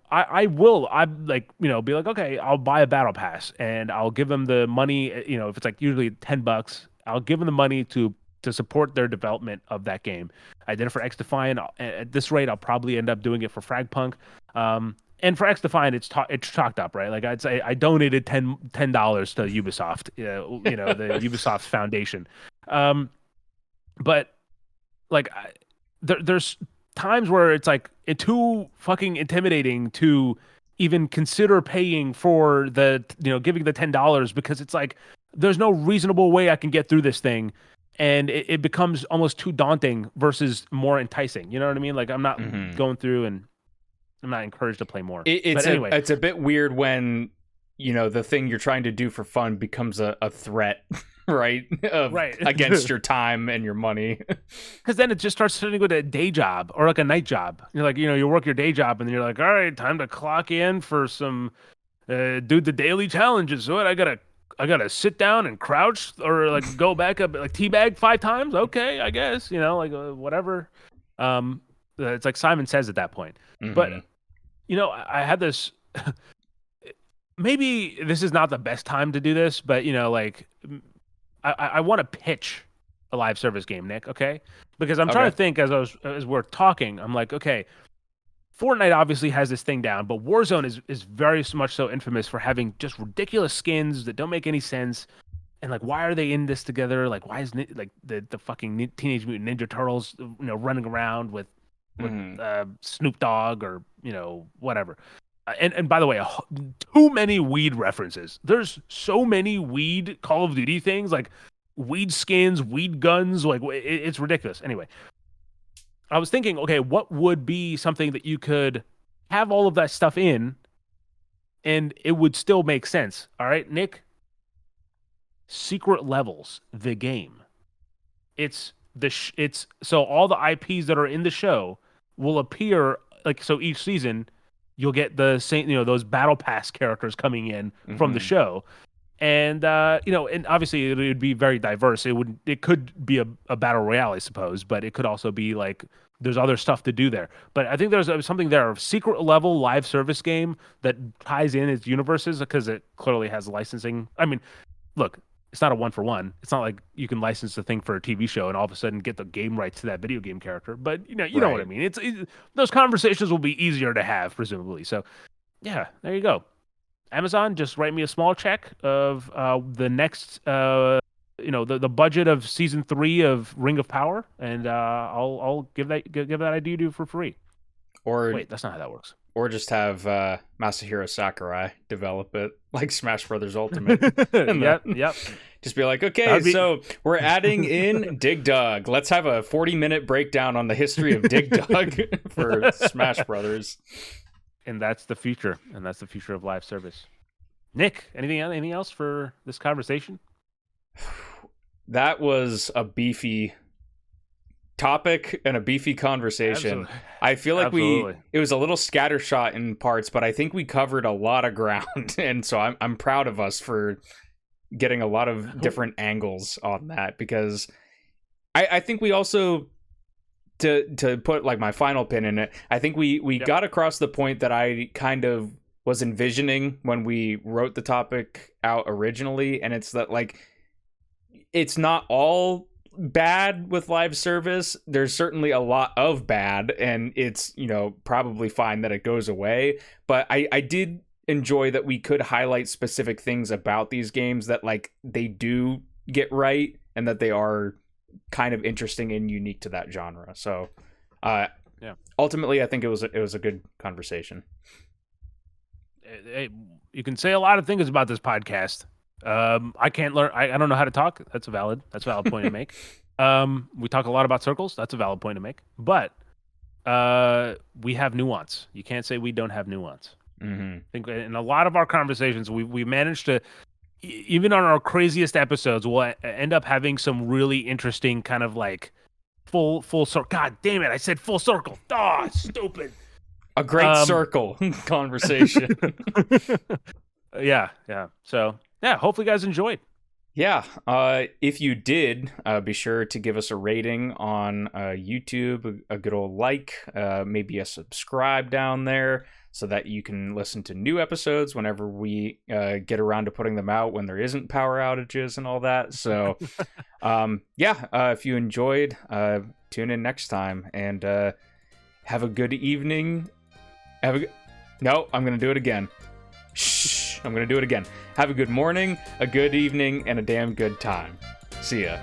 like, you know, be like, okay, I'll buy a battle pass and I'll give them the money, you know, if it's like usually $10, I'll give them the money to support their development of that game. I did it for X Defiant. At this rate, I'll probably end up doing it for Fragpunk. And for X Defiant, it's chalked up, right? Like I'd say I donated $10 to Ubisoft, you know, the Ubisoft Foundation. But like there's times where it's like too fucking intimidating to even consider paying for the, you know, giving the $10, because it's like there's no reasonable way I can get through this thing, and it becomes almost too daunting versus more enticing. You know what I mean? Like I'm not going through, and I'm not encouraged to play more. But anyway, it's a bit weird when, you know, the thing you're trying to do for fun becomes a threat, right? Right. Against your time and your money. Because then it just starts turning with a day job or like a night job. You're like, you know, you work your day job and you're like, all right, time to clock in for some, do the daily challenges. So what? I I gotta sit down and crouch or like go back up like teabag 5 times. Okay, I guess like whatever. It's like Simon Says at that point. But Mm-hmm. I had this. Maybe this is not the best time to do this, but like I want to pitch a live service game, Nick. Okay, because I'm trying to think as we're talking. I'm like, okay, Fortnite obviously has this thing down, but Warzone is very much so infamous for having just ridiculous skins that don't make any sense. And like, why are they in this together? Like, why is like the fucking Teenage Mutant Ninja Turtles, running around with Snoop Dogg or whatever. And by the way, too many weed references. There's so many weed Call of Duty things, like weed skins, weed guns. Like it's ridiculous. Anyway, I was thinking, okay, what would be something that you could have all of that stuff in, and it would still make sense? All right, Nick. Secret Levels, the game. It's so all the IPs that are in the show will appear so each season you'll get the same those battle pass characters coming in from the show. And and obviously it would be very diverse. It could be a battle royale, I suppose, but it could also be like there's other stuff to do there. But I think there's something there, a secret level live service game that ties in its universes because it clearly has licensing. I mean, look, it's not a 1-for-1. It's not like you can license the thing for a TV show and all of a sudden get the game rights to that video game character. But you know what I mean. It's those conversations will be easier to have, presumably. So yeah, there you go. Amazon, just write me a small check of the next the budget of season 3 of Ring of Power, and I'll give that idea to you for free. Or wait, that's not how that works. Or just have Masahiro Sakurai develop it like Smash Brothers Ultimate. Yep. Just be like, okay, so we're adding in Dig Dug. Let's have a 40-minute breakdown on the history of Dig Dug for Smash Brothers. And that's the future. And that's the future of live service. Nick, anything else for this conversation? That was a beefy topic and a beefy conversation. Absolutely. I feel like it was a little scattershot in parts, but I think we covered a lot of ground. And so I'm proud of us for getting a lot of different angles on that, because I think we also, to put like my final pin in it, I think we got across the point that I kind of was envisioning when we wrote the topic out originally. And it's that like, it's not all bad with live service. There's certainly a lot of bad, and it's probably fine that it goes away, but I did enjoy that we could highlight specific things about these games that like they do get right and that they are kind of interesting and unique to that genre. So ultimately I think it was a good conversation. Hey, you can say a lot of things about this podcast. I can't learn. I don't know how to talk. That's a valid point to make. We talk a lot about circles. That's a valid point to make. But we have nuance. You can't say we don't have nuance. I think in a lot of our conversations, we managed to, even on our craziest episodes, we'll end up having some really interesting kind of like full circle. God damn it! I said full circle. Oh, stupid. A great circle conversation. Yeah. So. Yeah, hopefully you guys enjoyed. Yeah, if you did, be sure to give us a rating on YouTube, a good old like, maybe a subscribe down there so that you can listen to new episodes whenever we get around to putting them out when there isn't power outages and all that. So, if you enjoyed, tune in next time and have a good evening. No, I'm going to do it again. Shh, I'm going to do it again. Have a good morning, a good evening, and a damn good time. See ya.